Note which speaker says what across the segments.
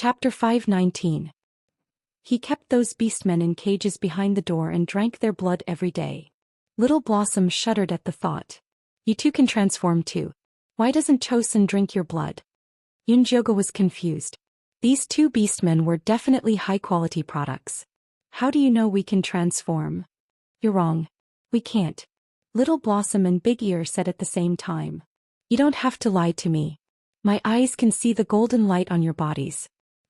Speaker 1: Chapter 519. He kept those beastmen in cages behind the door and drank their blood every day. Little Blossom shuddered at the thought. You two can transform too. Why doesn't Chosun drink your blood? Yunjioga was confused. These two beastmen were definitely high-quality products. How do you know we can transform? You're wrong. We can't. Little Blossom and Big Ear said at the same time. You don't have to lie to me. My eyes can see the golden light on your bodies.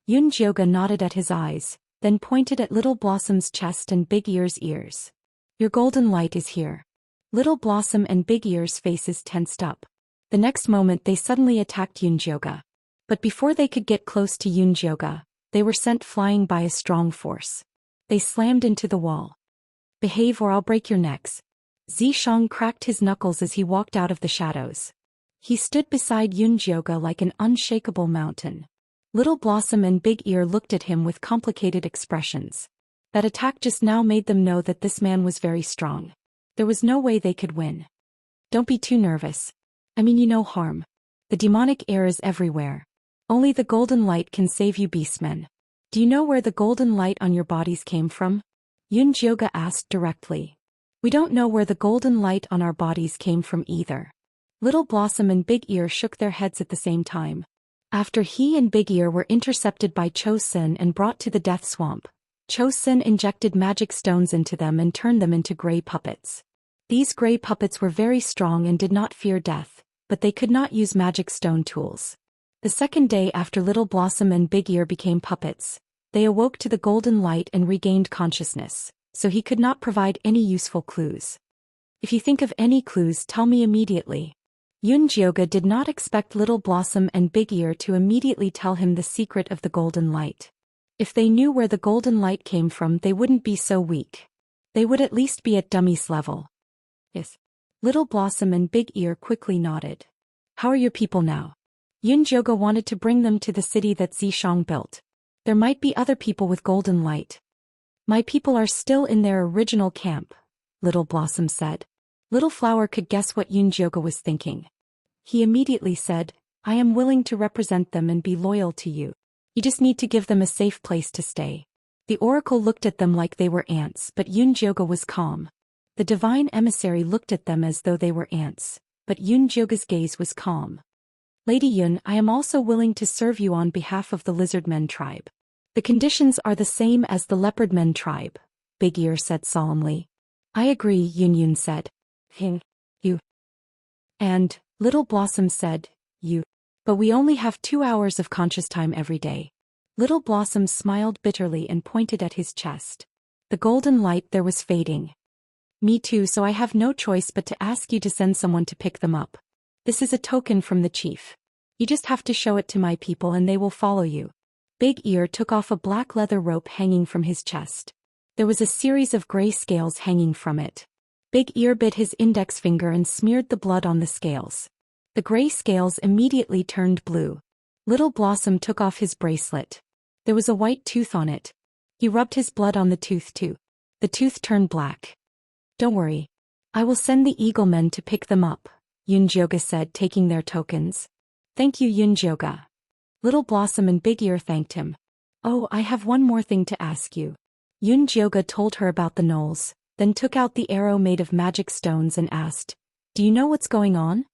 Speaker 1: Yunjioga nodded at his eyes, then pointed at Little Blossom's chest and Big Ear's ears. Your golden light is here. Little Blossom and Big Ear's faces tensed up. The next moment they suddenly attacked Yunjioga. But before they could get close to Yunjioga, they were sent flying by a strong force. They slammed into the wall. Behave or I'll break your necks. Xianxia cracked his knuckles as he walked out of the shadows. He stood beside Yunjioga like an unshakable mountain. Little Blossom and Big Ear looked at him with complicated expressions. That attack just now made them know that this man was very strong. There was no way they could win. Don't be too nervous. I mean you no harm. The demonic air is everywhere. Only the golden light can save you beastmen. Do you know where the golden light on your bodies came from? Yunjioga asked directly. We don't know where the golden light on our bodies came from either. Little Blossom and Big Ear shook their heads at the same time. After he and Big Ear were intercepted by Chosun and brought to the death swamp, Chosun injected magic stones into them and turned them into gray puppets. These gray puppets were very strong and did not fear death, but they could not use magic stone tools. The second day after Little Blossom and Big Ear became puppets, they awoke to the golden light and regained consciousness, so he could not provide any useful clues. If you think of any clues, tell me immediately. Yunjioga did not expect Little Blossom and Big Ear to immediately tell him the secret of the golden light. If they knew where the golden light came from, they wouldn't be so weak. They would at least be at dummies level. Yes. Little Blossom and Big Ear quickly nodded. How are your people now? Yunjioga wanted to bring them to the city that Xianxia built. There might be other people with golden light. My people are still in their original camp, Little Blossom said. Little Flower could guess what Yunjioga was thinking. He immediately said, I am willing to represent them and be loyal to you. You just need to give them a safe place to stay. The oracle looked at them like they were ants, but Yunjioga was calm. The divine emissary looked at them as though they were ants, but Yunjioga's gaze was calm. Lady Yun, I am also willing to serve you on behalf of the Lizardmen tribe. The conditions are the same as the Leopardmen tribe, Big Ear said solemnly. I agree, Yun said. You. And, Little Blossom said, you. But we only have 2 hours of conscious time every day. Little Blossom smiled bitterly and pointed at his chest. The golden light there was fading. Me too, so I have no choice but to ask you to send someone to pick them up. This is a token from the chief. You just have to show it to my people and they will follow you. Big Ear took off a black leather rope hanging from his chest. There was a series of gray scales hanging from it. Big Ear bit his index finger and smeared the blood on the scales. The gray scales immediately turned blue. Little Blossom took off his bracelet. There was a white tooth on it. He rubbed his blood on the tooth too. The tooth turned black. Don't worry. I will send the Eaglemen to pick them up, Yunjioga said, taking their tokens. Thank you, Yunjioga. Little Blossom and Big Ear thanked him. Oh, I have one more thing to ask you. Yunjioga told her about the gnolls, then took out the arrow made of magic stones and asked, Do you know what's going on?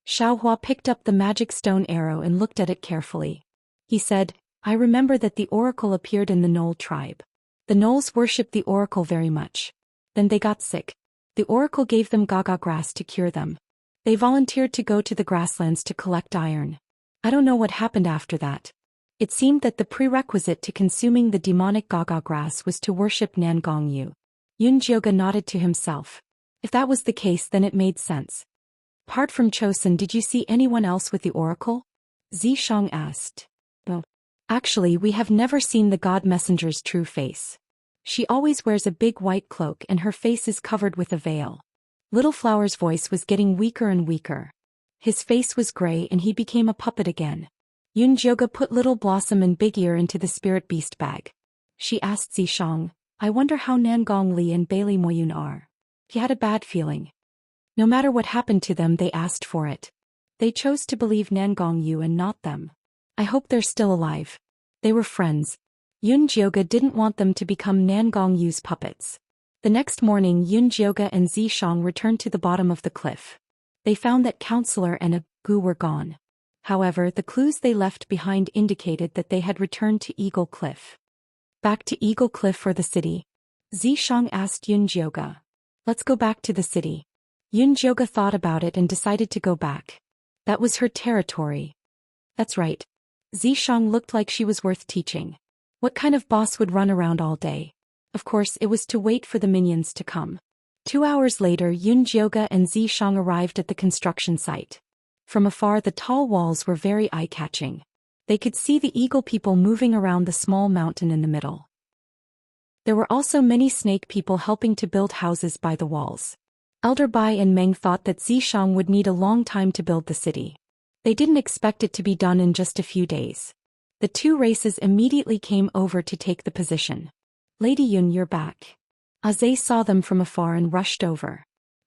Speaker 1: Xiaohua picked up the magic stone arrow and looked at it carefully. He said, I remember that the oracle appeared in the gnoll tribe. The gnolls worshipped the oracle very much. Then they got sick. The oracle gave them gaga grass to cure them. They volunteered to go to the grasslands to collect iron. I don't know what happened after that. It seemed that the prerequisite to consuming the demonic gaga grass was to worship Nangongyu. Yunjioga nodded to himself. If that was the case, then it made sense. Apart from Chosun, did you see anyone else with the oracle? Xianxia asked. No. Actually, we have never seen the god messenger's true face. She always wears a big white cloak and her face is covered with a veil. Little Flower's voice was getting weaker and weaker. His face was gray and he became a puppet again. Yunjioga put Little Blossom and Big Ear into the spirit beast bag. She asked Xianxia, I wonder how Nangong Li and Bailey Moyun are. He had a bad feeling. No matter what happened to them, they asked for it. They chose to believe Nangong Yu and not them. I hope they're still alive. They were friends. Yun Jioga didn't want them to become Nangong Yu's puppets. The next morning Yun Jioga and Zishang returned to the bottom of the cliff. They found that Counselor and a Gu were gone. However, the clues they left behind indicated that they had returned to Eagle Cliff. Back to Eagle Cliff or the city? Zishang asked Yun Jioga. Let's go back to the city. Yun Jioga thought about it and decided to go back. That was her territory. That's right. Zishang looked like she was worth teaching. What kind of boss would run around all day? Of course, it was to wait for the minions to come. 2 hours later, Yun Jioga and Zishang arrived at the construction site. From afar, the tall walls were very eye-catching. They could see the eagle people moving around the small mountain in the middle. There were also many snake people helping to build houses by the walls. Elder Bai and Meng thought that Zishang would need a long time to build the city. They didn't expect it to be done in just a few days. The two races immediately came over to take the position. Lady Yun, you're back. Aze saw them from afar and rushed over.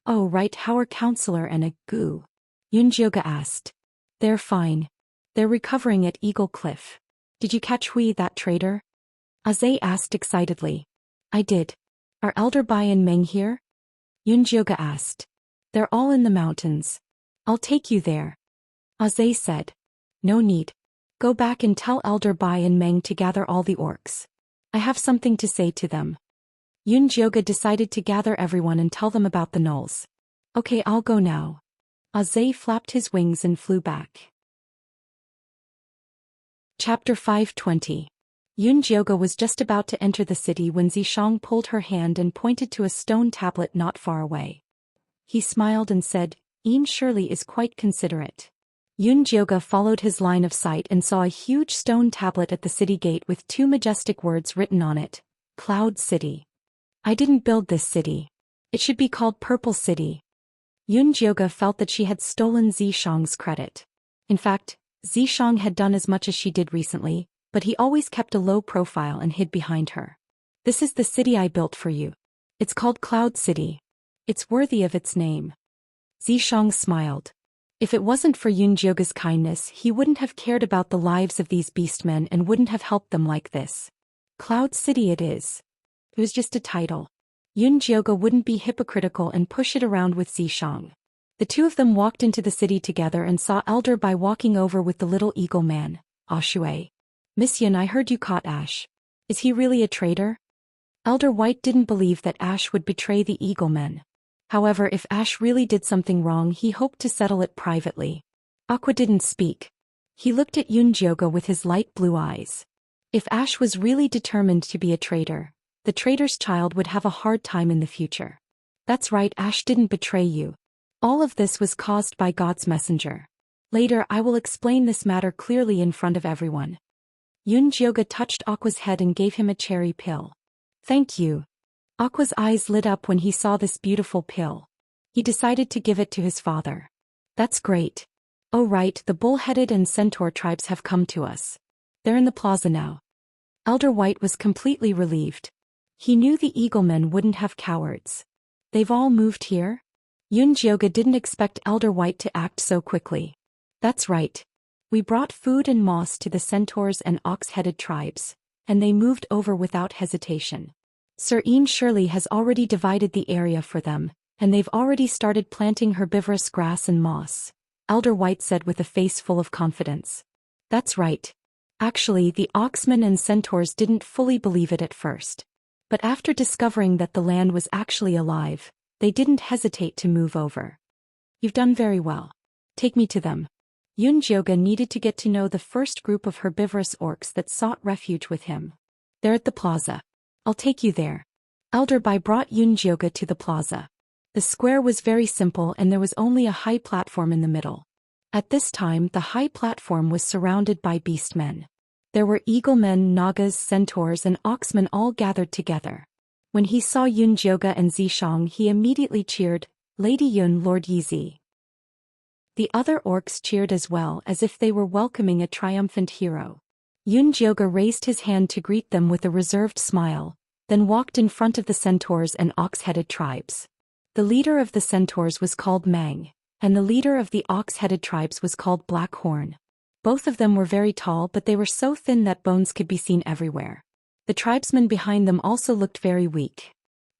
Speaker 1: Oh right, how are Counselor and a Gu? Yun Jioga asked. They're fine. They're recovering at Eagle Cliff. Did you catch Hui, that traitor? Aze asked excitedly. I did. Are Elder Bai and Meng here? Yun Jioga asked. They're all in the mountains. I'll take you there. Aze said. No need. Go back and tell Elder Bai and Meng to gather all the orcs. I have something to say to them. Yun Jioga decided to gather everyone and tell them about the gnolls. Okay, I'll go now. Aze flapped his wings and flew back. Chapter 520. Yun Jioga was just about to enter the city when Zishang pulled her hand and pointed to a stone tablet not far away. He smiled and said, Surely is quite considerate. Yun Jioga followed his line of sight and saw a huge stone tablet at the city gate with 2 majestic words written on it, Cloud City. I didn't build this city. It should be called Purple City. Yun Jioga felt that she had stolen Zishang's credit. In fact, Zishang had done as much as she did recently, but he always kept a low profile and hid behind her. This is the city I built for you. It's called Cloud City. It's worthy of its name. Zishang smiled. If it wasn't for Yun Jioga's kindness, he wouldn't have cared about the lives of these beastmen and wouldn't have helped them like this. Cloud City it is. It was just a title. Yun Jioga wouldn't be hypocritical and push it around with Zishang. The two of them walked into the city together and saw Elder Bai walking over with the little eagle man, Ashui. Miss Yun, I heard you caught Ash. Is he really a traitor? Elder White didn't believe that Ash would betray the eagle men. However, if Ash really did something wrong, he hoped to settle it privately. Aqua didn't speak. He looked at Yun Jioga with his light blue eyes. If Ash was really determined to be a traitor, the traitor's child would have a hard time in the future. That's right, Ash didn't betray you. All of this was caused by God's messenger. Later I will explain this matter clearly in front of everyone. Yun Jioga touched Aqua's head and gave him a cherry pill. Thank you. Aqua's eyes lit up when he saw this beautiful pill. He decided to give it to his father. That's great. Oh right, the bull-headed and centaur tribes have come to us. They're in the plaza now. Elder White was completely relieved. He knew the eaglemen wouldn't have cowards. They've all moved here? Yun Jioga didn't expect Elder White to act so quickly. That's right. We brought food and moss to the centaurs and ox-headed tribes, and they moved over without hesitation. Sir Ian Shirley has already divided the area for them, and they've already started planting herbivorous grass and moss, Elder White said with a face full of confidence. That's right. Actually, the oxmen and centaurs didn't fully believe it at first. But after discovering that the land was actually alive, they didn't hesitate to move over. You've done very well. Take me to them. Yun Jioga needed to get to know the first group of herbivorous orcs that sought refuge with him. They're at the plaza. I'll take you there. Elder Bai brought Yun Jioga to the plaza. The square was very simple and there was only a high platform in the middle. At this time the high platform was surrounded by beastmen. There were eaglemen, nagas, centaurs and oxmen all gathered together. When he saw Yun Jioga and Zishang he immediately cheered, Lady Yun, Lord Yizi. The other orcs cheered as well as if they were welcoming a triumphant hero. Yun Jioga raised his hand to greet them with a reserved smile, then walked in front of the centaurs and ox-headed tribes. The leader of the centaurs was called Mang, and the leader of the ox-headed tribes was called Blackhorn. Both of them were very tall, but they were so thin that bones could be seen everywhere. The tribesmen behind them also looked very weak.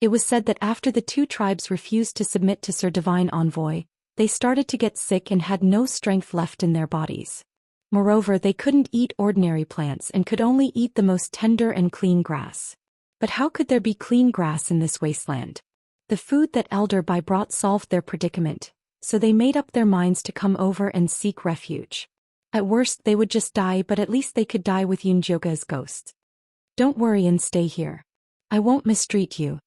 Speaker 1: It was said that after the two tribes refused to submit to Sir Divine Envoy, they started to get sick and had no strength left in their bodies. Moreover, they couldn't eat ordinary plants and could only eat the most tender and clean grass. But how could there be clean grass in this wasteland? The food that Elder Bai brought solved their predicament, so they made up their minds to come over and seek refuge. At worst they would just die, but at least they could die with Yunjioga as ghosts. Don't worry and stay here. I won't mistreat you.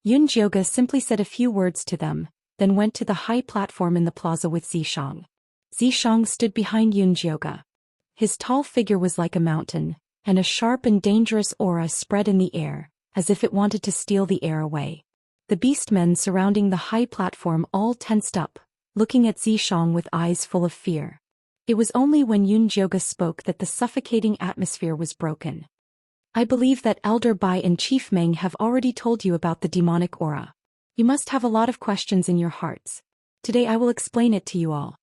Speaker 1: Yunjioga simply said a few words to them, then went to the high platform in the plaza with Zishang. Zishang stood behind Yunjioga. His tall figure was like a mountain, and a sharp and dangerous aura spread in the air, as if it wanted to steal the air away. The beastmen surrounding the high platform all tensed up, looking at Zishang with eyes full of fear. It was only when Yunjioga spoke that the suffocating atmosphere was broken. I believe that Elder Bai and Chief Meng have already told you about the demonic aura. You must have a lot of questions in your hearts. Today I will explain it to you all.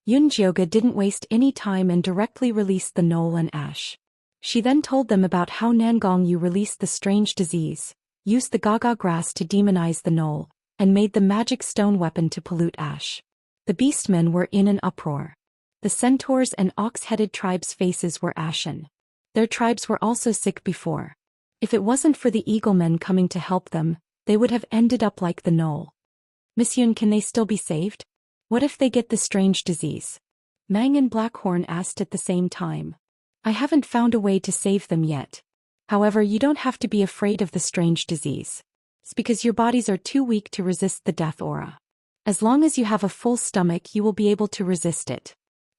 Speaker 1: Yunjioga didn't waste any time and directly released the knoll and ash. She then told them about how Nangong Yu released the strange disease, used the gaga grass to demonize the knoll, and made the magic stone weapon to pollute ash. The beastmen were in an uproar. The centaurs and ox-headed tribes' faces were ashen. Their tribes were also sick before. If it wasn't for the eagle men coming to help them, they would have ended up like the knoll. Miss Yun, can they still be saved? What if they get the strange disease? Mang and Blackhorn asked at the same time. I haven't found a way to save them yet. However, you don't have to be afraid of the strange disease. It's because your bodies are too weak to resist the death aura. As long as you have a full stomach, you will be able to resist it.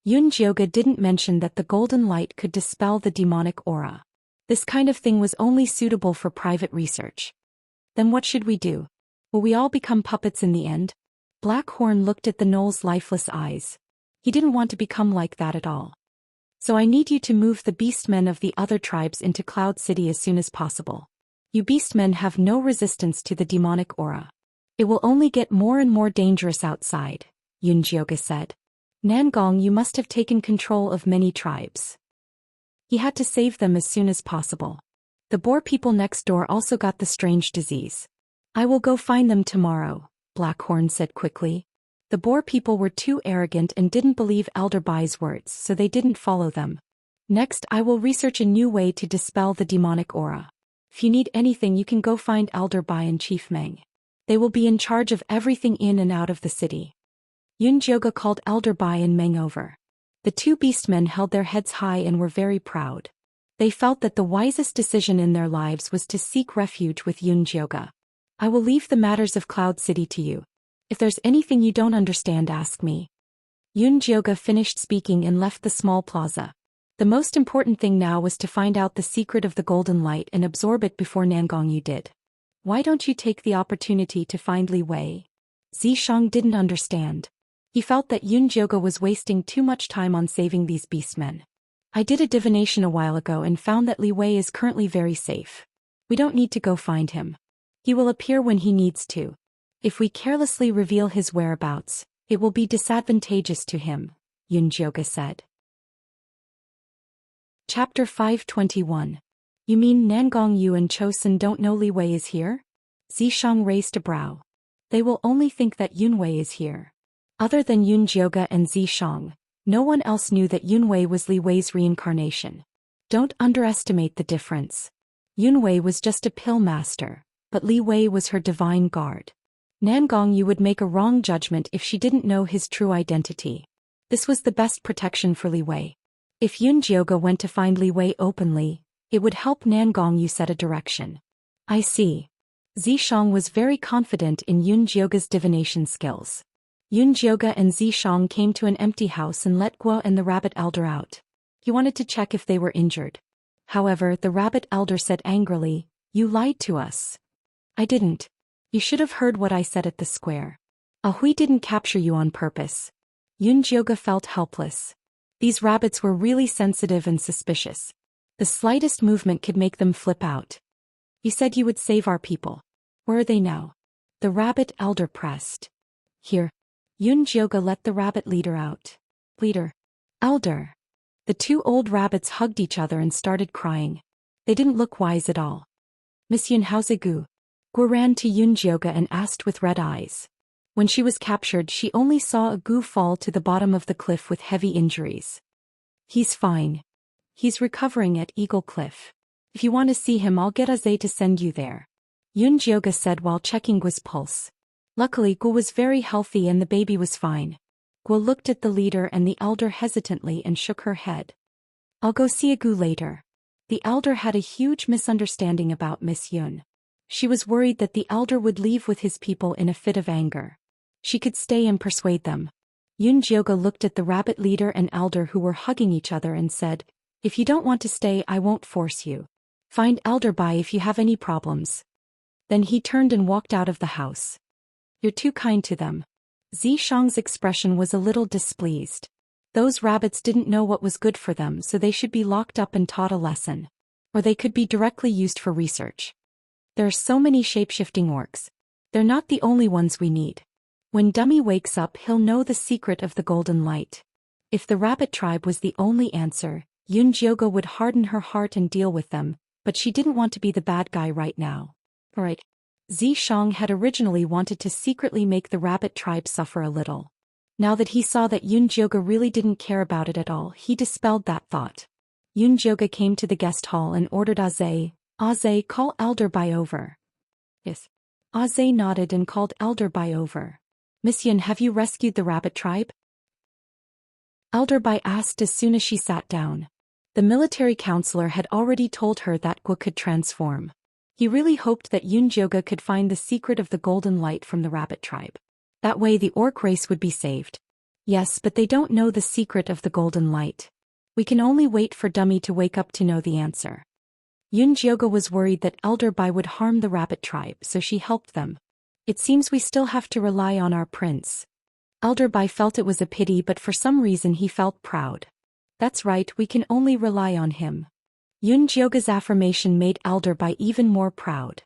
Speaker 1: Yunjioga didn't mention that the golden light could dispel the demonic aura. This kind of thing was only suitable for private research. Then what should we do? Will we all become puppets in the end? Blackhorn looked at the knoll's lifeless eyes. He didn't want to become like that at all. So I need you to move the beastmen of the other tribes into Cloud City as soon as possible. You beastmen have no resistance to the demonic aura. It will only get more and more dangerous outside, Yunjioga said. Nangong, you must have taken control of many tribes. He had to save them as soon as possible. The boar people next door also got the strange disease. I will go find them tomorrow, Blackhorn said quickly. The boar people were too arrogant and didn't believe Elder Bai's words, so they didn't follow them. Next, I will research a new way to dispel the demonic aura. If you need anything, you can go find Elder Bai and Chief Meng. They will be in charge of everything in and out of the city. Yunjioga called Elder Bai and Meng over. The two beastmen held their heads high and were very proud. They felt that the wisest decision in their lives was to seek refuge with Yunjioga. I will leave the matters of Cloud City to you. If there's anything you don't understand, ask me. Yunjioga finished speaking and left the small plaza. The most important thing now was to find out the secret of the golden light and absorb it before Nangong Yu did. Why don't you take the opportunity to find Li Wei? Zishang didn't understand. He felt that Yunjioga was wasting too much time on saving these beastmen. I did a divination a while ago and found that Li Wei is currently very safe. We don't need to go find him. He will appear when he needs to. If we carelessly reveal his whereabouts, it will be disadvantageous to him, Yunjioga said. Chapter 521. You mean Nangong Yu and Chosun don't know Li Wei is here? Zishang raised a brow. They will only think that Yunwei is here. Other than Yunjioga and Zishang, no one else knew that Yunwei was Li Wei's reincarnation. Don't underestimate the difference. Yunwei was just a pill master, but Li Wei was her divine guard. Nangong Yu would make a wrong judgment if she didn't know his true identity. This was the best protection for Li Wei. If Yunjioga went to find Li Wei openly, it would help Nangong Yu set a direction. I see. Zishang was very confident in Yunjioga's divination skills. Yunjioga and Zishang came to an empty house and let Guo and the rabbit elder out. He wanted to check if they were injured. However, the rabbit elder said angrily, "You lied to us." I didn't. You should have heard what I said at the square. Ahui didn't capture you on purpose. Yunjioga felt helpless. These rabbits were really sensitive and suspicious. The slightest movement could make them flip out. You said you would save our people. Where are they now? The rabbit elder pressed. Here. Yunjioga let the rabbit leader out. Leader. Elder. The two old rabbits hugged each other and started crying. They didn't look wise at all. Miss Yun, how's it go? Guo ran to Yun Jioga and asked with red eyes. When she was captured, she only saw a Gu fall to the bottom of the cliff with heavy injuries. He's fine. He's recovering at Eagle Cliff. If you want to see him, I'll get Aze to send you there. Yun Jioga said while checking Guo's pulse. Luckily, Guo was very healthy and the baby was fine. Guo looked at the leader and the elder hesitantly and shook her head. I'll go see a Gu later. The elder had a huge misunderstanding about Miss Yun. She was worried that the elder would leave with his people in a fit of anger. She could stay and persuade them. Yun Jioga looked at the rabbit leader and elder who were hugging each other and said, if you don't want to stay, I won't force you. Find Elder Bai if you have any problems. Then he turned and walked out of the house. You're too kind to them. Zhishang's expression was a little displeased. Those rabbits didn't know what was good for them, so they should be locked up and taught a lesson. Or they could be directly used for research. There are so many shape-shifting orcs. They're not the only ones we need. When Dummy wakes up, he'll know the secret of the golden light. If the rabbit tribe was the only answer, Yun Jioga would harden her heart and deal with them, but she didn't want to be the bad guy right now. Right. Zhishang had originally wanted to secretly make the rabbit tribe suffer a little. Now that he saw that Yun Jioga really didn't care about it at all, he dispelled that thought. Yun Jioga came to the guest hall and ordered Aze, call Elder Bai over. Yes. Aze nodded and called Elder Bai over. Miss Yun, have you rescued the rabbit tribe? Elder Bai asked as soon as she sat down. The military counselor had already told her that Guo could transform. He really hoped that Yun Jioga could find the secret of the golden light from the rabbit tribe. That way the orc race would be saved. Yes, but they don't know the secret of the golden light. We can only wait for Dummy to wake up to know the answer. Yun Jioga was worried that Elder Bai would harm the rabbit tribe, so she helped them. It seems we still have to rely on our prince. Elder Bai felt it was a pity, but for some reason he felt proud. That's right, we can only rely on him. Yun Jioga's affirmation made Elder Bai even more proud.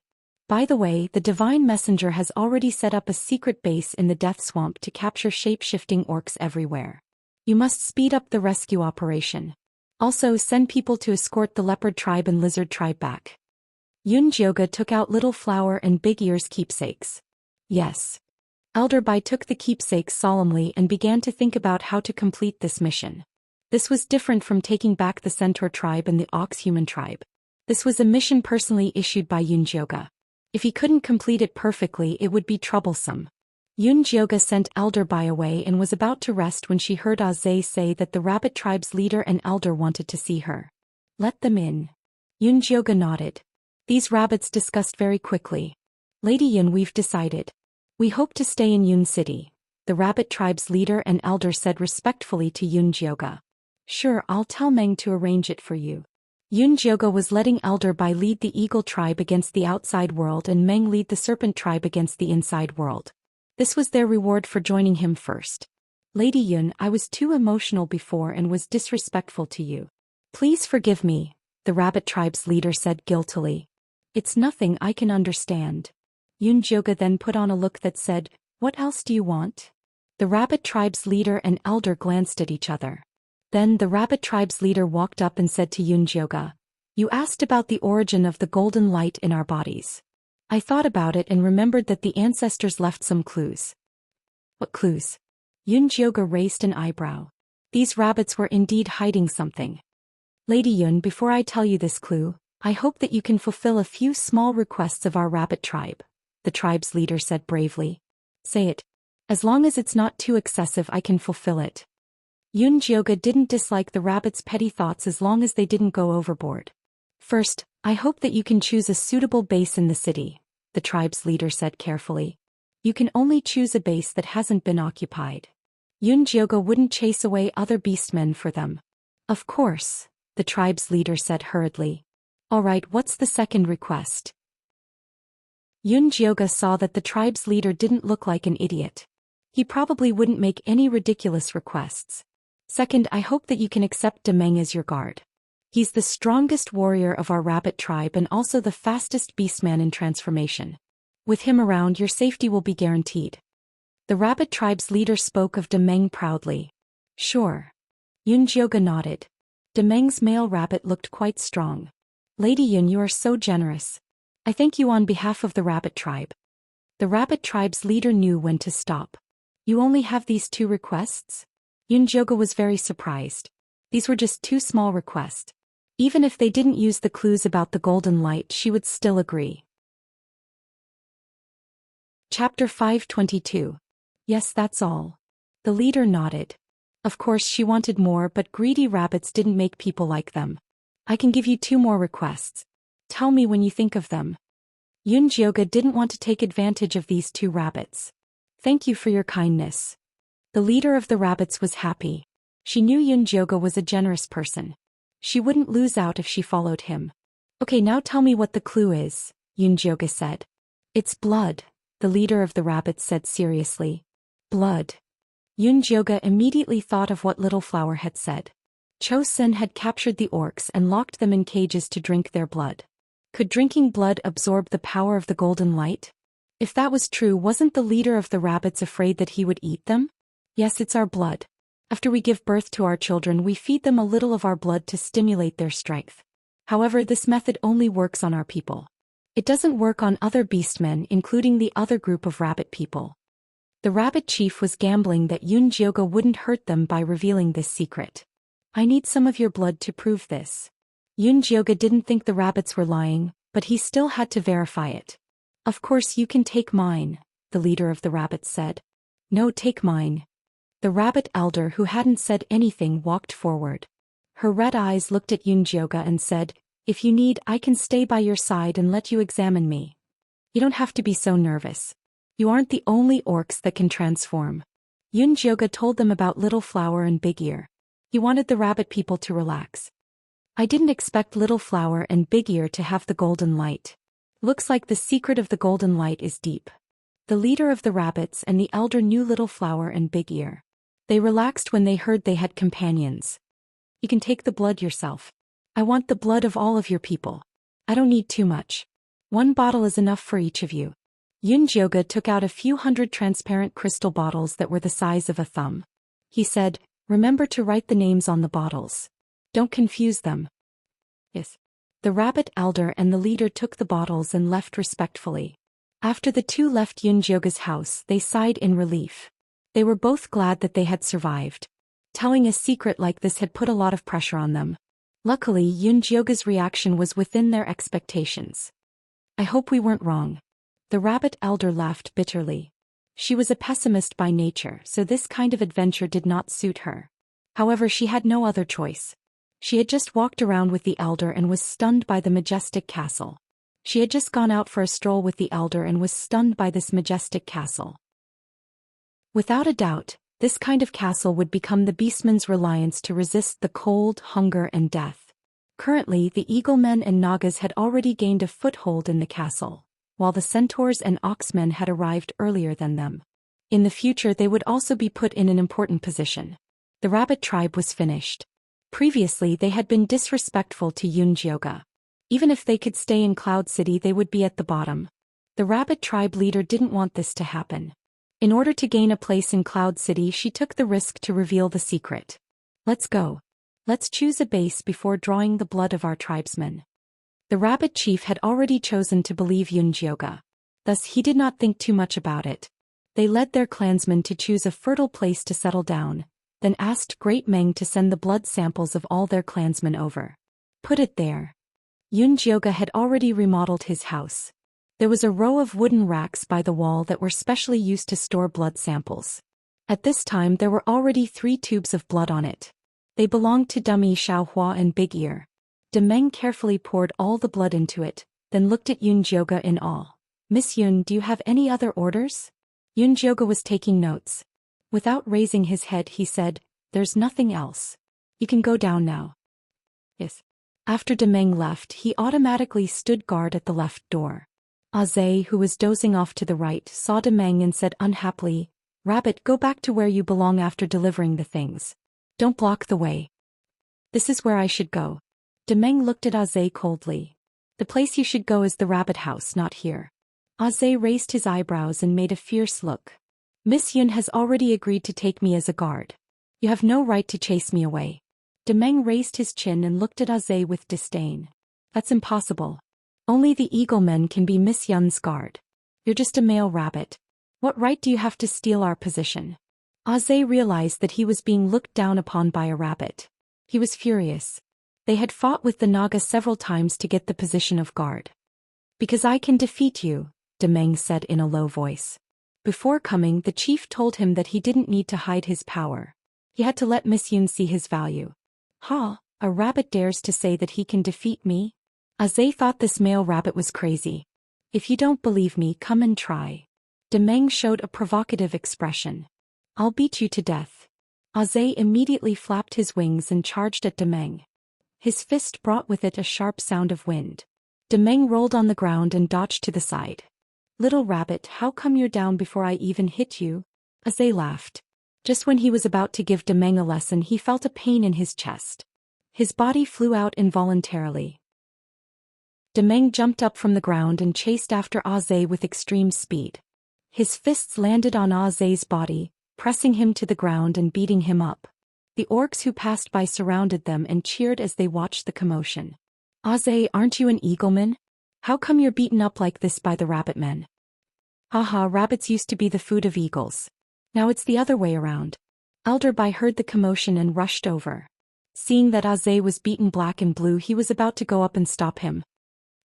Speaker 1: By the way, the Divine Messenger has already set up a secret base in the Death Swamp to capture shape-shifting orcs everywhere. You must speed up the rescue operation. Also, send people to escort the Leopard Tribe and Lizard Tribe back. Yun Jioga took out Little Flower and Big Ear's keepsakes. Yes. Elder Bai took the keepsakes solemnly and began to think about how to complete this mission. This was different from taking back the Centaur tribe and the Ox-Human tribe. This was a mission personally issued by Yun Jioga. If he couldn't complete it perfectly, it would be troublesome. Yun Jioga sent Elder Bai away and was about to rest when she heard Aze say that the rabbit tribe's leader and elder wanted to see her. Let them in. Yun Jioga nodded. These rabbits discussed very quickly. Lady Yun, we've decided. We hope to stay in Yun City, the rabbit tribe's leader and elder said respectfully to Yun Jioga. Sure, I'll tell Meng to arrange it for you. Yun Jioga was letting Elder Bai lead the Eagle tribe against the outside world and Meng lead the Serpent tribe against the inside world. This was their reward for joining him first. Lady Yun, I was too emotional before and was disrespectful to you. Please forgive me, the rabbit tribe's leader said guiltily. It's nothing, I can understand. Yun Jioga then put on a look that said, what else do you want? The rabbit tribe's leader and elder glanced at each other. Then the rabbit tribe's leader walked up and said to Yun Jioga, you asked about the origin of the golden light in our bodies. I thought about it and remembered that the ancestors left some clues. What clues? Yun Jioga raised an eyebrow. These rabbits were indeed hiding something. Lady Yun, before I tell you this clue, I hope that you can fulfill a few small requests of our rabbit tribe, the tribe's leader said bravely. Say it. As long as it's not too excessive, I can fulfill it. Yun Jioga didn't dislike the rabbits' petty thoughts as long as they didn't go overboard. First, I hope that you can choose a suitable base in the city, the tribe's leader said carefully. You can only choose a base that hasn't been occupied. Yun Jioga wouldn't chase away other beastmen for them. Of course, the tribe's leader said hurriedly. All right, what's the second request? Yun Jioga saw that the tribe's leader didn't look like an idiot. He probably wouldn't make any ridiculous requests. Second, I hope that you can accept De Meng as your guard. He's the strongest warrior of our rabbit tribe and also the fastest beastman in transformation. With him around, your safety will be guaranteed. The rabbit tribe's leader spoke of De Meng proudly. Sure. Yun Jioga nodded. Demeng's male rabbit looked quite strong. Lady Yun, you are so generous. I thank you on behalf of the rabbit tribe. The rabbit tribe's leader knew when to stop. You only have these 2 requests? Yun Jioge was very surprised. These were just 2 small requests. Even if they didn't use the clues about the golden light, she would still agree. Chapter 522. Yes, that's all. The leader nodded. Of course she wanted more, but greedy rabbits didn't make people like them. I can give you 2 more requests. Tell me when you think of them. Yun Jioge didn't want to take advantage of these 2 rabbits. Thank you for your kindness. The leader of the rabbits was happy. She knew Yun Jioge was a generous person. She wouldn't lose out if she followed him. Okay, now tell me what the clue is, Yun Jioge said. It's blood, the leader of the rabbits said seriously. Blood. Yun Jioge immediately thought of what Little Flower had said. Zhou Xian had captured the orcs and locked them in cages to drink their blood. Could drinking blood absorb the power of the golden light? If that was true, wasn't the leader of the rabbits afraid that he would eat them? Yes, it's our blood. After we give birth to our children, we feed them a little of our blood to stimulate their strength. However, this method only works on our people. It doesn't work on other beastmen, including the other group of rabbit people. The rabbit chief was gambling that Yun Jioge wouldn't hurt them by revealing this secret. I need some of your blood to prove this. Yun Jioge didn't think the rabbits were lying, but he still had to verify it. Of course you can take mine, the leader of the rabbits said. No, take mine. The rabbit elder, who hadn't said anything, walked forward. Her red eyes looked at Yun Jioge and said, if you need, I can stay by your side and let you examine me. You don't have to be so nervous. You aren't the only orcs that can transform. Yun Jioge told them about Little Flower and Big Ear. He wanted the rabbit people to relax. I didn't expect Little Flower and Big Ear to have the golden light. Looks like the secret of the golden light is deep. The leader of the rabbits and the elder knew Little Flower and Big Ear. They relaxed when they heard they had companions. You can take the blood yourself. I want the blood of all of your people. I don't need too much. 1 bottle is enough for each of you. Yun Jioge took out a few hundred transparent crystal bottles that were the size of a thumb. He said, remember to write the names on the bottles. Don't confuse them. Yes. The rabbit elder and the leader took the bottles and left respectfully. After the 2 left Yun Jioge's house, they sighed in relief. They were both glad that they had survived. Telling a secret like this had put a lot of pressure on them. Luckily, Yun Jioge's reaction was within their expectations. I hope we weren't wrong. The rabbit elder laughed bitterly. She was a pessimist by nature, so this kind of adventure did not suit her. However, she had no other choice. She had just walked around with the elder and was stunned by the majestic castle. She had just gone out for a stroll with the elder and was stunned by this majestic castle. Without a doubt, this kind of castle would become the beastmen's reliance to resist the cold, hunger, and death. Currently, the eaglemen and nagas had already gained a foothold in the castle, while the centaurs and oxmen had arrived earlier than them. In the future, they would also be put in an important position. The rabbit tribe was finished. Previously, they had been disrespectful to Yun Jioge. Even if they could stay in Cloud City, they would be at the bottom. The rabbit tribe leader didn't want this to happen. In order to gain a place in Cloud City, she took the risk to reveal the secret. Let's go. Let's choose a base before drawing the blood of our tribesmen. The rabbit chief had already chosen to believe Yun Jioge. Thus he did not think too much about it. They led their clansmen to choose a fertile place to settle down, then asked Great Meng to send the blood samples of all their clansmen over. Put it there. Yun Jioge had already remodeled his house. There was a row of wooden racks by the wall that were specially used to store blood samples. At this time there were already 3 tubes of blood on it. They belonged to Dummy, Xiaohua and Big Ear. Demeng carefully poured all the blood into it, then looked at Yun Jioge in awe. Miss Yun, do you have any other orders? Yun Jioge was taking notes. Without raising his head he said, there's nothing else. You can go down now. Yes. After Demeng left, he automatically stood guard at the left door. Aze, who was dozing off to the right, saw Demeng and said unhappily, Rabbit, go back to where you belong after delivering the things. Don't block the way. This is where I should go. Demeng looked at Aze coldly. The place you should go is the rabbit house, not here. Aze raised his eyebrows and made a fierce look. Miss Yun has already agreed to take me as a guard. You have no right to chase me away. Demeng raised his chin and looked at Aze with disdain. That's impossible. Only the eagle men can be Miss Yun's guard. You're just a male rabbit. What right do you have to steal our position? Aze realized that he was being looked down upon by a rabbit. He was furious. They had fought with the Naga several times to get the position of guard. Because I can defeat you, Demeng said in a low voice. Before coming, the chief told him that he didn't need to hide his power. He had to let Miss Yun see his value. Ha, a rabbit dares to say that he can defeat me? Aze thought this male rabbit was crazy. If you don't believe me, come and try. Demeng showed a provocative expression. I'll beat you to death. Aze immediately flapped his wings and charged at Demeng. His fist brought with it a sharp sound of wind. Demeng rolled on the ground and dodged to the side. Little rabbit, how come you're down before I even hit you? Aze laughed. Just when he was about to give Demeng a lesson, he felt a pain in his chest. His body flew out involuntarily. Demeng jumped up from the ground and chased after Aze with extreme speed. His fists landed on Aze's body, pressing him to the ground and beating him up. The orcs who passed by surrounded them and cheered as they watched the commotion. Aze, aren't you an eagleman? How come you're beaten up like this by the rabbit men? Haha, rabbits used to be the food of eagles. Now it's the other way around. Elderby heard the commotion and rushed over. Seeing that Aze was beaten black and blue, he was about to go up and stop him.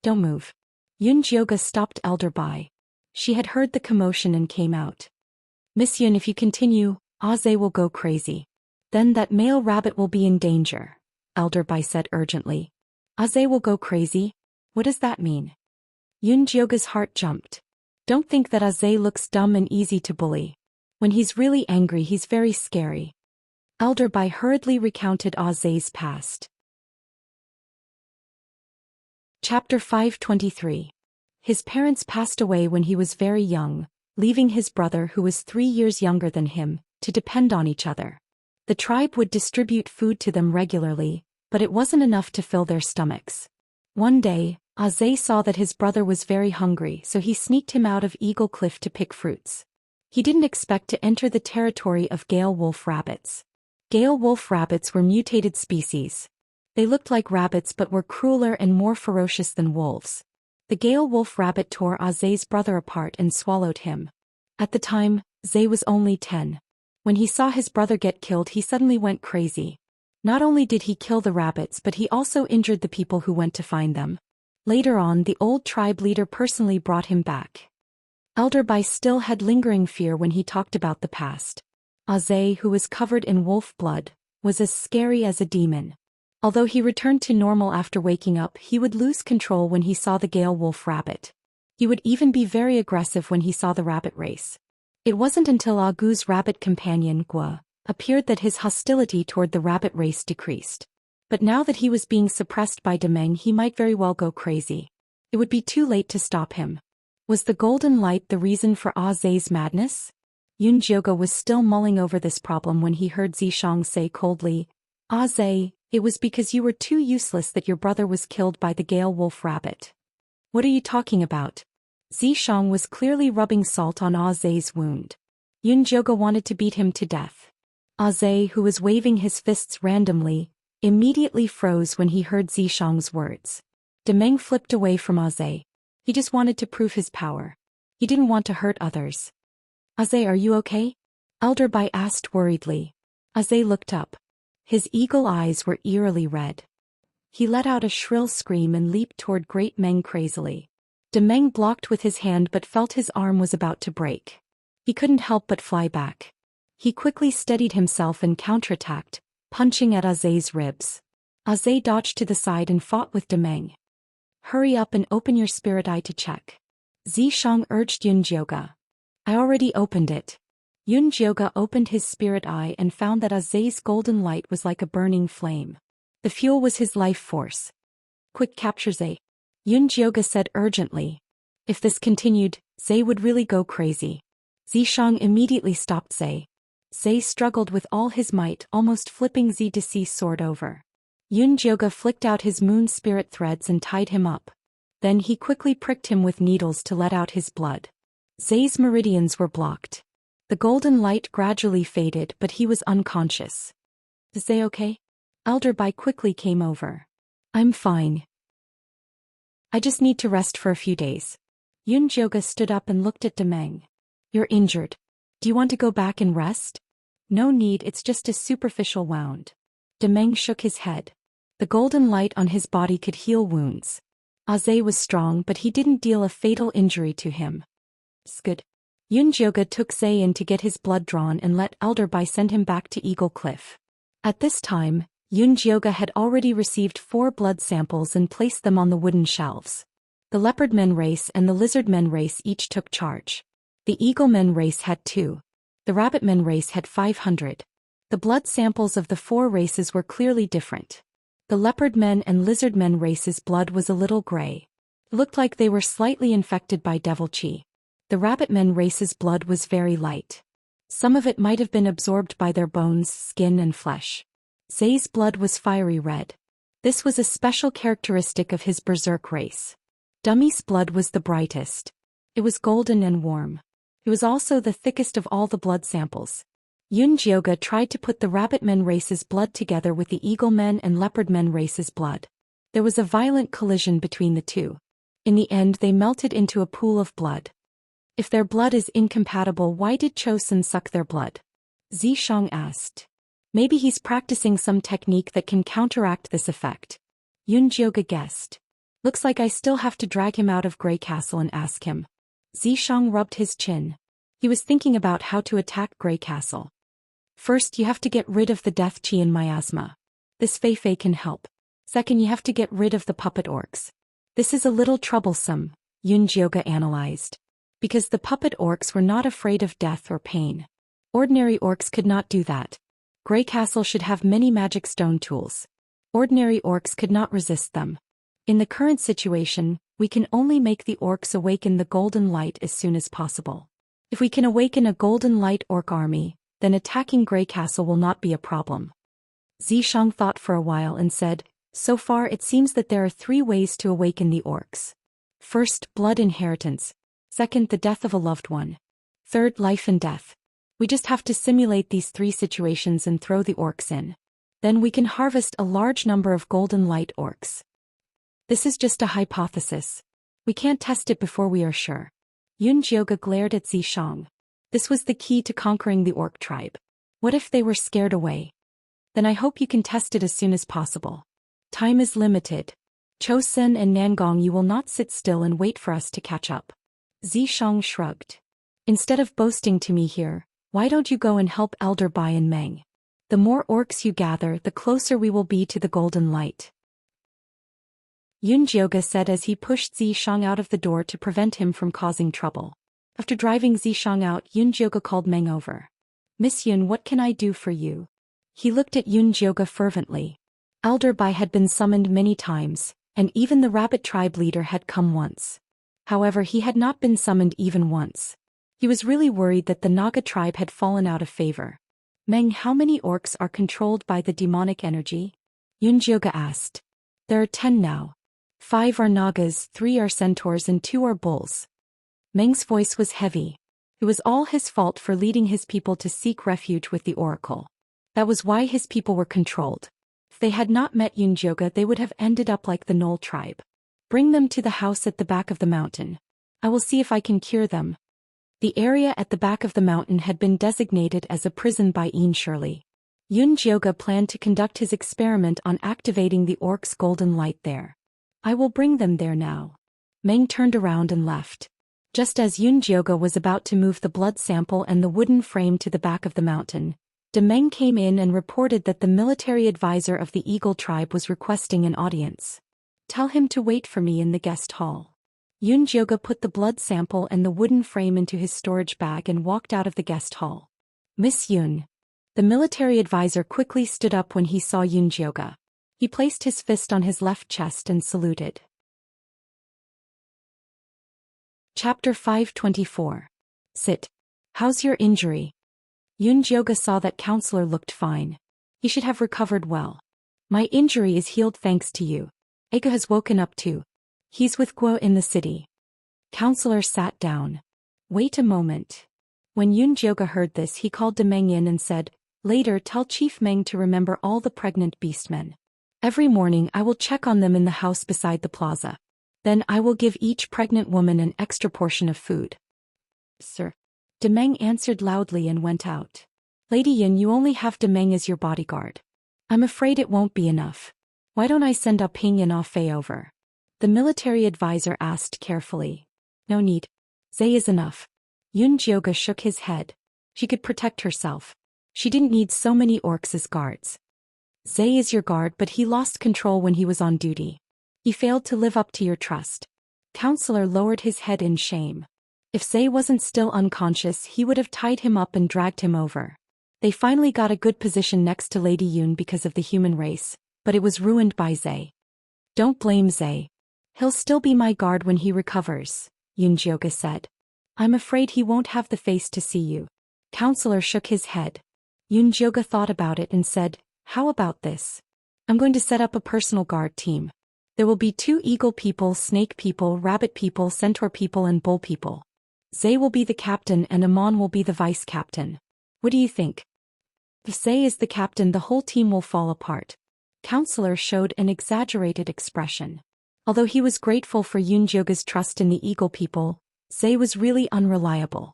Speaker 1: Don't move. Yun Jioga stopped Elderby. She had heard the commotion and came out. Miss Yun, if you continue, Aze will go crazy. Then that male rabbit will be in danger, Elderby said urgently. Aze will go crazy? What does that mean? Yun Jioga's heart jumped. Don't think that Aze looks dumb and easy to bully. When he's really angry, he's very scary. Elderby hurriedly recounted Aze's past. Chapter 523. His parents passed away when he was very young, leaving his brother, who was 3 years younger than him, to depend on each other. The tribe would distribute food to them regularly, but it wasn't enough to fill their stomachs. One day, Aze saw that his brother was very hungry, so he sneaked him out of Eagle Cliff to pick fruits. He didn't expect to enter the territory of Gale wolf rabbits. Gale wolf rabbits were mutated species. They looked like rabbits but were crueler and more ferocious than wolves. The Gale wolf rabbit tore Aze's brother apart and swallowed him. At the time, Aze was only 10. When he saw his brother get killed, he suddenly went crazy. Not only did he kill the rabbits, but he also injured the people who went to find them. Later on, the old tribe leader personally brought him back. Elderby still had lingering fear when he talked about the past. Aze, who was covered in wolf blood, was as scary as a demon. Although he returned to normal after waking up, he would lose control when he saw the Gale wolf rabbit. He would even be very aggressive when he saw the rabbit race. It wasn't until Agu's rabbit companion, Gua, appeared that his hostility toward the rabbit race decreased. But now that he was being suppressed by Demeng, he might very well go crazy. It would be too late to stop him. Was the golden light the reason for Aze's madness? Yun Jioga was still mulling over this problem when he heard Xianxia say coldly, Aze, it was because you were too useless that your brother was killed by the Gale wolf rabbit. What are you talking about? Xianxia was clearly rubbing salt on Aze's wound. Yun Jioga wanted to beat him to death. Aze, who was waving his fists randomly, immediately froze when he heard Xianxia's words. Demeng flipped away from Aze. He just wanted to prove his power. He didn't want to hurt others. Aze, are you okay? Elderby asked worriedly. Aze looked up. His eagle eyes were eerily red. He let out a shrill scream and leaped toward Great Meng crazily. Demeng blocked with his hand but felt his arm was about to break. He couldn't help but fly back. He quickly steadied himself and counterattacked, punching at Aze's ribs. Aze dodged to the side and fought with Demeng. Hurry up and open your spirit eye to check. Xianxia urged Yun Jioga. I already opened it. Yun Jioga opened his spirit eye and found that Aze's golden light was like a burning flame. The fuel was his life force. Quick, capture Ze. Yun Jioga said urgently. If this continued, Ze would really go crazy. Xianxia immediately stopped Ze. Ze struggled with all his might, almost flipping Ze Dece's sword over. Yun Jioga flicked out his moon spirit threads and tied him up. Then he quickly pricked him with needles to let out his blood. Ze's meridians were blocked. The golden light gradually faded, but he was unconscious. Is Ze okay? Elder Bai quickly came over. I'm fine. I just need to rest for a few days. Yun Jioga stood up and looked at Demeng. You're injured. Do you want to go back and rest? No need, it's just a superficial wound. Demeng shook his head. The golden light on his body could heal wounds. Aze was strong, but he didn't deal a fatal injury to him. Good. Yun Jioga took Zhe in to get his blood drawn and let Elder Bai send him back to Eagle Cliff. At this time, Yun Jioga had already received 4 blood samples and placed them on the wooden shelves. The Leopard Men race and the Lizard Men race each took charge. The Eagle Men race had 2. The Rabbit Men race had 500. The blood samples of the 4 races were clearly different. The Leopard Men and Lizard Men races' blood was a little gray. It looked like they were slightly infected by devil chi. The Rabbit Men race's blood was very light. Some of it might have been absorbed by their bones, skin and flesh. Zhe's blood was fiery red. This was a special characteristic of his berserk race. Dummy's blood was the brightest. It was golden and warm. It was also the thickest of all the blood samples. Yun Jioga tried to put the Rabbit Men race's blood together with the Eagle Men and Leopard Men race's blood. There was a violent collision between the two. In the end, they melted into a pool of blood. If their blood is incompatible, why did Chosun suck their blood? Zhishang asked. Maybe he's practicing some technique that can counteract this effect. Yun Jioga guessed. Looks like I still have to drag him out of Grey Castle and ask him. Zhishang rubbed his chin. He was thinking about how to attack Grey Castle. First, you have to get rid of the death chi and miasma. This Fei can help. Second, you have to get rid of the puppet orcs. This is a little troublesome, Yun Jioga analyzed. Because the puppet orcs were not afraid of death or pain. Ordinary orcs could not do that. Grey Castle should have many magic stone tools. Ordinary orcs could not resist them. In the current situation, we can only make the orcs awaken the golden light as soon as possible. If we can awaken a golden light orc army, then attacking Grey Castle will not be a problem. Zhishang thought for a while and said, so far it seems that there are 3 ways to awaken the orcs. First, blood inheritance. Second, the death of a loved one. Third, life and death. We just have to simulate these 3 situations and throw the orcs in. Then we can harvest a large number of golden light orcs. This is just a hypothesis. We can't test it before we are sure. Yun Jioga glared at Zhishang. This was the key to conquering the orc tribe. What if they were scared away? Then I hope you can test it as soon as possible. Time is limited. Chosun and Nangong, you will not sit still and wait for us to catch up. Zhishang shrugged. Instead of boasting to me here, why don't you go and help Elder Bai and Meng? The more orcs you gather, the closer we will be to the golden light. Yun Jioga said as he pushed Zhishang out of the door to prevent him from causing trouble. After driving Zhishang out, Yun Jioga called Meng over. Miss Yun, what can I do for you? He looked at Yun Jioga fervently. Elder Bai had been summoned many times, and even the rabbit tribe leader had come once. However, he had not been summoned even once. He was really worried that the Naga tribe had fallen out of favor. Meng, how many orcs are controlled by the demonic energy? Yun Jioga asked. There are 10 now. 5 are Nagas, 3 are centaurs and 2 are bulls. Meng's voice was heavy. It was all his fault for leading his people to seek refuge with the oracle. That was why his people were controlled. If they had not met Yun Jioga, they would have ended up like the Knoll tribe. Bring them to the house at the back of the mountain. I will see if I can cure them. The area at the back of the mountain had been designated as a prison by Ian Shirley. Yun Jioga planned to conduct his experiment on activating the orc's golden light there. I will bring them there now. Meng turned around and left. Just as Yun Jioga was about to move the blood sample and the wooden frame to the back of the mountain, Demeng came in and reported that the military advisor of the Eagle tribe was requesting an audience. Tell him to wait for me in the guest hall. Yun Jioga put the blood sample and the wooden frame into his storage bag and walked out of the guest hall. Miss Yun. The military advisor quickly stood up when he saw Yun Jioga. He placed his fist on his left chest and saluted. Chapter 524. Sit. How's your injury? Yun Jioga saw that counselor looked fine. He should have recovered well. My injury is healed thanks to you. Ego has woken up too. He's with Guo in the city. Counselor sat down. Wait a moment. When Yun Jioga heard this, he called Demeng in and said, Later, tell Chief Meng to remember all the pregnant beastmen. Every morning I will check on them in the house beside the plaza. Then I will give each pregnant woman an extra portion of food. Sir. De Meng answered loudly and went out. Lady Yin, you only have De Meng as your bodyguard. I'm afraid it won't be enough. Why don't I send Ping and Ah Fei over? The military advisor asked carefully. No need. Zai is enough. Yun Jioga shook his head. She could protect herself. She didn't need so many orcs as guards. Zai is your guard, but he lost control when he was on duty. He failed to live up to your trust. Counselor lowered his head in shame. If Zai wasn't still unconscious, he would have tied him up and dragged him over. They finally got a good position next to Lady Yun because of the human race, but it was ruined by Zai. Don't blame Zai. He'll still be my guard when he recovers, Yun Jioga said. I'm afraid he won't have the face to see you. Counselor shook his head. Yun Jioga thought about it and said, how about this? I'm going to set up a personal guard team. There will be 2 eagle people, snake people, rabbit people, centaur people and bull people. Zai will be the captain and Amon will be the vice captain. What do you think? If Zai is the captain, the whole team will fall apart. Counselor showed an exaggerated expression. Although he was grateful for Yun Jioga's trust in the eagle people, Zai was really unreliable.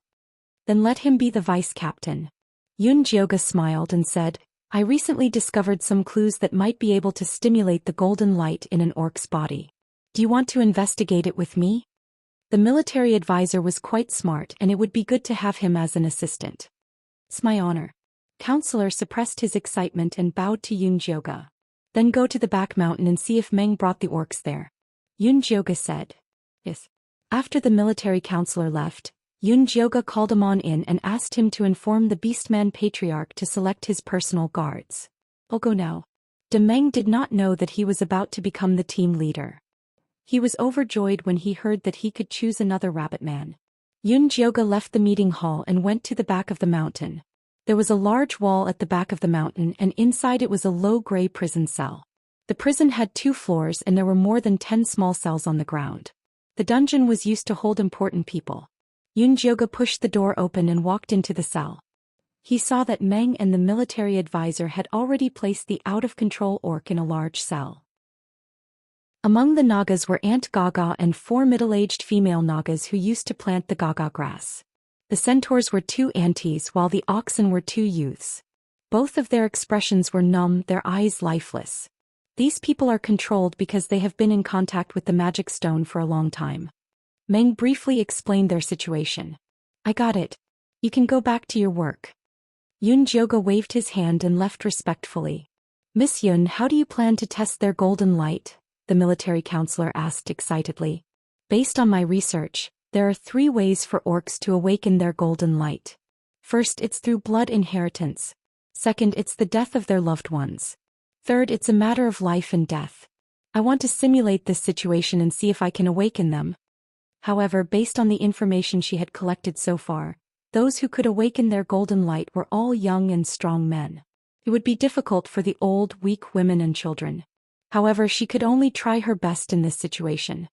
Speaker 1: Then let him be the vice captain. Yun Jioga smiled and said, I recently discovered some clues that might be able to stimulate the golden light in an orc's body. Do you want to investigate it with me? The military advisor was quite smart and it would be good to have him as an assistant. It's my honor. Counselor suppressed his excitement and bowed to Yun Jioga. Then go to the back mountain and see if Meng brought the orcs there. Yun Jioga said. Yes. After the military counselor left, Yun Jioga called Amon in and asked him to inform the Beastman Patriarch to select his personal guards. I'll go now. De Meng did not know that he was about to become the team leader. He was overjoyed when he heard that he could choose another rabbit man. Yun Jioga left the meeting hall and went to the back of the mountain. There was a large wall at the back of the mountain and inside it was a low-gray prison cell. The prison had 2 floors and there were more than 10 small cells on the ground. The dungeon was used to hold important people. Yun Jioga pushed the door open and walked into the cell. He saw that Meng and the military advisor had already placed the out-of-control orc in a large cell. Among the Nagas were Aunt Gaga and 4 middle-aged female Nagas who used to plant the Gaga grass. The centaurs were 2 aunties while the oxen were 2 youths. Both of their expressions were numb, their eyes lifeless. These people are controlled because they have been in contact with the magic stone for a long time. Meng briefly explained their situation. I got it. You can go back to your work. Yun Jioga waved his hand and left respectfully. Miss Yun, how do you plan to test their golden light? The military counselor asked excitedly. Based on my research, there are 3 ways for orcs to awaken their golden light. First, it's through blood inheritance. Second, it's the death of their loved ones. Third, it's a matter of life and death. I want to simulate this situation and see if I can awaken them. However, based on the information she had collected so far, those who could awaken their golden light were all young and strong men. It would be difficult for the old, weak women and children. However, she could only try her best in this situation.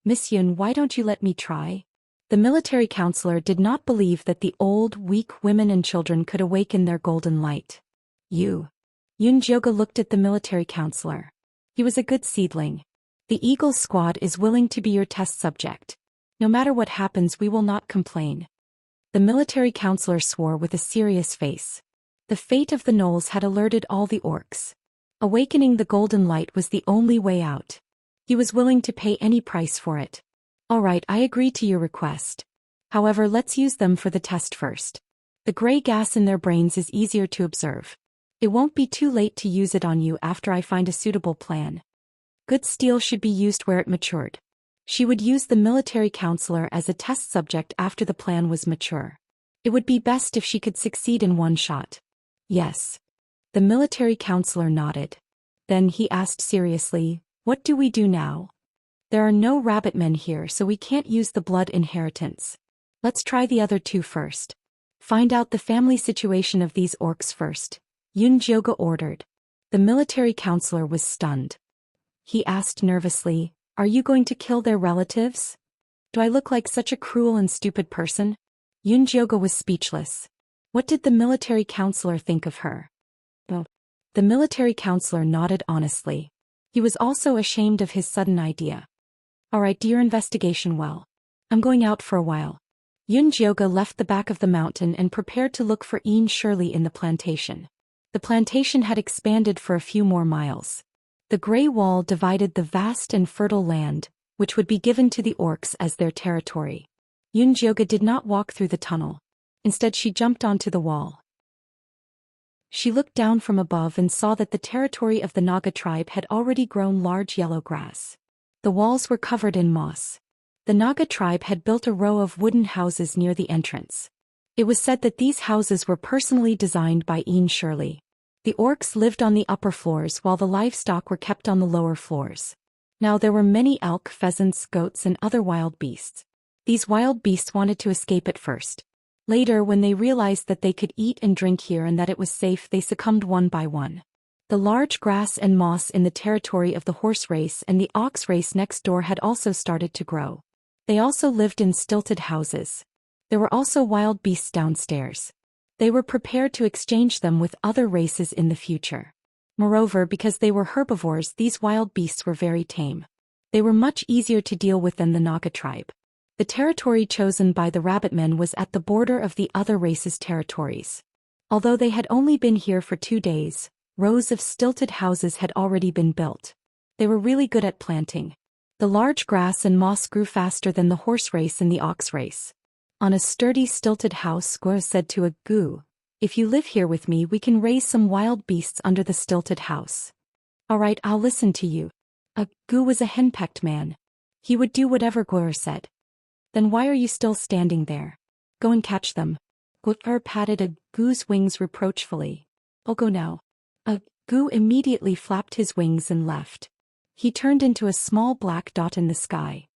Speaker 1: Miss Yun, why don't you let me try? The military counselor did not believe that the old, weak women and children could awaken their golden light. Yun Jioga looked at the military counselor. He was a good seedling. The Eagle Squad is willing to be your test subject. No matter what happens, we will not complain. The military counselor swore with a serious face. The fate of the gnolls had alerted all the orcs. Awakening the golden light was the only way out. He was willing to pay any price for it. All right, I agree to your request. However, let's use them for the test first. The gray gas in their brains is easier to observe. It won't be too late to use it on you after I find a suitable plan. Good steel should be used where it matured. She would use the military counselor as a test subject after the plan was mature. It would be best if she could succeed in one shot. Yes. The military counselor nodded. Then he asked seriously, what do we do now? There are no rabbit men here, so we can't use the blood inheritance. Let's try the other 2 first. Find out the family situation of these orcs first, Yun Jioga ordered. The military counselor was stunned. He asked nervously, are you going to kill their relatives? Do I look like such a cruel and stupid person? Yun Jioga was speechless. What did the military counselor think of her? Well, the military counselor nodded honestly. He was also ashamed of his sudden idea. Alright, do your investigation well. I'm going out for a while. Yun Jioge left the back of the mountain and prepared to look for Ian Shirley in the plantation. The plantation had expanded for a few more miles. The gray wall divided the vast and fertile land, which would be given to the orcs as their territory. Yun Jioge did not walk through the tunnel. Instead, she jumped onto the wall. She looked down from above and saw that the territory of the Naga tribe had already grown large yellow grass. The walls were covered in moss. The Naga tribe had built a row of wooden houses near the entrance. It was said that these houses were personally designed by Ian Shirley. The orcs lived on the upper floors while the livestock were kept on the lower floors. Now there were many elk, pheasants, goats, and other wild beasts. These wild beasts wanted to escape at first. Later, when they realized that they could eat and drink here and that it was safe, they succumbed one by one. The large grass and moss in the territory of the horse race and the ox race next door had also started to grow. They also lived in stilted houses. There were also wild beasts downstairs. They were prepared to exchange them with other races in the future. Moreover, because they were herbivores, these wild beasts were very tame. They were much easier to deal with than the Naga tribe. The territory chosen by the rabbitmen was at the border of the other races' territories. Although they had only been here for 2 days, rows of stilted houses had already been built. They were really good at planting. The large grass and moss grew faster than the horse race and the ox race. On a sturdy stilted house, Guo said to a Gu, "If you live here with me, we can raise some wild beasts under the stilted house." "Alright, I'll listen to you." A Gu was a henpecked man. He would do whatever Guo said. "Then why are you still standing there? Go and catch them." Guo patted a Gu's wings reproachfully. "I'll go now." A Gu immediately flapped his wings and left. He turned into a small black dot in the sky.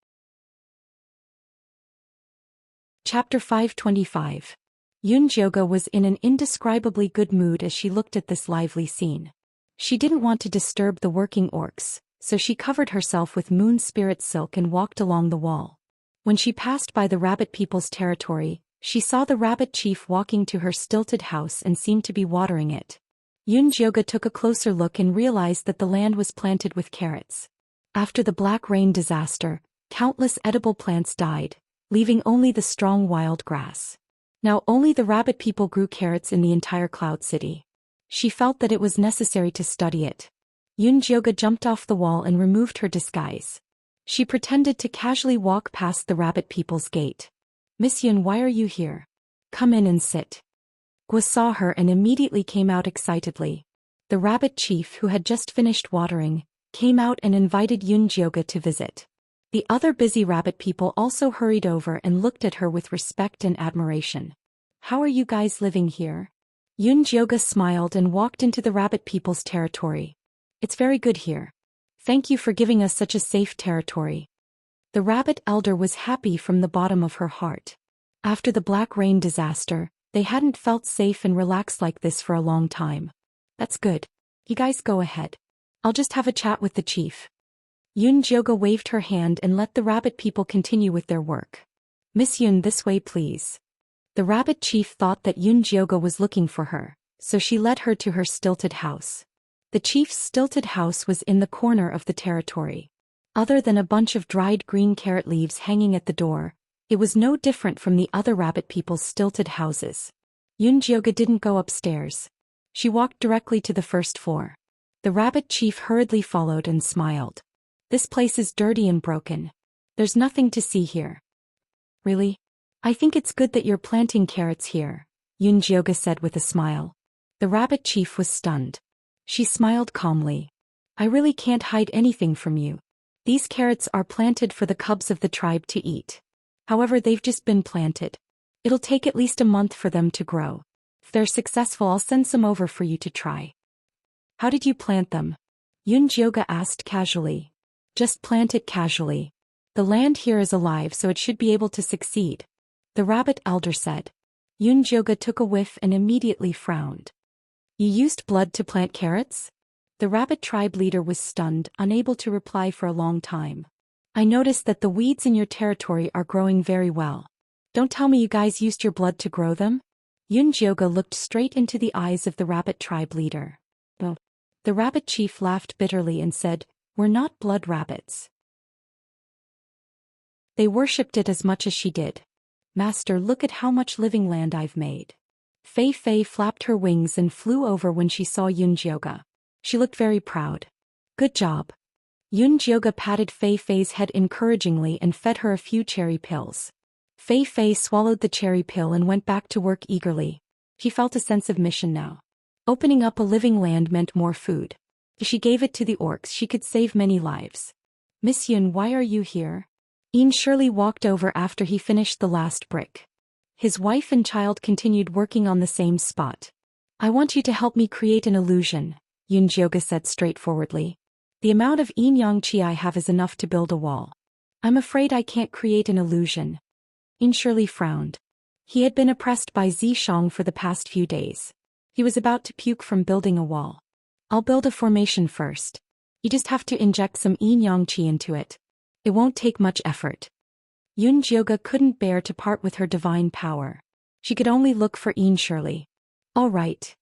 Speaker 1: Chapter 525. Yun Jioge was in an indescribably good mood as she looked at this lively scene. She didn't want to disturb the working orcs, so she covered herself with moon spirit silk and walked along the wall. When she passed by the rabbit people's territory, she saw the rabbit chief walking to her stilted house and seemed to be watering it. Yun Jioge took a closer look and realized that the land was planted with carrots. After the black rain disaster, countless edible plants died, leaving only the strong wild grass. Now only the rabbit people grew carrots in the entire Cloud City. She felt that it was necessary to study it. Yun Jioge jumped off the wall and removed her disguise. She pretended to casually walk past the rabbit people's gate. "Miss Yun, why are you here? Come in and sit." Guo saw her and immediately came out excitedly. The rabbit chief, who had just finished watering, came out and invited Yun Jioge to visit. The other busy rabbit people also hurried over and looked at her with respect and admiration. "How are you guys living here?" Yun Jioge smiled and walked into the rabbit people's territory. "It's very good here. Thank you for giving us such a safe territory." The rabbit elder was happy from the bottom of her heart. After the black rain disaster, they hadn't felt safe and relaxed like this for a long time. "That's good. You guys go ahead. I'll just have a chat with the chief." Yun Jioge waved her hand and let the rabbit people continue with their work. "Miss Yun, this way please." The rabbit chief thought that Yun Jioge was looking for her, so she led her to her stilted house. The chief's stilted house was in the corner of the territory. Other than a bunch of dried green carrot leaves hanging at the door, it was no different from the other rabbit people's stilted houses. Yun Jioge didn't go upstairs. She walked directly to the first floor. The rabbit chief hurriedly followed and smiled. "This place is dirty and broken. There's nothing to see here." "Really? I think it's good that you're planting carrots here," Yun Jioge said with a smile. The rabbit chief was stunned. She smiled calmly. "I really can't hide anything from you. These carrots are planted for the cubs of the tribe to eat. However, they've just been planted. It'll take at least a month for them to grow. If they're successful, I'll send some over for you to try." "How did you plant them?" Yun Jioge asked casually. "Just plant it casually. The land here is alive, so it should be able to succeed," the rabbit elder said. Yun Jioge took a whiff and immediately frowned. "You used blood to plant carrots?" The rabbit tribe leader was stunned, unable to reply for a long time. "I noticed that the weeds in your territory are growing very well. Don't tell me you guys used your blood to grow them?" Yunjioga looked straight into the eyes of the rabbit tribe leader. Oh. The rabbit chief laughed bitterly and said, "We're not blood rabbits." They worshipped it as much as she did. "Master, look at how much living land I've made." Fei Fei flapped her wings and flew over when she saw Yunjioga. She looked very proud. "Good job." Yunjioga patted Fei Fei's head encouragingly and fed her a few cherry pills. Fei Fei swallowed the cherry pill and went back to work eagerly. She felt a sense of mission now. Opening up a living land meant more food. If she gave it to the orcs, she could save many lives. "Miss Yun, why are you here?" Ian Shirley walked over after he finished the last brick. His wife and child continued working on the same spot. "I want you to help me create an illusion," Yunjioga said straightforwardly. "The amount of yin yang qi I have is enough to build a wall. I'm afraid I can't create an illusion." Ian Shirley frowned. He had been oppressed by Zhishang for the past few days. He was about to puke from building a wall. "I'll build a formation first. You just have to inject some yin yang qi into it. It won't take much effort." Yunjioga couldn't bear to part with her divine power. She could only look for Ian Shirley. "All right."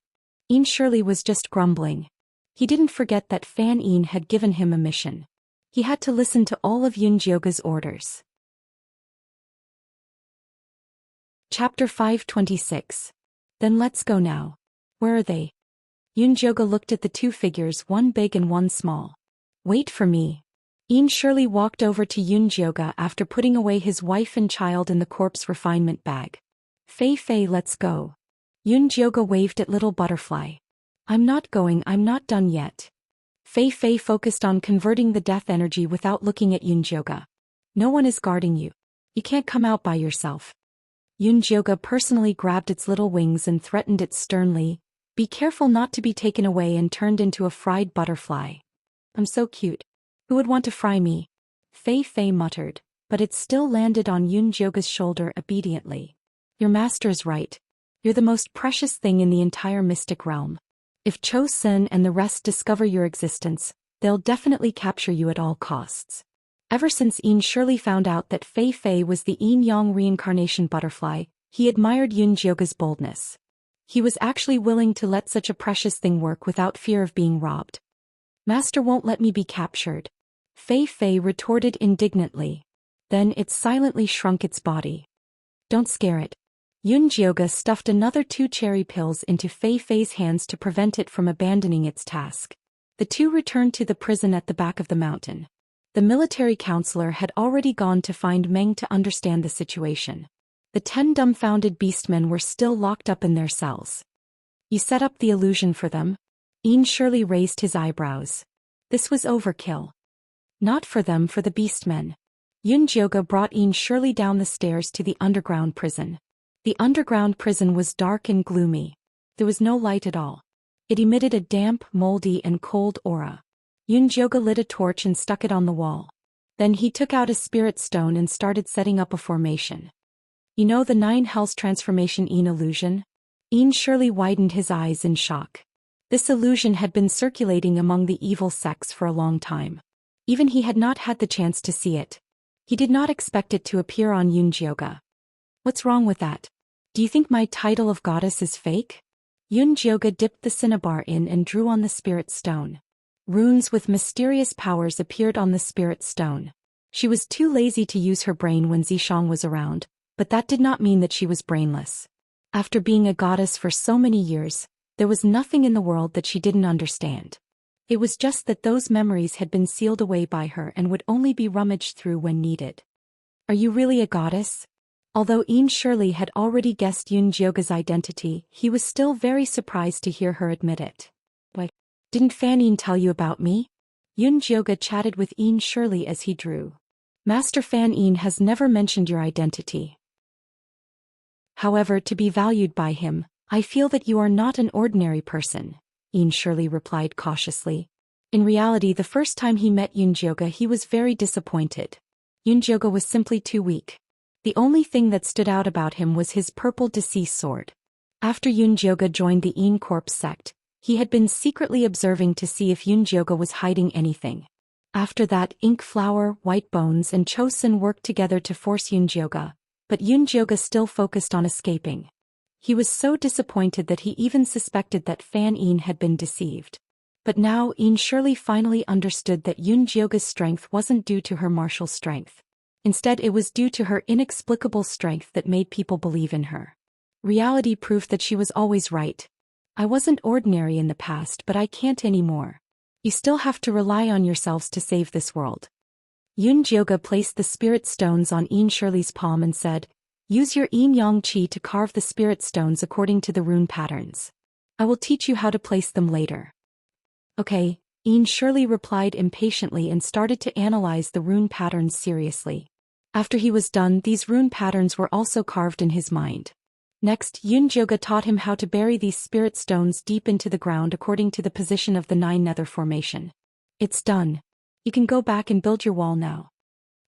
Speaker 1: Ian Shirley was just grumbling. He didn't forget that Fan Ian had given him a mission. He had to listen to all of Yunjioga's orders. Chapter 526. "Then let's go now." "Where are they?" Yunjioga looked at the two figures, one big and one small. "Wait for me." Ian Shirley walked over to Yunjioga after putting away his wife and child in the corpse refinement bag. "Fei Fei, let's go." Yunjioga waved at Little Butterfly. "I'm not going, I'm not done yet." Fei Fei focused on converting the death energy without looking at Yunjioga. "No one is guarding you. You can't come out by yourself." Yunjioga personally grabbed its little wings and threatened it sternly, "Be careful not to be taken away," and turned into a fried butterfly. "I'm so cute. Who would want to fry me?" Fei Fei muttered, but it still landed on Yunjioga's shoulder obediently. "Your master's right. You're the most precious thing in the entire mystic realm. If Zhou Xian and the rest discover your existence, they'll definitely capture you at all costs." Ever since Ian Shirley found out that Fei Fei was the Yin Yang reincarnation butterfly, he admired Yunjioga's boldness. He was actually willing to let such a precious thing work without fear of being robbed. "Master won't let me be captured," Fei Fei retorted indignantly. Then it silently shrunk its body. "Don't scare it." Yunjioga stuffed another 2 cherry pills into Fei Fei's hands to prevent it from abandoning its task. The two returned to the prison at the back of the mountain. The military counselor had already gone to find Meng to understand the situation. The 10 dumbfounded beastmen were still locked up in their cells. "You set up the illusion for them?" Ian Shirley raised his eyebrows. This was overkill. "Not for them, for the beastmen." Yunjioga brought Ian Shirley down the stairs to the underground prison. The underground prison was dark and gloomy. There was no light at all. It emitted a damp, moldy and cold aura. Yunjioga lit a torch and stuck it on the wall. Then he took out a spirit stone and started setting up a formation. "You know the 9 Hells transformation Ian illusion?" Ian Shirley widened his eyes in shock. This illusion had been circulating among the evil sects for a long time. Even he had not had the chance to see it. He did not expect it to appear on Yunjioga. "What's wrong with that? Do you think my title of goddess is fake?" Yunjioga dipped the cinnabar in and drew on the spirit stone. Runes with mysterious powers appeared on the spirit stone. She was too lazy to use her brain when Zhishang was around, but that did not mean that she was brainless. After being a goddess for so many years, there was nothing in the world that she didn't understand. It was just that those memories had been sealed away by her and would only be rummaged through when needed. "Are you really a goddess?" Although Ian Shirley had already guessed Yunjioga's identity, he was still very surprised to hear her admit it. "What? Didn't Fan Ian tell you about me?" Yunjioga chatted with Ian Shirley as he drew. "Master Fan Ian has never mentioned your identity. However, to be valued by him, I feel that you are not an ordinary person," Ian Shirley replied cautiously. In reality, the first time he met Yunjioga, he was very disappointed. Yunjioga was simply too weak. The only thing that stood out about him was his purple deceased sword. After Yunjioga joined the Yin Corpse sect, he had been secretly observing to see if Yunjioga was hiding anything. After that, Ink Flower, White Bones and Chosen worked together to force Yunjioga, but Yunjioga still focused on escaping. He was so disappointed that he even suspected that Fan Yin had been deceived. But now Yin Shirley finally understood that Yun Jioga's strength wasn't due to her martial strength. Instead, it was due to her inexplicable strength that made people believe in her. Reality proved that she was always right. I wasn't ordinary in the past, but I can't anymore. You still have to rely on yourselves to save this world. Yun Jioga placed the spirit stones on Yin Shirley's palm and said, use your Yin Yang Qi to carve the spirit stones according to the rune patterns. I will teach you how to place them later. Okay, Yin Shirley replied impatiently and started to analyze the rune patterns seriously. After he was done, these rune patterns were also carved in his mind. Next, Yun Jioga taught him how to bury these spirit stones deep into the ground according to the position of the 9 nether formation. It's done. You can go back and build your wall now.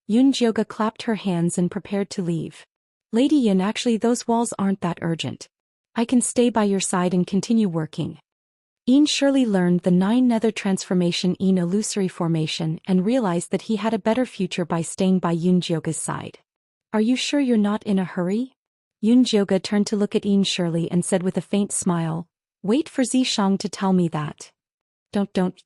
Speaker 1: Yun Jioga clapped her hands and prepared to leave. Lady Yin, actually those walls aren't that urgent. I can stay by your side and continue working. Yin Shirley learned the 9 nether transformation Yin illusory formation and realized that he had a better future by staying by Yun Jioga's side. Are you sure you're not in a hurry? Yun Jioga turned to look at Yin Shirley and said with a faint smile, wait for Zishang to tell me that. Don't.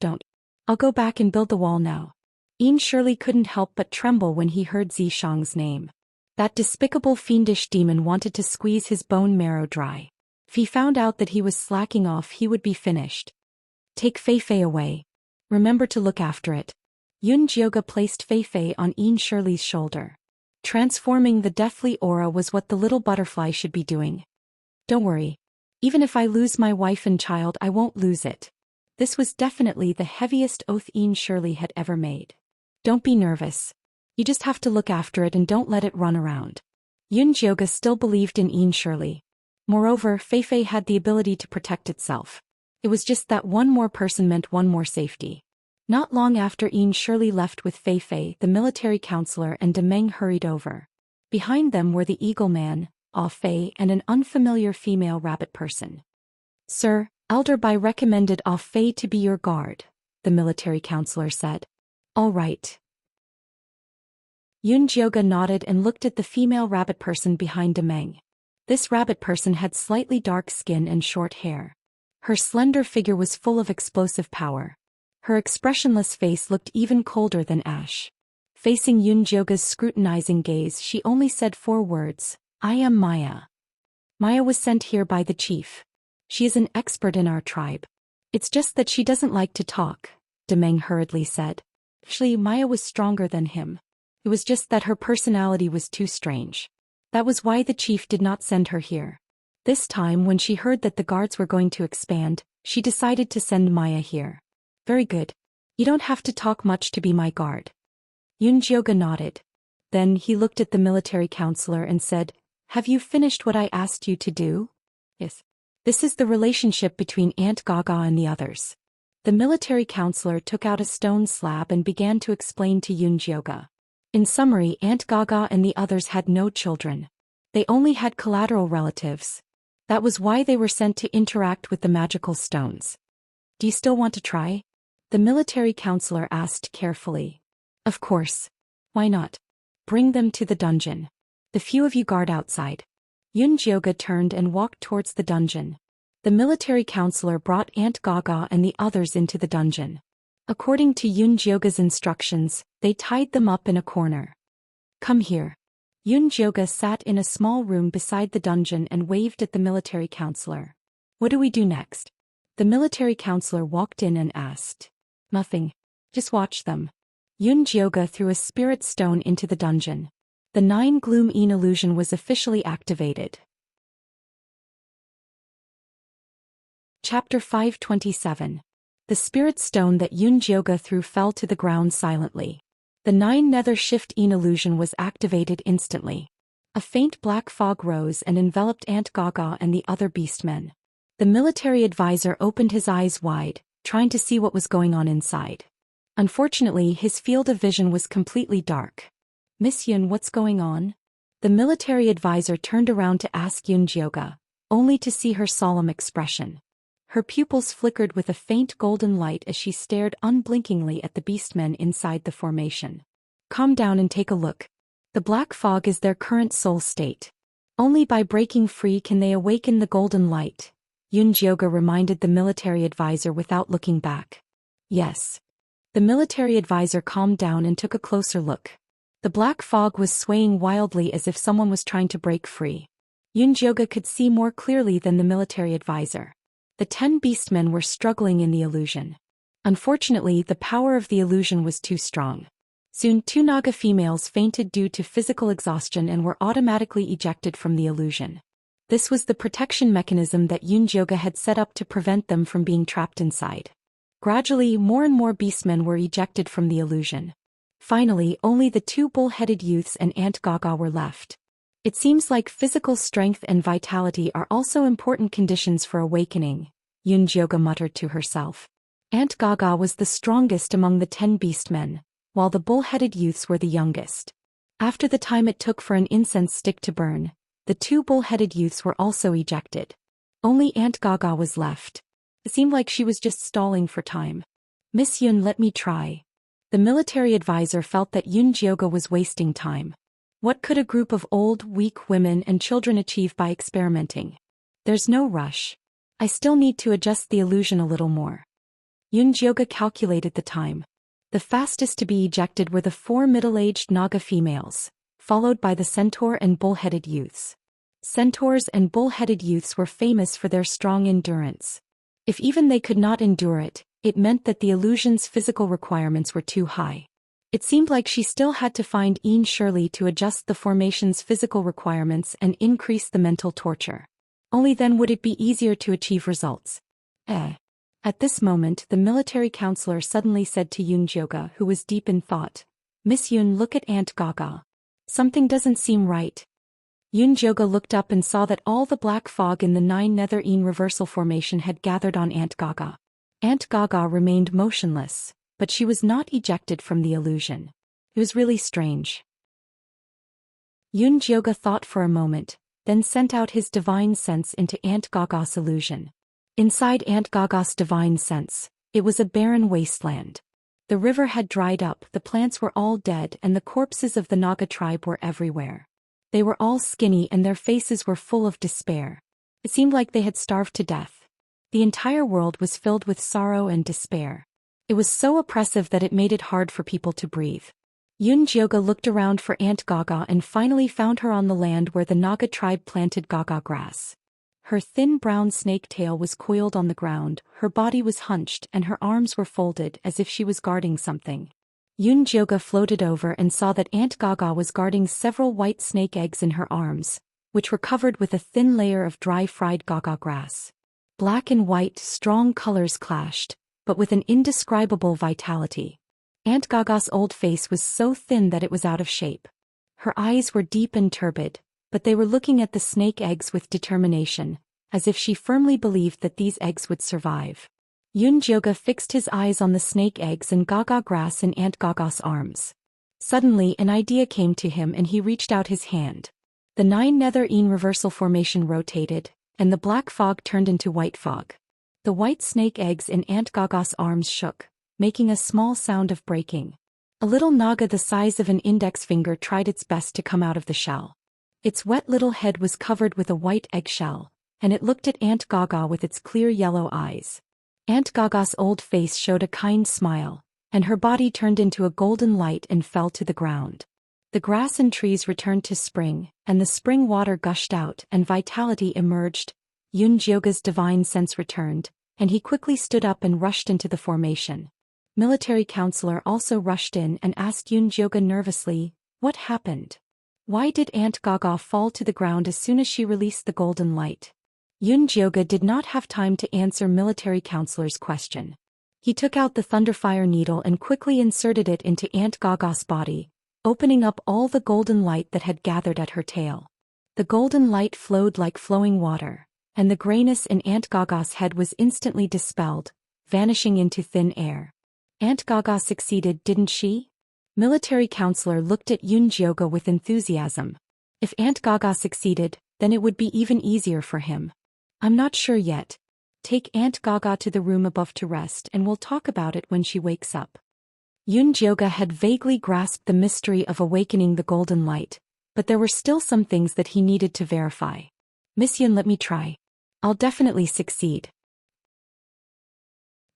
Speaker 1: I'll go back and build the wall now. Yin Shirley couldn't help but tremble when he heard Zishang's name. That despicable fiendish demon wanted to squeeze his bone marrow dry. If he found out that he was slacking off, he would be finished. Take Fei Fei away. Remember to look after it. Yun Jioga placed Fei Fei on Yin Shirley's shoulder. Transforming the deathly aura was what the little butterfly should be doing. Don't worry. Even if I lose my wife and child, I won't lose it. This was definitely the heaviest oath Yin Shirley had ever made. Don't be nervous. You just have to look after it and don't let it run around. Yun Jioga still believed in Yin Shirley. Moreover, Fei Fei had the ability to protect itself. It was just that one more person meant one more safety. Not long after Yin Shirley left with Fei Fei, the military counselor and Demeng hurried over. Behind them were the Eagle Man, Ah Fei, and an unfamiliar female rabbit person. Sir, Elder Bai recommended Ah Fei to be your guard, the military counselor said. All right. Yun Jioga nodded and looked at the female rabbit person behind Demeng. This rabbit person had slightly dark skin and short hair. Her slender figure was full of explosive power. Her expressionless face looked even colder than ash. Facing Yun Jioga's scrutinizing gaze, she only said 4 words, I am Maya. Maya was sent here by the chief. She is an expert in our tribe. It's just that she doesn't like to talk, Demeng hurriedly said. Actually, Maya was stronger than him. It was just that her personality was too strange. That was why the chief did not send her here. This time, when she heard that the guards were going to expand, she decided to send Maya here. Very good. You don't have to talk much to be my guard. Yun Jioga nodded. Then he looked at the military counselor and said, have you finished what I asked you to do? Yes. This is the relationship between Aunt Gaga and the others. The military counselor took out a stone slab and began to explain to Yun Jioga. In summary, Aunt Gaga and the others had no children. They only had collateral relatives. That was why they were sent to interact with the magical stones. Do you still want to try? The military counselor asked carefully. Of course. Why not? Bring them to the dungeon. The few of you guard outside. Yun Jioga turned and walked towards the dungeon. The military counselor brought Aunt Gaga and the others into the dungeon. According to Yun Jioga's instructions, they tied them up in a corner. Come here. Yun Jioga sat in a small room beside the dungeon and waved at the military counselor. What do we do next? The military counselor walked in and asked. Nothing. Just watch them. Yun Jioga threw a spirit stone into the dungeon. The 9 Gloom Yin illusion was officially activated. Chapter 527. The spirit stone that Yun Jioga threw fell to the ground silently. The 9 nether shift Yin illusion was activated instantly. A faint black fog rose and enveloped Aunt Gaga and the other beastmen. The military advisor opened his eyes wide, trying to see what was going on inside. Unfortunately, his field of vision was completely dark. Miss Yun, what's going on? The military advisor turned around to ask Yun Jioga, only to see her solemn expression. Her pupils flickered with a faint golden light as she stared unblinkingly at the beastmen inside the formation. Calm down and take a look. The black fog is their current soul state. Only by breaking free can they awaken the golden light, Yoga reminded the military advisor without looking back. Yes. The military advisor calmed down and took a closer look. The black fog was swaying wildly as if someone was trying to break free. Yoga could see more clearly than the military advisor. The 10 beastmen were struggling in the illusion. Unfortunately, the power of the illusion was too strong. Soon 2 Naga females fainted due to physical exhaustion and were automatically ejected from the illusion. This was the protection mechanism that Yoga had set up to prevent them from being trapped inside. Gradually, more and more beastmen were ejected from the illusion. Finally, only the 2 bull-headed youths and Aunt Gaga were left. It seems like physical strength and vitality are also important conditions for awakening, Yoga muttered to herself. Aunt Gaga was the strongest among the 10 beastmen, while the bull-headed youths were the youngest. After the time it took for an incense stick to burn, the 2 bull-headed youths were also ejected. Only Aunt Gaga was left. It seemed like she was just stalling for time. Miss Yun, let me try. The military advisor felt that Yoga was wasting time. What could a group of old, weak women and children achieve by experimenting? There's no rush. I still need to adjust the illusion a little more. Yoga calculated the time. The fastest to be ejected were the 4 middle-aged Naga females, followed by the centaur and bull-headed youths. Centaurs and bull-headed youths were famous for their strong endurance. If even they could not endure it, it meant that the illusion's physical requirements were too high. It seemed like she still had to find Ian Shirley to adjust the formation's physical requirements and increase the mental torture. Only then would it be easier to achieve results. At this moment, the military counselor suddenly said to Yoga, who was deep in thought, Miss Yun, look at Aunt Gaga. Something doesn't seem right. Yoga looked up and saw that all the black fog in the 9 Nether Een reversal formation had gathered on Aunt Gaga. Aunt Gaga remained motionless, but she was not ejected from the illusion. It was really strange. Yoga thought for a moment, then sent out his divine sense into Aunt Gaga's illusion. Inside Aunt Gaga's divine sense, it was a barren wasteland. The river had dried up, the plants were all dead, and the corpses of the Naga tribe were everywhere. They were all skinny and their faces were full of despair. It seemed like they had starved to death. The entire world was filled with sorrow and despair. It was so oppressive that it made it hard for people to breathe. Yoga looked around for Aunt Gaga and finally found her on the land where the Naga tribe planted Gaga grass. Her thin brown snake tail was coiled on the ground, her body was hunched and her arms were folded as if she was guarding something. Yoga floated over and saw that Aunt Gaga was guarding several white snake eggs in her arms, which were covered with a thin layer of dry fried Gaga grass. Black and white, strong colors clashed, but with an indescribable vitality. Aunt Gaga's old face was so thin that it was out of shape. Her eyes were deep and turbid, but they were looking at the snake eggs with determination, as if she firmly believed that these eggs would survive. Yoga fixed his eyes on the snake eggs and Gaga grass in Aunt Gaga's arms. Suddenly an idea came to him and he reached out his hand. The 9 Nether Een reversal formation rotated, and the black fog turned into white fog. The white snake eggs in Aunt Gaga's arms shook, making a small sound of breaking. A little Naga the size of an index finger tried its best to come out of the shell. Its wet little head was covered with a white eggshell, and it looked at Aunt Gaga with its clear yellow eyes. Aunt Gaga's old face showed a kind smile, and her body turned into a golden light and fell to the ground. The grass and trees returned to spring, and the spring water gushed out and vitality emerged. Yoga's divine sense returned, and he quickly stood up and rushed into the formation. Military counselor also rushed in and asked Yoga nervously, what happened? Why did Aunt Gaga fall to the ground as soon as she released the golden light? Yoga did not have time to answer military counselor's question. He took out the thunderfire needle and quickly inserted it into Aunt Gaga's body, opening up all the golden light that had gathered at her tail. The golden light flowed like flowing water, and the grayness in Aunt Gaga's head was instantly dispelled, vanishing into thin air. Aunt Gaga succeeded, didn't she? Military counselor looked at Yoga with enthusiasm. If Aunt Gaga succeeded, then it would be even easier for him. I'm not sure yet. Take Aunt Gaga to the room above to rest and we'll talk about it when she wakes up. Yoga had vaguely grasped the mystery of awakening the golden light, but there were still some things that he needed to verify. Miss Yun, let me try. I'll definitely succeed.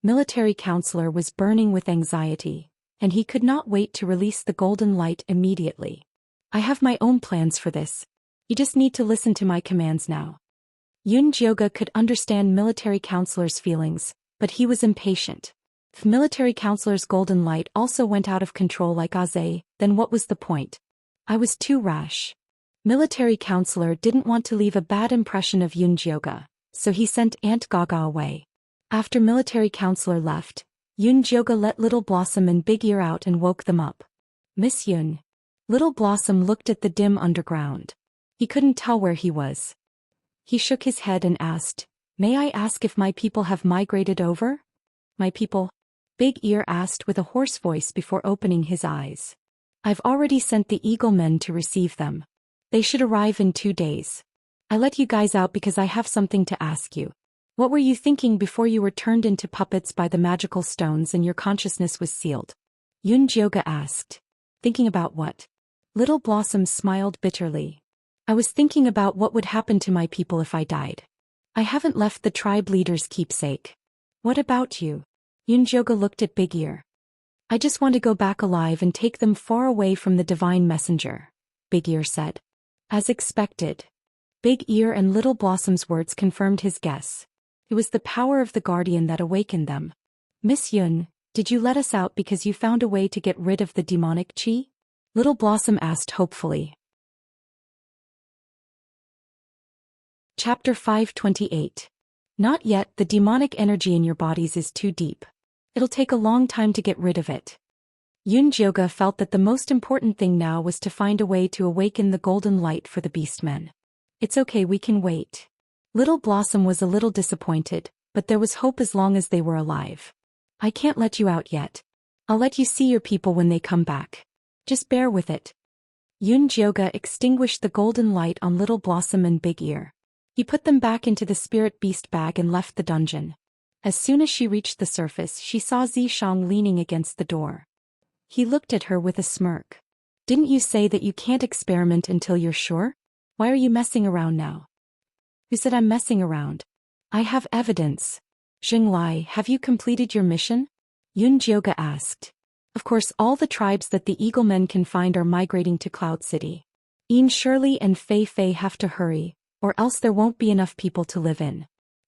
Speaker 1: Military counselor was burning with anxiety, and he could not wait to release the golden light immediately. I have my own plans for this. You just need to listen to my commands now. Yun Jioga could understand military counselor's feelings, but he was impatient. If military counselor's golden light also went out of control like Aze, then what was the point? I was too rash. Military counselor didn't want to leave a bad impression of Yun Jioga, so he sent Aunt Gaga away. After military counselor left, Yun Jioga let Little Blossom and Big Ear out and woke them up. Miss Yun. Little Blossom looked at the dim underground. He couldn't tell where he was. He shook his head and asked, "May I ask if my people have migrated over?" "My people?" Big Ear asked with a hoarse voice before opening his eyes. "I've already sent the Eagle Men to receive them. They should arrive in 2 days. I let you guys out because I have something to ask you. What were you thinking before you were turned into puppets by the magical stones and your consciousness was sealed?" Yun Jioga asked. "Thinking about what?" Little Blossom smiled bitterly. "I was thinking about what would happen to my people if I died. I haven't left the tribe leader's keepsake." "What about you?" Yun Jioga looked at Big Ear. "I just want to go back alive and take them far away from the divine messenger," Big Ear said. As expected. Big Ear and Little Blossom's words confirmed his guess. It was the power of the guardian that awakened them. "Miss Yun, did you let us out because you found a way to get rid of the demonic chi?" Little Blossom asked hopefully. Chapter 528. Not yet, the demonic energy in your bodies is too deep. It'll take a long time to get rid of it. Yun Jioga felt that the most important thing now was to find a way to awaken the golden light for the beastmen. "It's okay, we can wait." Little Blossom was a little disappointed, but there was hope as long as they were alive. "I can't let you out yet. I'll let you see your people when they come back. Just bear with it." Yun Jioga extinguished the golden light on Little Blossom and Big Ear. He put them back into the spirit beast bag and left the dungeon. As soon as she reached the surface, she saw Zishang leaning against the door. He looked at her with a smirk. "Didn't you say that you can't experiment until you're sure? Why are you messing around now?" "Who said I'm messing around? I have evidence." "Xinglai, have you completed your mission?" Yun Jioga asked. "Of course, all the tribes that the Eagle Men can find are migrating to Cloud City. Ian Shirley and Fei Fei have to hurry, or else there won't be enough people to live in."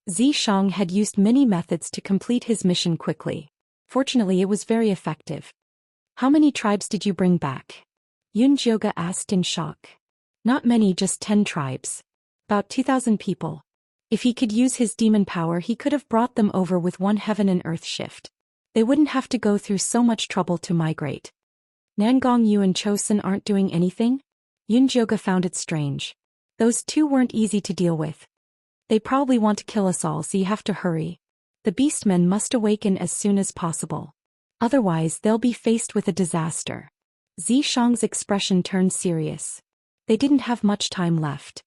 Speaker 1: Zishang had used many methods to complete his mission quickly. Fortunately, it was very effective. "How many tribes did you bring back?" Yun Jioga asked in shock. "Not many, just 10 tribes. About 2,000 people. If he could use his demon power, he could have brought them over with one heaven and earth shift. They wouldn't have to go through so much trouble to migrate." "Nangong Yu and Chosun aren't doing anything?" Yun Jioga found it strange. "Those two weren't easy to deal with. They probably want to kill us all, so you have to hurry. The beastmen must awaken as soon as possible. Otherwise, they'll be faced with a disaster." Zishang's expression turned serious. They didn't have much time left.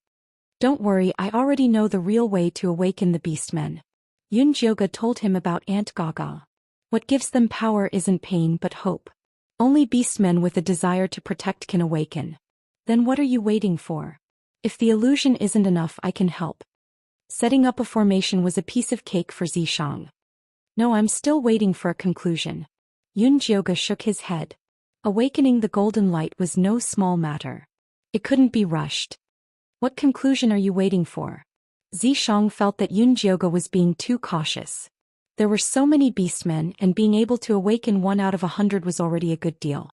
Speaker 1: "Don't worry, I already know the real way to awaken the beastmen." Yun Jioga told him about Aunt Gaga. "What gives them power isn't pain but hope. Only beastmen with a desire to protect can awaken." "Then what are you waiting for? If the illusion isn't enough, I can help." Setting up a formation was a piece of cake for Zishang. "No, I'm still waiting for a conclusion." Yun Jioga shook his head. Awakening the golden light was no small matter. It couldn't be rushed. "What conclusion are you waiting for?" Zishang felt that Yun Jioga was being too cautious. There were so many beastmen, and being able to awaken 1 out of 100 was already a good deal.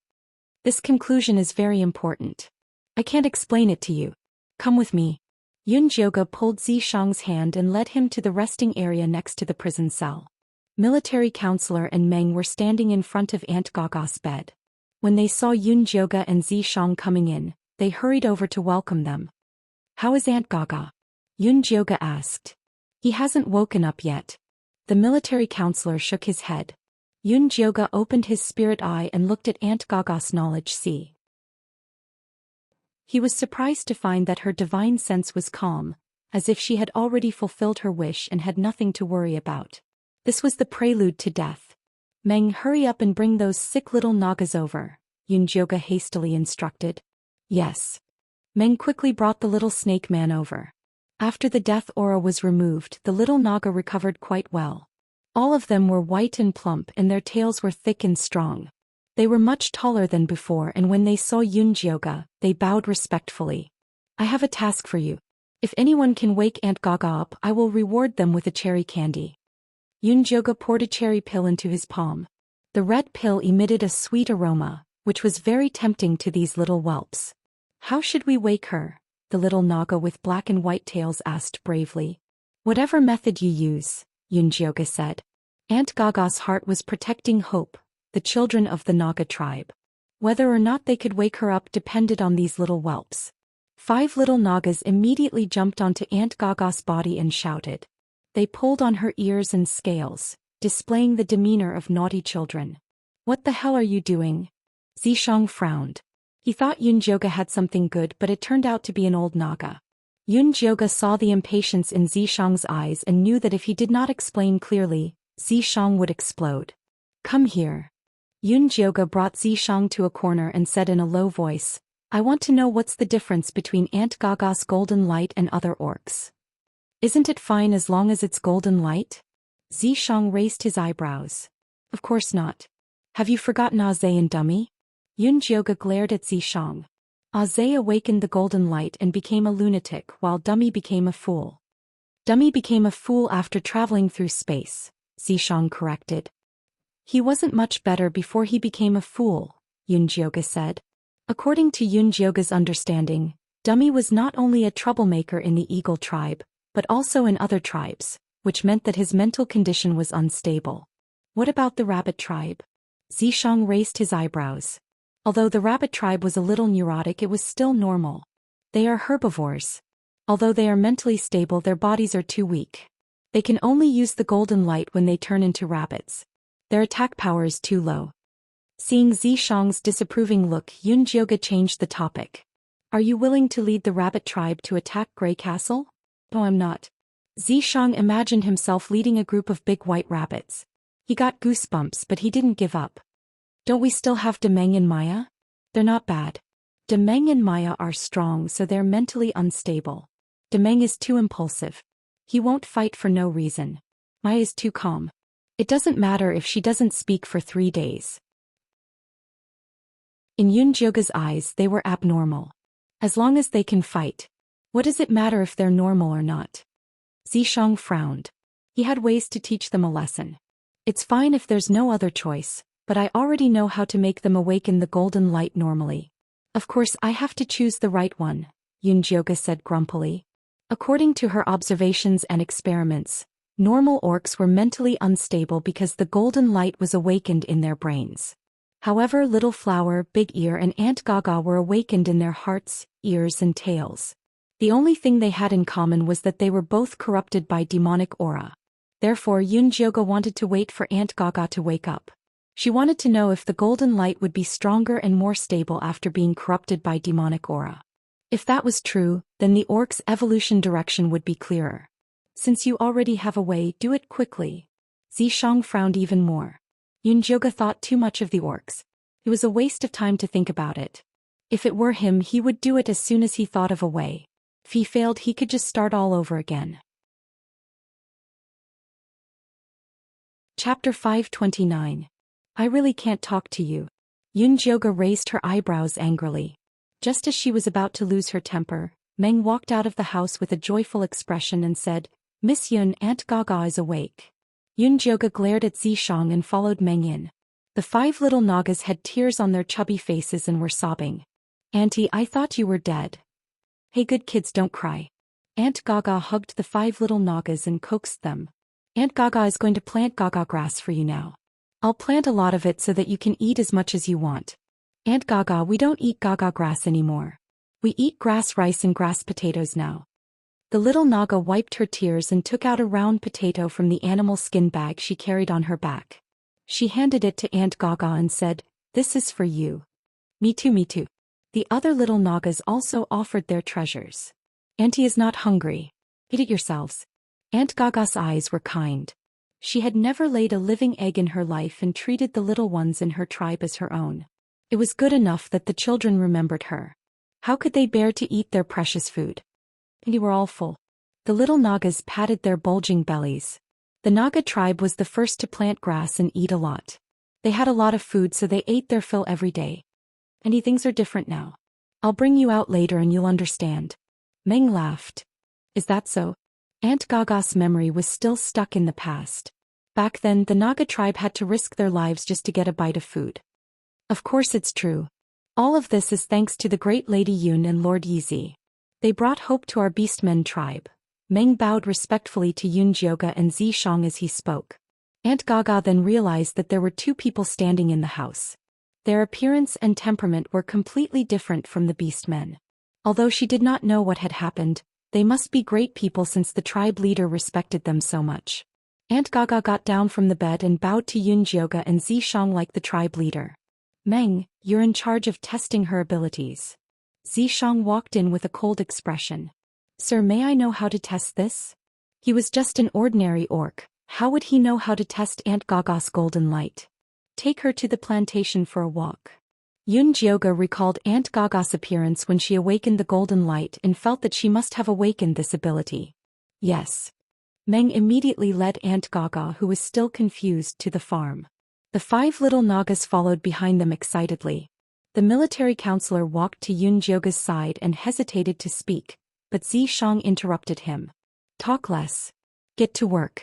Speaker 1: "This conclusion is very important. I can't explain it to you. Come with me." Yun Jioga pulled Zishang's hand and led him to the resting area next to the prison cell. Military counselor and Meng were standing in front of Aunt Gaga's bed. When they saw Yun Jioga and Zishang coming in, they hurried over to welcome them. "How is Aunt Gaga?" Yun Jioga asked. "He hasn't woken up yet." The military counselor shook his head. Yun Jioga opened his spirit eye and looked at Aunt Gaga's knowledge sea. He was surprised to find that her divine sense was calm, as if she had already fulfilled her wish and had nothing to worry about. This was the prelude to death. "Meng, hurry up and bring those sick little Nagas over," Yun Jioga hastily instructed. "Yes." Meng quickly brought the little snake man over. After the death aura was removed, the little Naga recovered quite well. All of them were white and plump and their tails were thick and strong. They were much taller than before, and when they saw Yunjioga, they bowed respectfully. I have a task for you. If anyone can wake Aunt Gaga up, I will reward them with a cherry candy. Yunjioga poured a cherry pill into his palm. The red pill emitted a sweet aroma, which was very tempting to these little whelps. How should we wake her? The little Naga with black and white tails asked bravely. Whatever method you use, Yunjioga said. Aunt Gaga's heart was protecting Hope, the children of the Naga tribe. Whether or not they could wake her up depended on these little whelps. 5 little Nagas immediately jumped onto Aunt Gaga's body and shouted. They pulled on her ears and scales, displaying the demeanor of naughty children. What the hell are you doing? Zhou frowned. He thought Yunjioga had something good, but it turned out to be an old Naga. Yunjioga saw the impatience in Zhang's eyes and knew that if he did not explain clearly, Zhang would explode. Come here. Yunjioga brought Zhang to a corner and said in a low voice, I want to know what's the difference between Aunt Gaga's golden light and other orcs. Isn't it fine as long as it's golden light? Zhang raised his eyebrows. Of course not. Have you forgotten Aze and Dummy? Yunjioga glared at Zhang. Aze awakened the golden light and became a lunatic while Dummy became a fool. Dummy became a fool after traveling through space, Zhang corrected. He wasn't much better before he became a fool, Yunjioga said. According to Yunjioga's understanding, Dummy was not only a troublemaker in the Eagle tribe, but also in other tribes, which meant that his mental condition was unstable. What about the rabbit tribe? Zhang raised his eyebrows. Although the rabbit tribe was a little neurotic, it was still normal. They are herbivores. Although they are mentally stable, their bodies are too weak. They can only use the golden light when they turn into rabbits. Their attack power is too low. Seeing Zhang's disapproving look, Yunjioga changed the topic. Are you willing to lead the rabbit tribe to attack Grey Castle? No, I'm not. Zhang imagined himself leading a group of big white rabbits. He got goosebumps, but he didn't give up. Don't we still have Demeng and Maya? They're not bad. Demeng and Maya are strong, so they're mentally unstable. Demeng is too impulsive. He won't fight for no reason. Maya is too calm. It doesn't matter if she doesn't speak for 3 days. In Yunjioga's eyes, they were abnormal. As long as they can fight, what does it matter if they're normal or not? Zhang frowned. He had ways to teach them a lesson. It's fine if there's no other choice, but I already know how to make them awaken the golden light normally. Of course I have to choose the right one, Yunjioga said grumpily. According to her observations and experiments, normal orcs were mentally unstable because the golden light was awakened in their brains. However, Little Flower, Big Ear and Aunt Gaga were awakened in their hearts, ears and tails. The only thing they had in common was that they were both corrupted by demonic aura. Therefore, Yunjioga wanted to wait for Aunt Gaga to wake up. She wanted to know if the golden light would be stronger and more stable after being corrupted by demonic aura. If that was true, then the orc's evolution direction would be clearer. Since you already have a way, do it quickly. Zhang frowned even more. Yunjioga thought too much of the orcs. It was a waste of time to think about it. If it were him, he would do it as soon as he thought of a way. If he failed, he could just start all over again. Chapter 529. I really can't talk to you. Yunjioga raised her eyebrows angrily. Just as she was about to lose her temper, Meng walked out of the house with a joyful expression and said, Miss Yun, Aunt Gaga is awake. Yunjioga glared at Zhang and followed Meng in. The 5 little Nagas had tears on their chubby faces and were sobbing. Auntie, I thought you were dead. Hey good kids, don't cry. Aunt Gaga hugged the 5 little Nagas and coaxed them. Aunt Gaga is going to plant Gaga grass for you now. I'll plant a lot of it so that you can eat as much as you want. Aunt Gaga, we don't eat Gaga grass anymore. We eat grass rice and grass potatoes now. The little Naga wiped her tears and took out a round potato from the animal skin bag she carried on her back. She handed it to Aunt Gaga and said, This is for you. Me too, me too. The other little Nagas also offered their treasures. Auntie is not hungry. Eat it yourselves. Aunt Gaga's eyes were kind. She had never laid a living egg in her life and treated the little ones in her tribe as her own. It was good enough that the children remembered her. How could they bear to eat their precious food? They were all full. The little Nagas patted their bulging bellies. The Naga tribe was the first to plant grass and eat a lot. They had a lot of food, so they ate their fill every day. And things are different now. I'll bring you out later and you'll understand. Meng laughed. Is that so? Aunt Gaga's memory was still stuck in the past. Back then, the Naga tribe had to risk their lives just to get a bite of food. Of course it's true. All of this is thanks to the great Lady Yun and Lord Yizi. They brought hope to our beastmen tribe. Meng bowed respectfully to Yun Jioge and Zishang as he spoke. Aunt Gaga then realized that there were two people standing in the house. Their appearance and temperament were completely different from the beastmen. Although she did not know what had happened, they must be great people since the tribe leader respected them so much. Aunt Gaga got down from the bed and bowed to Yun Jioge and Zishang like the tribe leader. Meng, you're in charge of testing her abilities. Zishang walked in with a cold expression. Sir, may I know how to test this? He was just an ordinary orc. How would he know how to test Aunt Gaga's golden light? Take her to the plantation for a walk. Yun Jioge recalled Aunt Gaga's appearance when she awakened the golden light and felt that she must have awakened this ability. Yes. Meng immediately led Aunt Gaga, who was still confused, to the farm. The 5 little Nagas followed behind them excitedly. The military counselor walked to Yun Jioge's side and hesitated to speak, but Zishang interrupted him. Talk less. Get to work.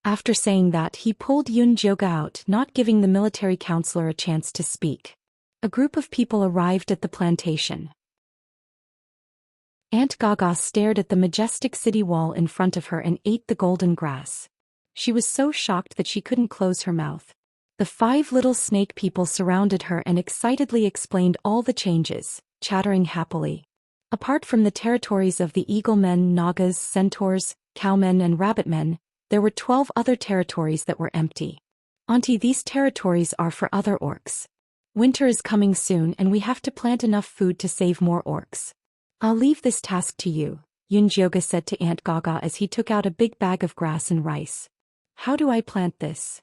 Speaker 1: After saying that, he pulled Yun Jioge out, not giving the military counselor a chance to speak. A group of people arrived at the plantation. Aunt Gaga stared at the majestic city wall in front of her and ate the golden grass. She was so shocked that she couldn't close her mouth. The 5 little snake people surrounded her and excitedly explained all the changes, chattering happily. Apart from the territories of the eagle men, Nagas, centaurs, cowmen and rabbit men, there were 12 other territories that were empty. Auntie, these territories are for other orcs. Winter is coming soon and we have to plant enough food to save more orcs. I'll leave this task to you, Yun Jioge said to Aunt Gaga as he took out a big bag of grass and rice. How do I plant this?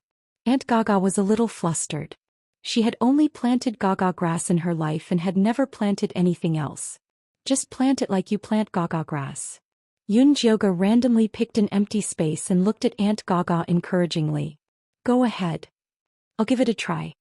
Speaker 1: Aunt Gaga was a little flustered. She had only planted Gaga grass in her life and had never planted anything else. Just plant it like you plant Gaga grass. Yun Jioge randomly picked an empty space and looked at Aunt Gaga encouragingly. Go ahead. I'll give it a try.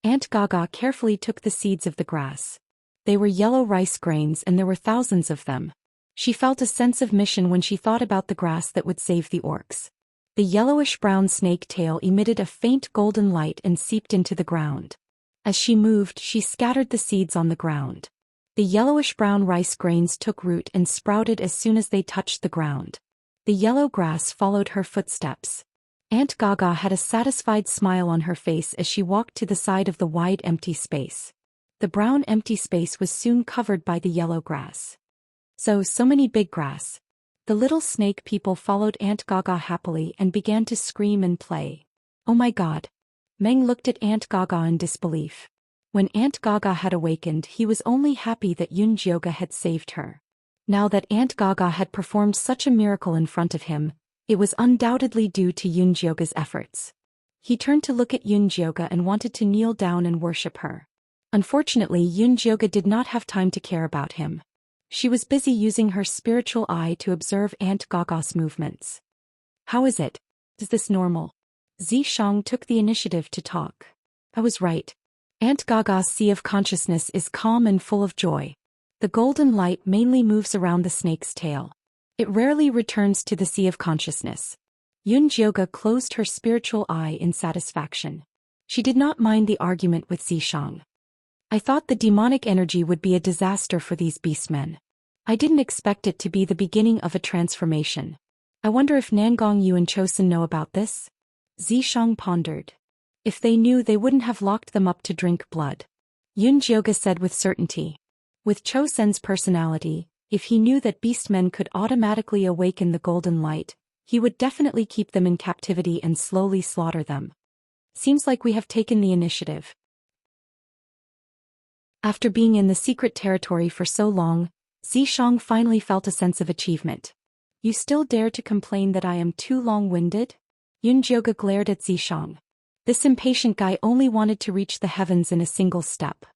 Speaker 1: Aunt Gaga carefully took the seeds of the grass. They were yellow rice grains and there were thousands of them. She felt a sense of mission when she thought about the grass that would save the orcs. The yellowish-brown snake tail emitted a faint golden light and seeped into the ground. As she moved, she scattered the seeds on the ground. The yellowish-brown rice grains took root and sprouted as soon as they touched the ground. The yellow grass followed her footsteps. Aunt Gaga had a satisfied smile on her face as she walked to the side of the wide empty space. The brown empty space was soon covered by the yellow grass. So many big grass. The little snake people followed Aunt Gaga happily and began to scream and play. Oh my God! Meng looked at Aunt Gaga in disbelief. When Aunt Gaga had awakened, he was only happy that Yun Jioge had saved her. Now that Aunt Gaga had performed such a miracle in front of him, it was undoubtedly due to Yun Jioge's efforts. He turned to look at Yun Jioge and wanted to kneel down and worship her. Unfortunately, Yun Jioge did not have time to care about him. She was busy using her spiritual eye to observe Aunt Gaga's movements. How is it? Is this normal? Zishang took the initiative to talk. I was right. Aunt Gaga's sea of consciousness is calm and full of joy. The golden light mainly moves around the snake's tail. It rarely returns to the sea of consciousness. Yun Jioge closed her spiritual eye in satisfaction. She did not mind the argument with Zishang. I thought the demonic energy would be a disaster for these beastmen. I didn't expect it to be the beginning of a transformation. I wonder if Nangong Yu and Chosen know about this? Zishang pondered. If they knew, they wouldn't have locked them up to drink blood. Yun Jioge said with certainty. With Chosen's personality, if he knew that beastmen could automatically awaken the golden light, he would definitely keep them in captivity and slowly slaughter them. Seems like we have taken the initiative. After being in the secret territory for so long, Zishang finally felt a sense of achievement. You still dare to complain that I am too long-winded? Yun Jioge glared at Zishang. This impatient guy only wanted to reach the heavens in a single step.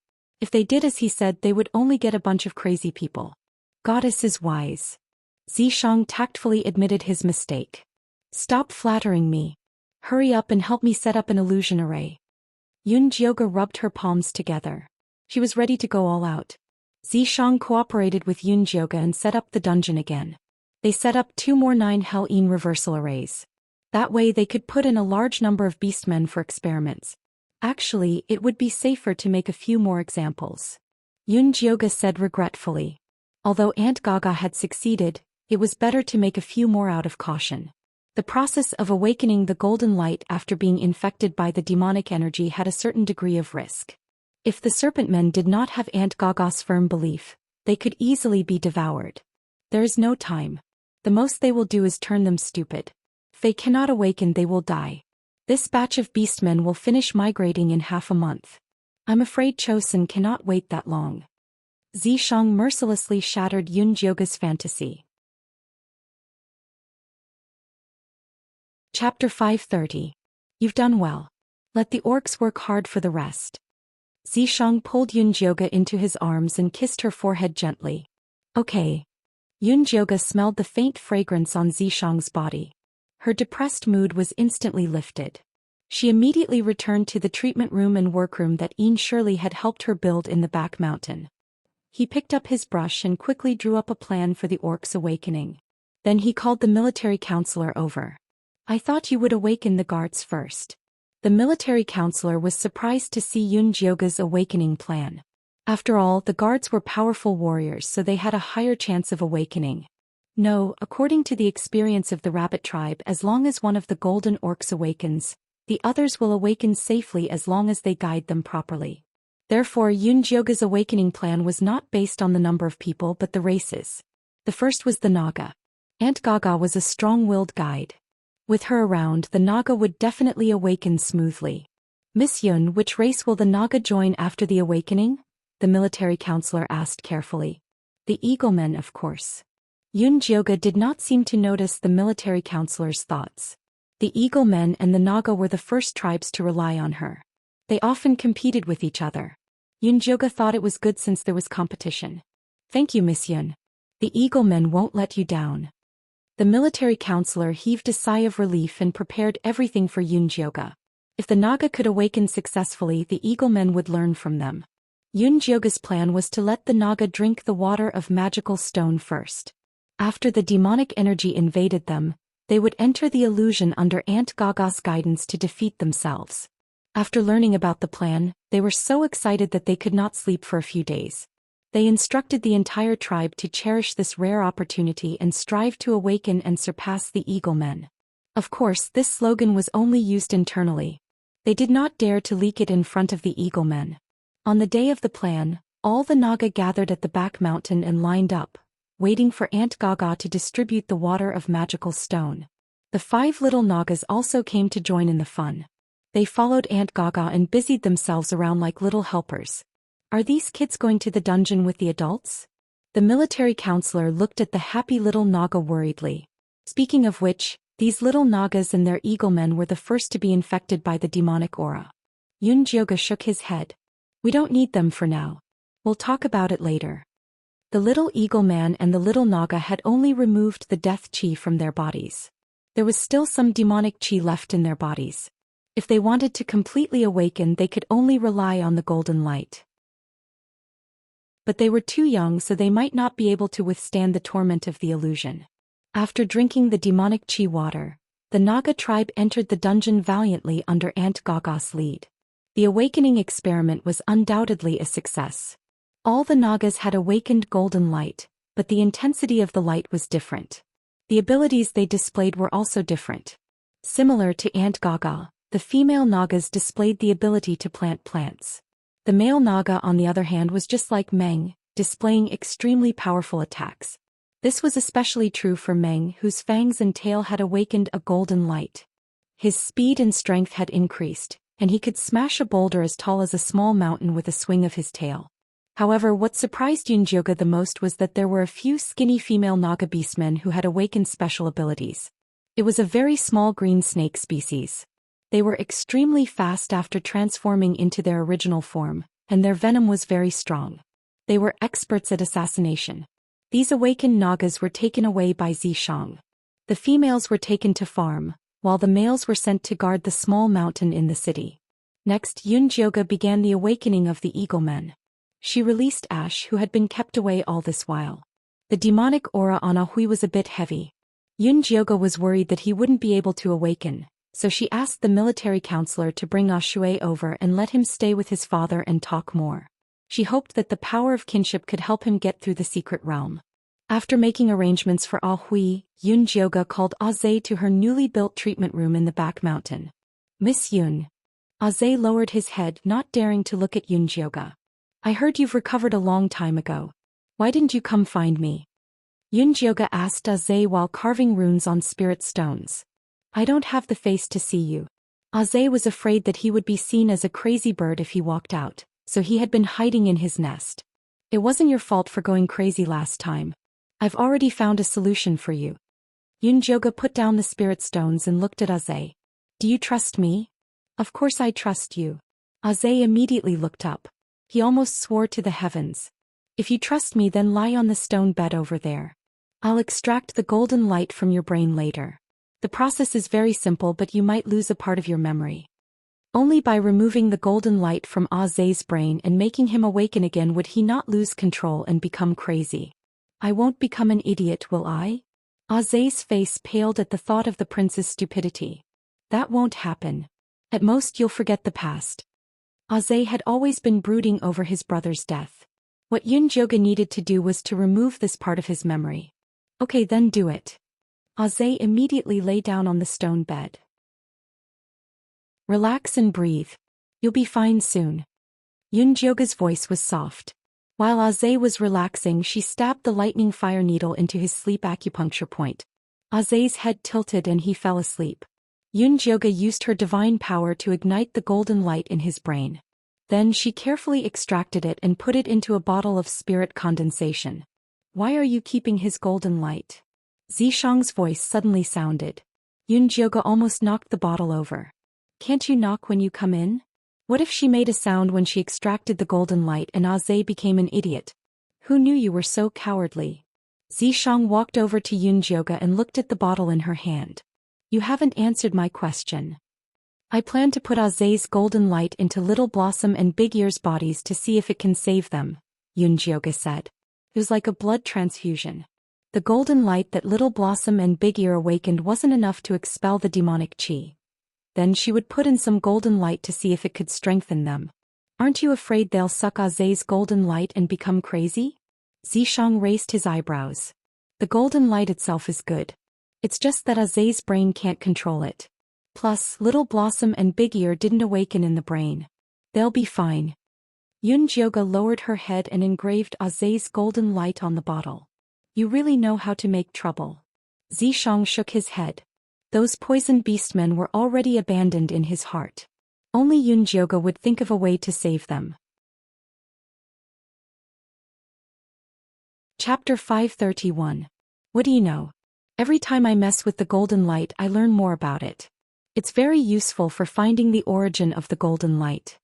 Speaker 1: If they did as he said, they would only get a bunch of crazy people. Goddess is wise. Zhou tactfully admitted his mistake. Stop flattering me. Hurry up and help me set up an illusion array. Yunjioga rubbed her palms together. She was ready to go all out. Zhou cooperated with Yunjioga and set up the dungeon again. They set up 2 more 9 Hell-in reversal arrays. That way they could put in a large number of beastmen for experiments. Actually, it would be safer to make a few more examples. Yunjioga said regretfully. Although Aunt Gaga had succeeded, it was better to make a few more out of caution. The process of awakening the golden light after being infected by the demonic energy had a certain degree of risk. If the serpent men did not have Aunt Gaga's firm belief, they could easily be devoured. There is no time. The most they will do is turn them stupid. If they cannot awaken, they will die. This batch of beastmen will finish migrating in half a month. I'm afraid Chosun cannot wait that long. Zhou mercilessly shattered Yunjioga's fantasy. Chapter 530. You've done well. Let the orcs work hard for the rest. Zhou pulled Yunjioga into his arms and kissed her forehead gently. Okay. Yunjioga smelled the faint fragrance on Zhou's body. Her depressed mood was instantly lifted. She immediately returned to the treatment room and workroom that Ian Shirley had helped her build in the back mountain. He picked up his brush and quickly drew up a plan for the orcs' awakening. Then he called the military counselor over. I thought you would awaken the guards first. The military counselor was surprised to see Yunjioga's awakening plan. After all, the guards were powerful warriors, so they had a higher chance of awakening. No, according to the experience of the rabbit tribe, as long as one of the golden orcs awakens, the others will awaken safely as long as they guide them properly. Therefore, Yunjioga's awakening plan was not based on the number of people but the races. The first was the Naga. Aunt Gaga was a strong-willed guide. With her around, the Naga would definitely awaken smoothly. Miss Yun, which race will the Naga join after the awakening? The military counselor asked carefully. The Eaglemen, of course. Yunjioga did not seem to notice the military counselor's thoughts. The Eaglemen and the Naga were the first tribes to rely on her. They often competed with each other. Yunjioga thought it was good since there was competition. Thank you, Miss Yun. The Eaglemen won't let you down. The military counselor heaved a sigh of relief and prepared everything for Yunjioga. If the Naga could awaken successfully, the Eaglemen would learn from them. Yunjioga's plan was to let the Naga drink the water of magical stone first. After the demonic energy invaded them, they would enter the illusion under Aunt Gaga's guidance to defeat themselves. After learning about the plan, they were so excited that they could not sleep for a few days. They instructed the entire tribe to cherish this rare opportunity and strive to awaken and surpass the Eaglemen. Of course, this slogan was only used internally. They did not dare to leak it in front of the Eaglemen. On the day of the plan, all the Naga gathered at the back mountain and lined up, waiting for Aunt Gaga to distribute the water of magical stone. The 5 little Nagas also came to join in the fun. They followed Aunt Gaga and busied themselves around like little helpers. Are these kids going to the dungeon with the adults? The military counselor looked at the happy little Naga worriedly. Speaking of which, these little Nagas and their Eaglemen were the first to be infected by the demonic aura. Yunjioga shook his head. We don't need them for now. We'll talk about it later. The little Eagleman and the little Naga had only removed the death chi from their bodies. There was still some demonic chi left in their bodies. If they wanted to completely awaken, they could only rely on the golden light. But they were too young, so they might not be able to withstand the torment of the illusion. After drinking the demonic chi water, the Naga tribe entered the dungeon valiantly under Aunt Gaga's lead. The awakening experiment was undoubtedly a success. All the Nagas had awakened golden light, but the intensity of the light was different. The abilities they displayed were also different. Similar to Aunt Gaga, the female Nagas displayed the ability to plant plants. The male Naga, on the other hand, was just like Meng, displaying extremely powerful attacks. This was especially true for Meng, whose fangs and tail had awakened a golden light. His speed and strength had increased, and he could smash a boulder as tall as a small mountain with a swing of his tail. However, what surprised Yunjioga the most was that there were a few skinny female Naga beastmen who had awakened special abilities. It was a very small green snake species. They were extremely fast after transforming into their original form, and their venom was very strong. They were experts at assassination. These awakened Nagas were taken away by Zhixiang. The females were taken to farm, while the males were sent to guard the small mountain in the city. Next, Yunjioga began the awakening of the Eagle Men. She released Ash, who had been kept away all this while. The demonic aura on Ahui was a bit heavy. Yunjioga was worried that he wouldn't be able to awaken, so she asked the military counselor to bring Ashui over and let him stay with his father and talk more. She hoped that the power of kinship could help him get through the secret realm. After making arrangements for Ahui, Yunjioga called Aze to her newly built treatment room in the back mountain. "Miss Yun." Aze lowered his head, not daring to look at Yunjioga. "I heard you've recovered a long time ago. Why didn't you come find me?" Yunjioga asked Aze while carving runes on spirit stones. "I don't have the face to see you." Aze was afraid that he would be seen as a crazy bird if he walked out, so he had been hiding in his nest. "It wasn't your fault for going crazy last time. I've already found a solution for you." Yunjioga put down the spirit stones and looked at Aze. "Do you trust me?" "Of course I trust you." Aze immediately looked up. He almost swore to the heavens. "If you trust me, then lie on the stone bed over there. I'll extract the golden light from your brain later. The process is very simple, but you might lose a part of your memory. Only by removing the golden light from Aze's brain and making him awaken again would he not lose control and become crazy." "I won't become an idiot, will I?" Aze's face paled at the thought of the prince's stupidity. "That won't happen. At most you'll forget the past." Aze had always been brooding over his brother's death. What Yunjioga needed to do was to remove this part of his memory. "Okay, then do it." Aze immediately lay down on the stone bed. "Relax and breathe. You'll be fine soon." Yunjioga's voice was soft. While Aze was relaxing, she stabbed the lightning fire needle into his sleep acupuncture point. Aze's head tilted and he fell asleep. Yunjioga used her divine power to ignite the golden light in his brain. Then she carefully extracted it and put it into a bottle of spirit condensation. "Why are you keeping his golden light?" Zhixiang's voice suddenly sounded. Yunjioga almost knocked the bottle over. "Can't you knock when you come in?" What if she made a sound when she extracted the golden light and Aze became an idiot? "Who knew you were so cowardly?" Zhixiang walked over to Yunjioga and looked at the bottle in her hand. "You haven't answered my question." "I plan to put Aze's golden light into Little Blossom and Big Ear's bodies to see if it can save them," Yunjioga said. It was like a blood transfusion. The golden light that Little Blossom and Big Ear awakened wasn't enough to expel the demonic qi. Then she would put in some golden light to see if it could strengthen them. "Aren't you afraid they'll suck Aze's golden light and become crazy?" Zhixiang raised his eyebrows. "The golden light itself is good. It's just that Aze's brain can't control it. Plus, Little Blossom and Big Ear didn't awaken in the brain. They'll be fine." Yunjioga lowered her head and engraved Aze's golden light on the bottle. "You really know how to make trouble." Zhixiang shook his head. Those poisoned beastmen were already abandoned in his heart. Only Yunjioga would think of a way to save them. Chapter 531. What do you know? Every time I mess with the golden light, I learn more about it. It's very useful for finding the origin of the golden light.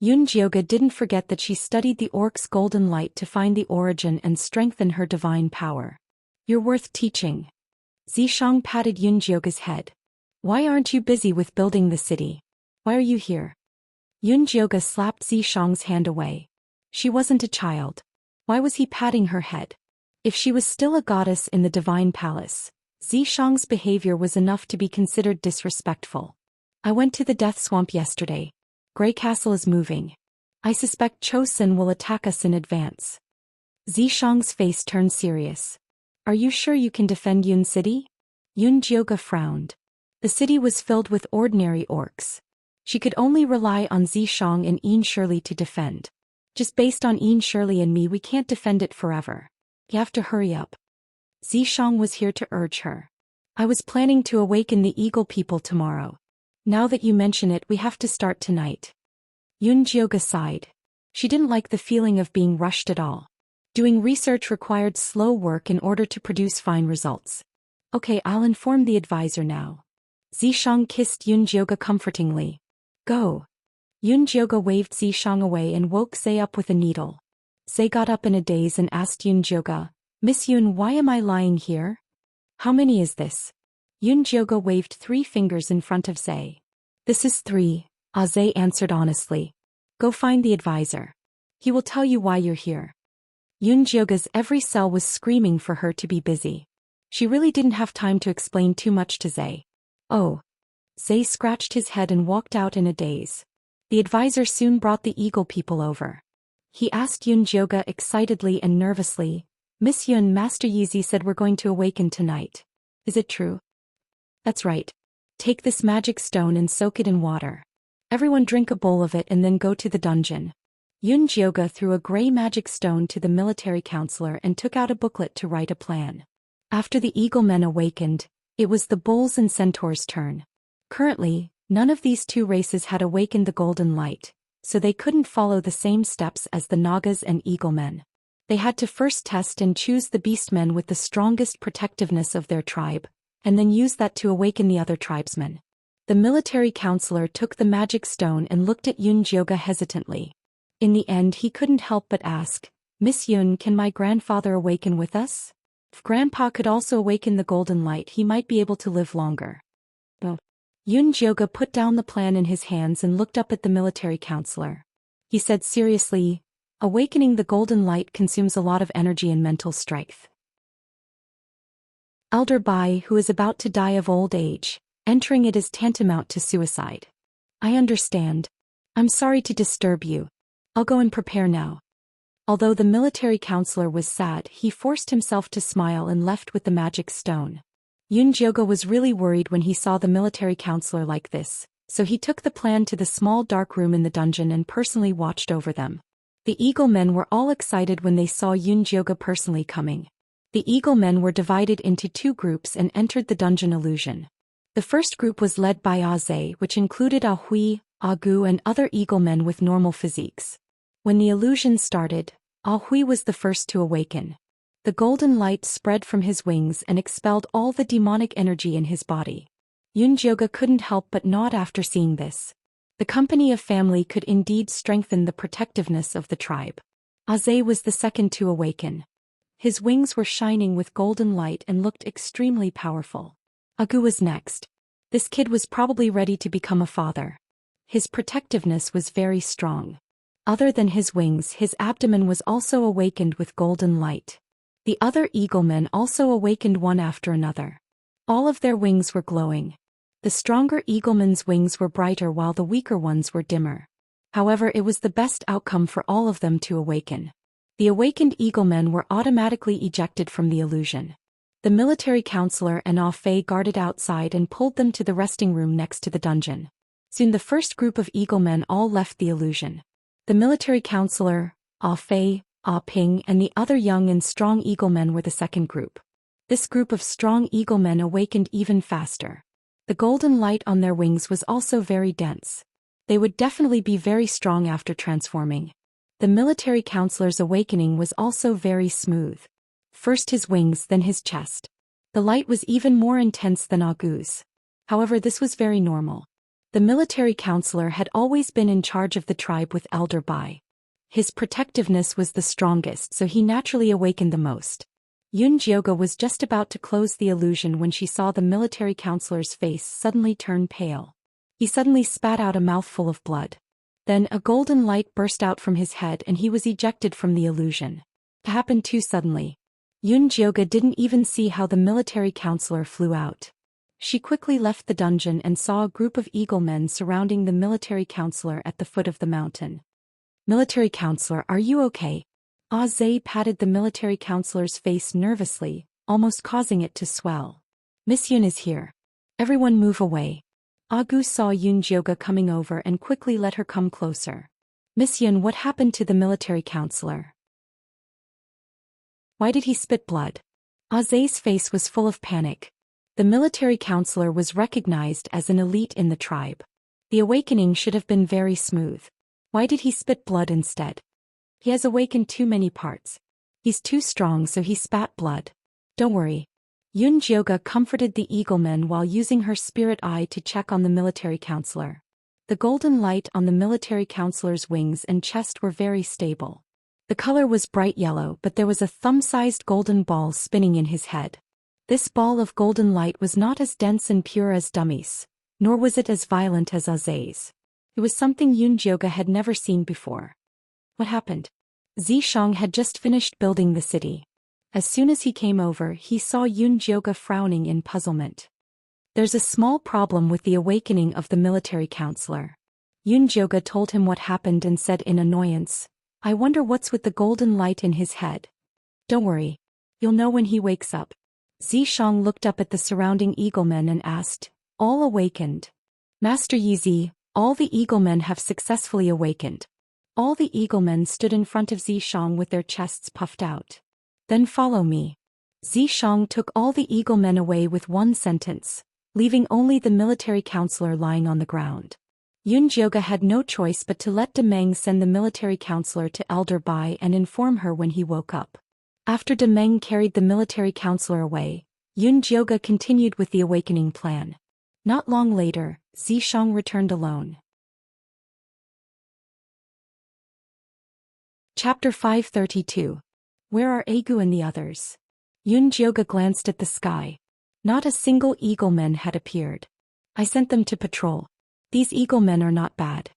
Speaker 1: Yunjioga didn't forget that she studied the orc's golden light to find the origin and strengthen her divine power. "You're worth teaching." Zhixiang patted Yunjioga's head. "Why aren't you busy with building the city? Why are you here?" Yunjioga slapped Zhixiang's hand away. She wasn't a child. Why was he patting her head? If she was still a goddess in the divine palace, Zhixiang's behavior was enough to be considered disrespectful. "I went to the Death Swamp yesterday. Grey Castle is moving. I suspect Chosin will attack us in advance." Zhixiang's face turned serious. "Are you sure you can defend Yun City?" Yunjioga frowned. The city was filled with ordinary orcs. She could only rely on Zhixiang and Yin Shirley to defend. "Just based on Yin Shirley and me, we can't defend it forever. You have to hurry up." Zhixiang was here to urge her. "I was planning to awaken the Eagle people tomorrow. Now that you mention it, we have to start tonight." Yunjioga sighed. She didn't like the feeling of being rushed at all. Doing research required slow work in order to produce fine results. "Okay, I'll inform the advisor now." Zhixiang kissed Yunjioga comfortingly. "Go." Yun Jioga waved Zishang away and woke Zay up with a needle. Zay got up in a daze and asked Yun Jioga, "Miss Yun, why am I lying here? How many is this?" Yun Jioga waved 3 fingers in front of Zay. "This is 3, Zay answered honestly. "Go find the advisor. He will tell you why you're here." Yun Jioga's every cell was screaming for her to be busy. She really didn't have time to explain too much to Zay. "Oh." Zay scratched his head and walked out in a daze. The advisor soon brought the eagle people over. He asked Yun Jioga excitedly and nervously, "Miss Yun, Master Yizi said we're going to awaken tonight. Is it true?" "That's right. Take this magic stone and soak it in water. Everyone drink a bowl of it and then go to the dungeon." Yun Jioga threw a gray magic stone to the military counselor and took out a booklet to write a plan. After the eagle men awakened, it was the bulls and centaurs' turn. Currently, none of these 2 races had awakened the golden light, so they couldn't follow the same steps as the Nagas and eagle men. They had to first test and choose the beastmen with the strongest protectiveness of their tribe, and then use that to awaken the other tribesmen. The military counselor took the magic stone and looked at Yun Jioga hesitantly. In the end he couldn't help but ask, "Miss Yun, can my grandfather awaken with us? If Grandpa could also awaken the golden light, he might be able to live longer." "Oh." Yun Jioga put down the plan in his hands and looked up at the military counselor. He said seriously, "Awakening the golden light consumes a lot of energy and mental strength. Elder Bai, who is about to die of old age, entering it is tantamount to suicide." "I understand. I'm sorry to disturb you. I'll go and prepare now." Although the military counselor was sad, he forced himself to smile and left with the magic stone. Yun Jioga was really worried when he saw the military counselor like this, so he took the plan to the small dark room in the dungeon and personally watched over them. The eagle men were all excited when they saw Yun Jioga personally coming. The eagle men were divided into 2 groups and entered the dungeon illusion. The first group was led by Zay, which included Hui, Gu and other eagle men with normal physiques. When the illusion started, Hui was the first to awaken. The golden light spread from his wings and expelled all the demonic energy in his body. Yun Jioga couldn't help but nod after seeing this. The company of family could indeed strengthen the protectiveness of the tribe. Zay was the second to awaken. His wings were shining with golden light and looked extremely powerful. Gu was next. This kid was probably ready to become a father. His protectiveness was very strong. Other than his wings, his abdomen was also awakened with golden light. The other eaglemen also awakened one after another. All of their wings were glowing. The stronger eaglemen's wings were brighter while the weaker ones were dimmer. However, it was the best outcome for all of them to awaken. The awakened eaglemen were automatically ejected from the illusion. The military counselor and Fei guarded outside and pulled them to the resting room next to the dungeon. Soon the first group of eaglemen all left the illusion. The military counselor, Fei, Ping and the other young and strong eaglemen were the second group. This group of strong eaglemen awakened even faster. The golden light on their wings was also very dense. They would definitely be very strong after transforming. The military counselor's awakening was also very smooth. First his wings, then his chest. The light was even more intense than Gu's. However, this was very normal. The military counselor had always been in charge of the tribe with Elder Bai. His protectiveness was the strongest, so he naturally awakened the most. Yun Jioga was just about to close the illusion when she saw the military counselor's face suddenly turn pale. He suddenly spat out a mouthful of blood. Then a golden light burst out from his head and he was ejected from the illusion. It happened too suddenly. Yun Jioga didn't even see how the military counselor flew out. She quickly left the dungeon and saw a group of eaglemen surrounding the military counselor at the foot of the mountain. "Military counselor, are you okay?" Zay patted the military counselor's face nervously, almost causing it to swell. "Miss Yun is here. Everyone move away." Gu saw Yun Jioga coming over and quickly let her come closer. "Miss Yun, what happened to the military counselor? Why did he spit blood?" Zay's face was full of panic. The military counselor was recognized as an elite in the tribe. The awakening should have been very smooth. Why did he spit blood instead? He has awakened too many parts. He's too strong, so he spat blood. Don't worry. Yun Jioga comforted the eaglemen while using her spirit eye to check on the military counselor. The golden light on the military counselor's wings and chest were very stable. The color was bright yellow, but there was a thumb-sized golden ball spinning in his head. This ball of golden light was not as dense and pure as Dummies, nor was it as violent as Azae's. It was something Yunjioge had never seen before. What happened? Zhishang had just finished building the city. As soon as he came over, he saw Yunjioge frowning in puzzlement. There's a small problem with the awakening of the military counselor. Yunjioge told him what happened and said in annoyance, I wonder what's with the golden light in his head. Don't worry. You'll know when he wakes up. Zhishang looked up at the surrounding eaglemen and asked, all awakened? Master Yizi, all the eaglemen have successfully awakened. All the eaglemen stood in front of Zhishang with their chests puffed out. Then follow me. Zhishang took all the eaglemen away with one sentence, leaving only the military counselor lying on the ground. Yunjioge had no choice but to let Demeng send the military counselor to Elder Bai and inform her when he woke up. After Demeng carried the military counselor away, Yunjioge continued with the awakening plan. Not long later, Zhishang returned alone. Chapter 532. Where are Agu and the others? Yunjioge glanced at the sky. Not a single eagleman had appeared. I sent them to patrol. These eaglemen are not bad.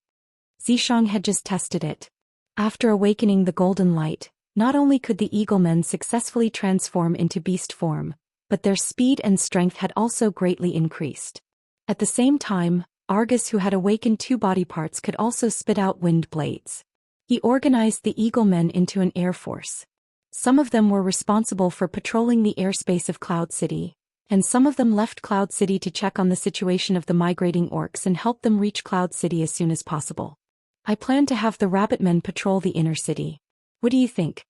Speaker 1: Zhishang had just tested it. After awakening the golden light, not only could the eaglemen successfully transform into beast form, but their speed and strength had also greatly increased. At the same time, Argus, who had awakened 2 body parts, could also spit out wind blades. He organized the eaglemen into an air force. Some of them were responsible for patrolling the airspace of Cloud City, and some of them left Cloud City to check on the situation of the migrating orcs and help them reach Cloud City as soon as possible. I plan to have the rabbitmen patrol the inner city. What do you think?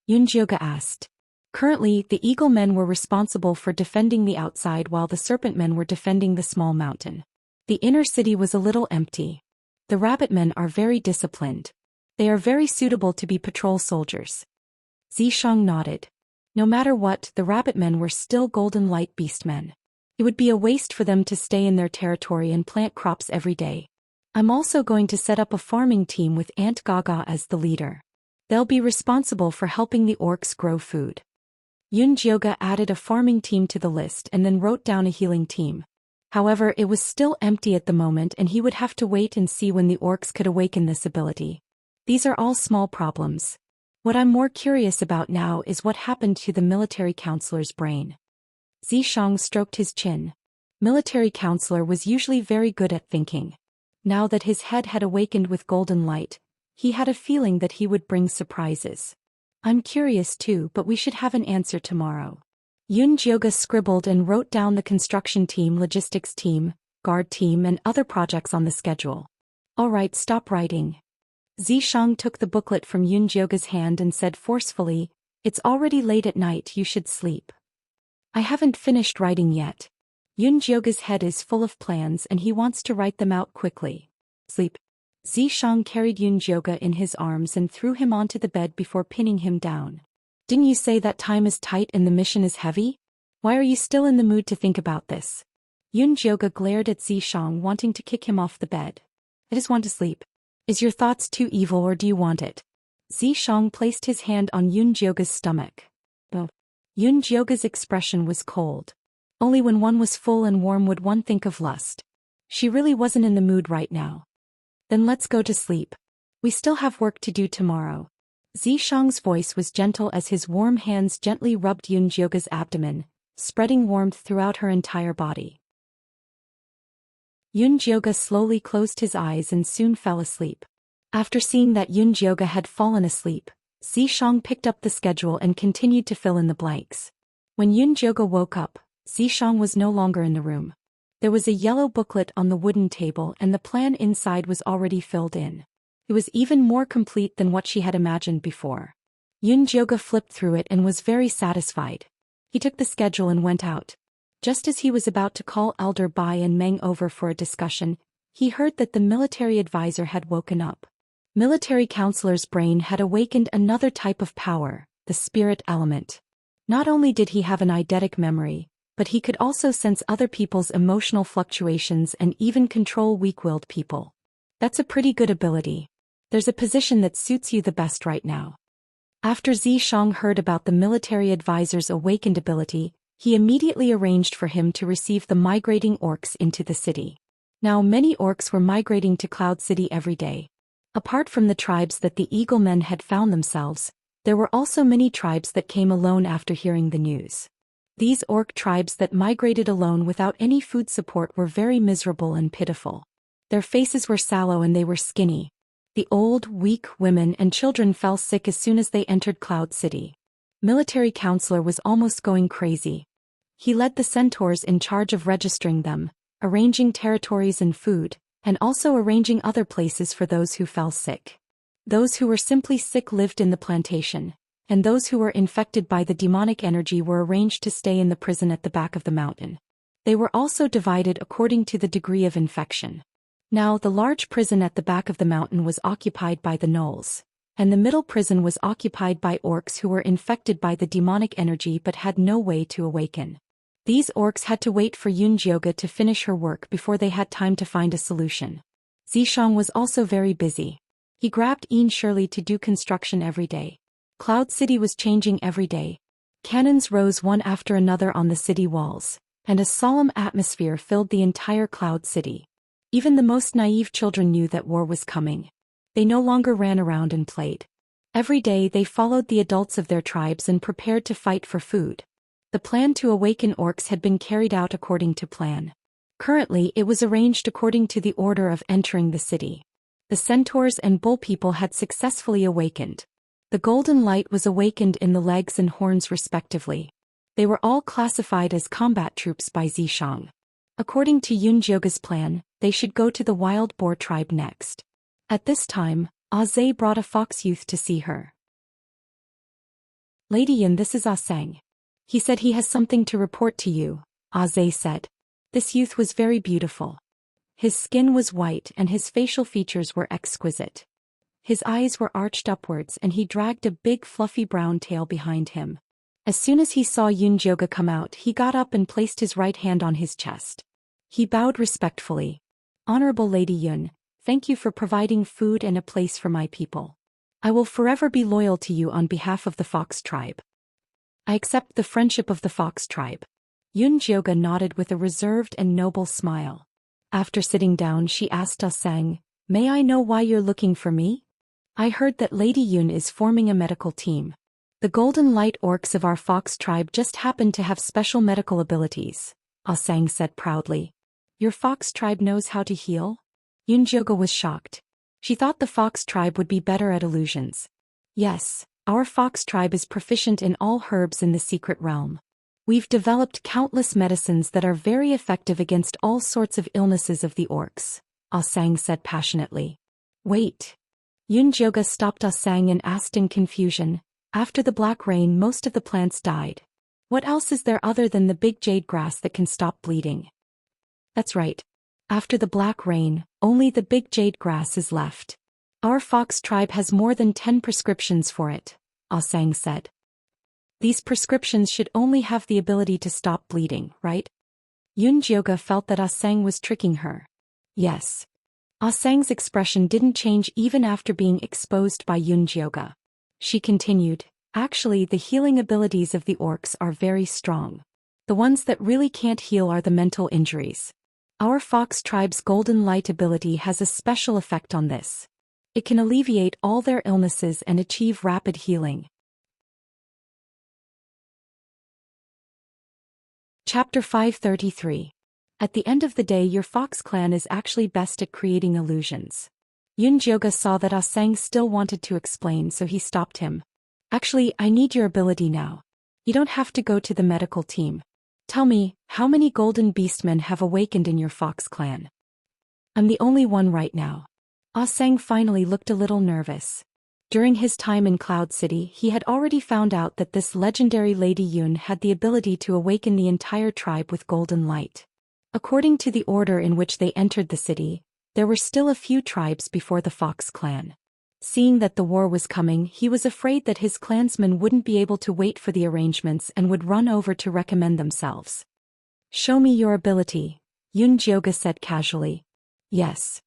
Speaker 1: Yunjioge asked. Currently, the eaglemen were responsible for defending the outside while the serpentmen were defending the small mountain. The inner city was a little empty. The rabbitmen are very disciplined. They are very suitable to be patrol soldiers. Zhishang nodded. No matter what, the rabbitmen were still golden light beastmen. It would be a waste for them to stay in their territory and plant crops every day. I'm also going to set up a farming team with Aunt Gaga as the leader. They'll be responsible for helping the orcs grow food. Yunjioge added a farming team to the list and then wrote down a healing team. However, it was still empty at the moment and he would have to wait and see when the orcs could awaken this ability. These are all small problems. What I'm more curious about now is what happened to the military counselor's brain. Zhishang stroked his chin. Military counselor was usually very good at thinking. Now that his head had awakened with golden light, he had a feeling that he would bring surprises. I'm curious too, but we should have an answer tomorrow. Yunjioge scribbled and wrote down the construction team, logistics team, guard team and other projects on the schedule. Alright, stop writing. Zhishang took the booklet from Yunjioge's hand and said forcefully, it's already late at night, you should sleep. I haven't finished writing yet. Yunjioge's head is full of plans and he wants to write them out quickly. Sleep. Zhishang carried Yunjioge in his arms and threw him onto the bed before pinning him down. Didn't you say that time is tight and the mission is heavy? Why are you still in the mood to think about this? Yunjioge glared at Zhishang, wanting to kick him off the bed. I just want to sleep. Is your thoughts too evil or do you want it? Zhishang placed his hand on Yunjioge's stomach. Oh. Yunjioge's expression was cold. Only when one was full and warm would one think of lust. She really wasn't in the mood right now. Then let's go to sleep. We still have work to do tomorrow. Zhishang's voice was gentle as his warm hands gently rubbed Yunjioge's abdomen, spreading warmth throughout her entire body. Yunjioge slowly closed his eyes and soon fell asleep. After seeing that Yunjioge had fallen asleep, Zhishang picked up the schedule and continued to fill in the blanks. When Yunjioge woke up, Zhishang was no longer in the room. There was a yellow booklet on the wooden table and the plan inside was already filled in. It was even more complete than what she had imagined before. Yunjioge flipped through it and was very satisfied. He took the schedule and went out. Just as he was about to call Elder Bai and Meng over for a discussion, he heard that the military advisor had woken up. Military counselor's brain had awakened another type of power, the spirit element. Not only did he have an eidetic memory, but he could also sense other people's emotional fluctuations and even control weak-willed people. That's a pretty good ability. There's a position that suits you the best right now. After Zhou heard about the military advisor's awakened ability, he immediately arranged for him to receive the migrating orcs into the city. Now many orcs were migrating to Cloud City every day. Apart from the tribes that the Eagle Men had found themselves, there were also many tribes that came alone after hearing the news. These orc tribes that migrated alone without any food support were very miserable and pitiful. Their faces were sallow and they were skinny. The old, weak women and children fell sick as soon as they entered Cloud City. Military Counselor was almost going crazy. He led the centaurs in charge of registering them, arranging territories and food, and also arranging other places for those who fell sick. Those who were simply sick lived in the plantation, and those who were infected by the demonic energy were arranged to stay in the prison at the back of the mountain. They were also divided according to the degree of infection. Now the large prison at the back of the mountain was occupied by the gnolls, and the middle prison was occupied by orcs who were infected by the demonic energy but had no way to awaken. These orcs had to wait for Yunjioga to finish her work before they had time to find a solution. Zhou was also very busy. He grabbed Ian Shirley to do construction every day. Cloud City was changing every day. Cannons rose one after another on the city walls, and a solemn atmosphere filled the entire Cloud City. Even the most naive children knew that war was coming. They no longer ran around and played. Every day they followed the adults of their tribes and prepared to fight for food. The plan to awaken orcs had been carried out according to plan. Currently it was arranged according to the order of entering the city. The centaurs and bull people had successfully awakened. The golden light was awakened in the legs and horns respectively. They were all classified as combat troops by Zhou. According to Yunjioga's plan, they should go to the wild boar tribe next. At this time, Zhe brought a fox youth to see her. Lady Yun, this is Zhang. He said he has something to report to you, Zhe said. This youth was very beautiful. His skin was white and his facial features were exquisite. His eyes were arched upwards and he dragged a big fluffy brown tail behind him. As soon as he saw Yunjioga come out, he got up and placed his right hand on his chest. He bowed respectfully. Honorable Lady Yun, thank you for providing food and a place for my people. I will forever be loyal to you on behalf of the Fox tribe. I accept the friendship of the Fox tribe. Yunjioga nodded with a reserved and noble smile. After sitting down, she asked Zhang, may I know why you're looking for me? I heard that Lady Yun is forming a medical team. The Golden Light orcs of our Fox tribe just happen to have special medical abilities, Zhang said proudly. Your Fox tribe knows how to heal? Yunjioga was shocked. She thought the Fox tribe would be better at illusions. Yes, our Fox tribe is proficient in all herbs in the secret realm. We've developed countless medicines that are very effective against all sorts of illnesses of the orcs, Zhang said passionately. Wait. Yunjioga stopped Zhang and asked in confusion, after the black rain most of the plants died. What else is there other than the big jade grass that can stop bleeding? That's right. After the black rain, only the big jade grass is left. Our Fox tribe has more than 10 prescriptions for it, Zhang said. These prescriptions should only have the ability to stop bleeding, right? Yunjioga felt that Zhang was tricking her. Yes. Zhang's expression didn't change even after being exposed by Yunjioga. She continued, actually the healing abilities of the orcs are very strong. The ones that really can't heal are the mental injuries. Our Fox tribe's golden light ability has a special effect on this. It can alleviate all their illnesses and achieve rapid healing. Chapter 533. At the end of the day, your Fox clan is actually best at creating illusions. Yunjioga saw that Zhang still wanted to explain, so he stopped him. Actually, I need your ability now. You don't have to go to the medical team. Tell me, how many golden beastmen have awakened in your Fox clan? I'm the only one right now. Zhang finally looked a little nervous. During his time in Cloud City, he had already found out that this legendary Lady Yun had the ability to awaken the entire tribe with golden light. According to the order in which they entered the city, there were still a few tribes before the Fox clan. Seeing that the war was coming, he was afraid that his clansmen wouldn't be able to wait for the arrangements and would run over to recommend themselves. Show me your ability, Yunjioga said casually. Yes.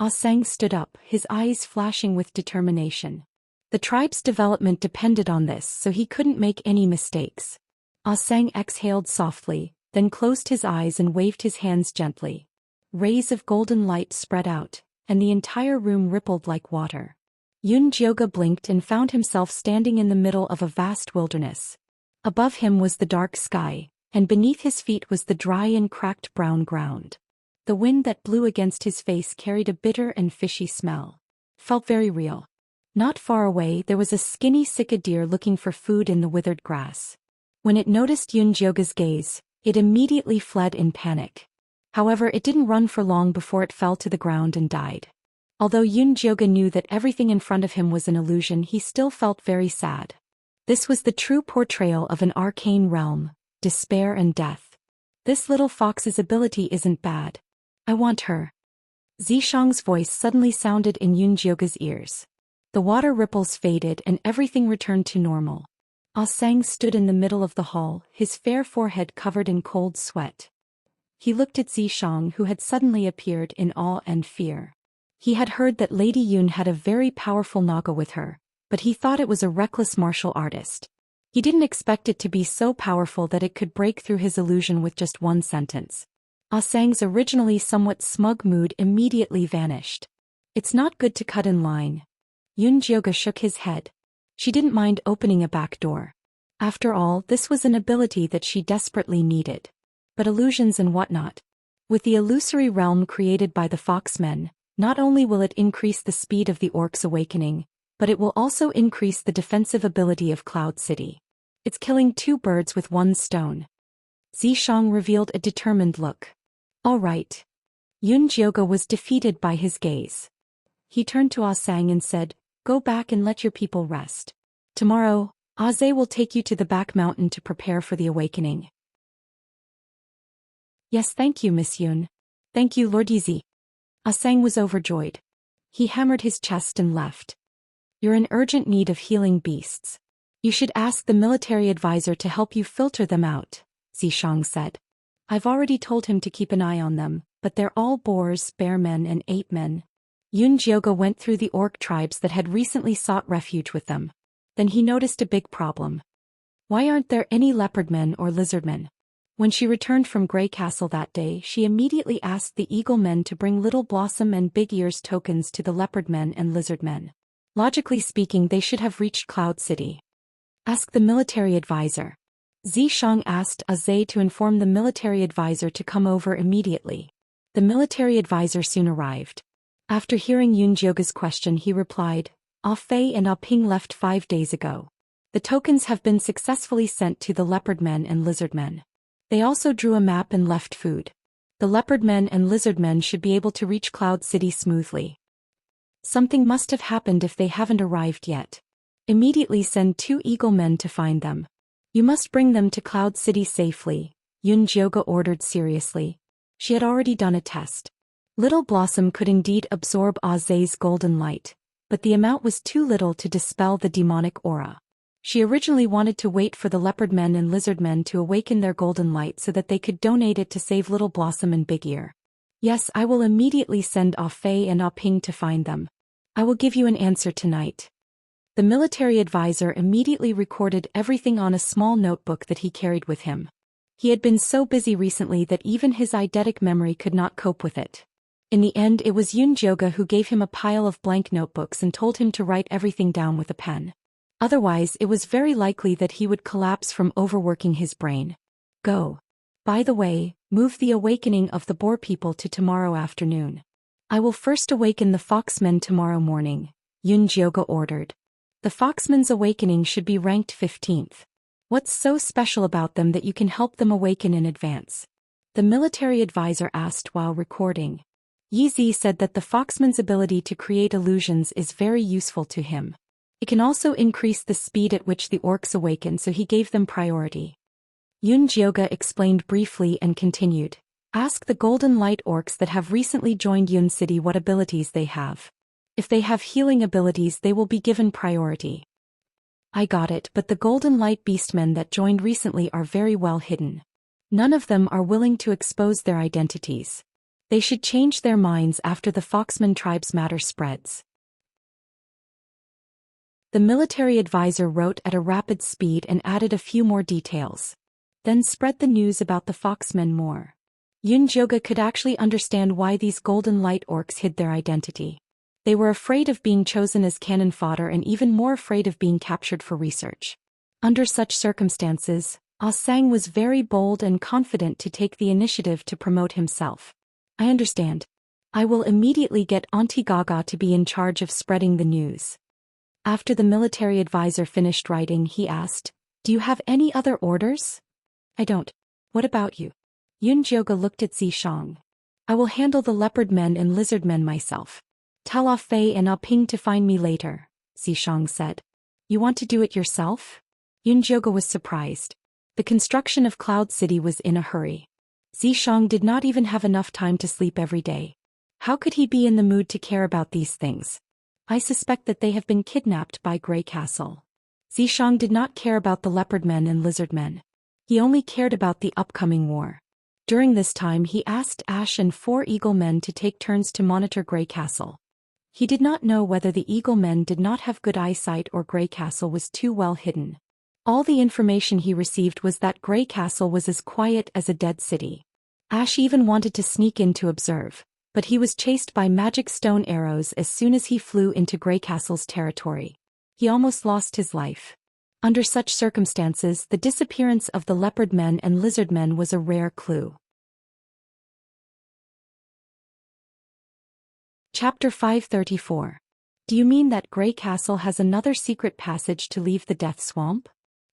Speaker 1: Sang stood up, his eyes flashing with determination. The tribe's development depended on this, so he couldn't make any mistakes. Sang exhaled softly, then closed his eyes and waved his hands gently. Rays of golden light spread out, and the entire room rippled like water. Yun Jioge blinked and found himself standing in the middle of a vast wilderness. Above him was the dark sky, and beneath his feet was the dry and cracked brown ground. The wind that blew against his face carried a bitter and fishy smell. Felt very real. Not far away there was a skinny sika deer looking for food in the withered grass. When it noticed Yun Jioge's gaze, it immediately fled in panic. However, it didn't run for long before it fell to the ground and died. Although Yun Jioge knew that everything in front of him was an illusion, he still felt very sad. This was the true portrayal of an arcane realm, despair and death. This little fox's ability isn't bad. I want her. Zishang's voice suddenly sounded in Yun Jioge's ears. The water ripples faded and everything returned to normal. Sang stood in the middle of the hall, his fair forehead covered in cold sweat. He looked at Zishang, who had suddenly appeared, in awe and fear. He had heard that Lady Yun had a very powerful naga with her, but he thought it was a reckless martial artist. He didn't expect it to be so powerful that it could break through his illusion with just one sentence. Sang's originally somewhat smug mood immediately vanished. It's not good to cut in line. Yun Jioge shook his head. She didn't mind opening a back door. After all, this was an ability that she desperately needed. But illusions and whatnot. With the illusory realm created by the Foxmen, not only will it increase the speed of the Orc's awakening, but it will also increase the defensive ability of Cloud City. It's killing two birds with one stone. Zishang revealed a determined look. All right. Yun Jioge was defeated by his gaze. He turned to Sang and said, "Go back and let your people rest. Tomorrow, Aze will take you to the back mountain to prepare for the awakening." "Yes, thank you, Miss Yun. Thank you, Lord Yizi." Sang was overjoyed. He hammered his chest and left. "You're in urgent need of healing beasts. You should ask the military advisor to help you filter them out," Zishang said. "I've already told him to keep an eye on them, but they're all boars, bearmen and ape men." Yun Jioge went through the orc tribes that had recently sought refuge with them. Then he noticed a big problem. Why aren't there any leopardmen or lizardmen? When she returned from Grey Castle that day, she immediately asked the Eagle Men to bring Little Blossom and Big Ears tokens to the leopardmen and lizardmen. Logically speaking, they should have reached Cloud City. "Ask the military advisor." Zishang asked Aze to inform the military advisor to come over immediately. The military advisor soon arrived. After hearing Yun Jioge's question, he replied, "Ah Fei and Ah Ping left 5 days ago. The tokens have been successfully sent to the leopardmen and lizardmen. They also drew a map and left food. The leopardmen and lizardmen should be able to reach Cloud City smoothly. Something must have happened if they haven't arrived yet. Immediately send 2 eagle men to find them. You must bring them to Cloud City safely," Yun Jioge ordered seriously. She had already done a test. Little Blossom could indeed absorb Aze's golden light, but the amount was too little to dispel the demonic aura. She originally wanted to wait for the leopardmen and lizardmen to awaken their golden light so that they could donate it to save Little Blossom and Big Ear. "Yes, I will immediately send Ah Fei and Ah Ping to find them. I will give you an answer tonight." The military advisor immediately recorded everything on a small notebook that he carried with him. He had been so busy recently that even his eidetic memory could not cope with it. In the end, it was Yun Jioge who gave him a pile of blank notebooks and told him to write everything down with a pen. Otherwise, it was very likely that he would collapse from overworking his brain. "Go. By the way, move the awakening of the boar people to tomorrow afternoon. I will first awaken the Foxmen tomorrow morning," Yun Jioge ordered. The Foxmen's awakening should be ranked 15th. What's so special about them that you can help them awaken in advance? The military advisor asked while recording. Yizi said that the Foxman's ability to create illusions is very useful to him. It can also increase the speed at which the orcs awaken, so he gave them priority. Yun Jioge explained briefly and continued. "Ask the Golden Light orcs that have recently joined Yun City what abilities they have. If they have healing abilities, they will be given priority." "I got it, but the Golden Light beastmen that joined recently are very well hidden. None of them are willing to expose their identities. They should change their minds after the Foxman tribe's matter spreads. The military advisor wrote at a rapid speed and added a few more details. Then spread the news about the Foxmen more. Yunjoga could actually understand why these golden light orcs hid their identity. They were afraid of being chosen as cannon fodder and even more afraid of being captured for research. Under such circumstances, Ah Sang was very bold and confident to take the initiative to promote himself. I understand. I will immediately get Auntie Gaga to be in charge of spreading the news. After the military advisor finished writing, he asked, "Do you have any other orders?" "I don't. What about you?" Yunjoga looked at Zishang. "I will handle the leopard men and lizard men myself. Tell Ah Fei and Ah Ping to find me later," Zishang said. "You want to do it yourself?" Yunjoga was surprised. The construction of Cloud City was in a hurry. Zishang did not even have enough time to sleep every day. How could he be in the mood to care about these things? "I suspect that they have been kidnapped by Grey Castle." Zishang did not care about the leopard men and lizard men. He only cared about the upcoming war. During this time he asked Ash and 4 Eagle men to take turns to monitor Grey Castle. He did not know whether the Eagle men did not have good eyesight or Grey Castle was too well hidden. All the information he received was that Grey Castle was as quiet as a dead city. Ash even wanted to sneak in to observe, but he was chased by magic stone arrows as soon as he flew into Grey Castle's territory. He almost lost his life. Under such circumstances, the disappearance of the leopard men and lizard men was a rare clue. Chapter 534. Do you mean that Grey Castle has another secret passage to leave the Death Swamp?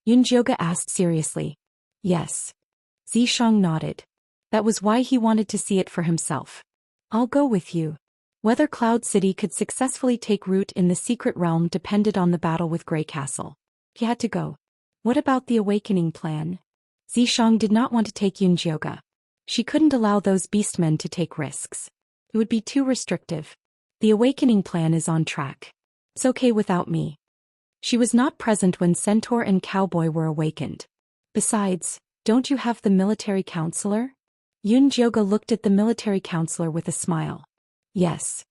Speaker 1: Yunjoga asked seriously. Yes. Zishang nodded. That was why he wanted to see it for himself. I'll go with you. Whether Cloud City could successfully take root in the secret realm depended on the battle with Grey Castle. He had to go. What about the awakening plan? Zishang did not want to take Yunjoga. She couldn't allow those beastmen to take risks. It would be too restrictive. The awakening plan is on track. It's okay without me. She was not present when Centaur and Cowboy were awakened. Besides, don't you have the military counselor? Yunjoga looked at the military counselor with a smile. Yes.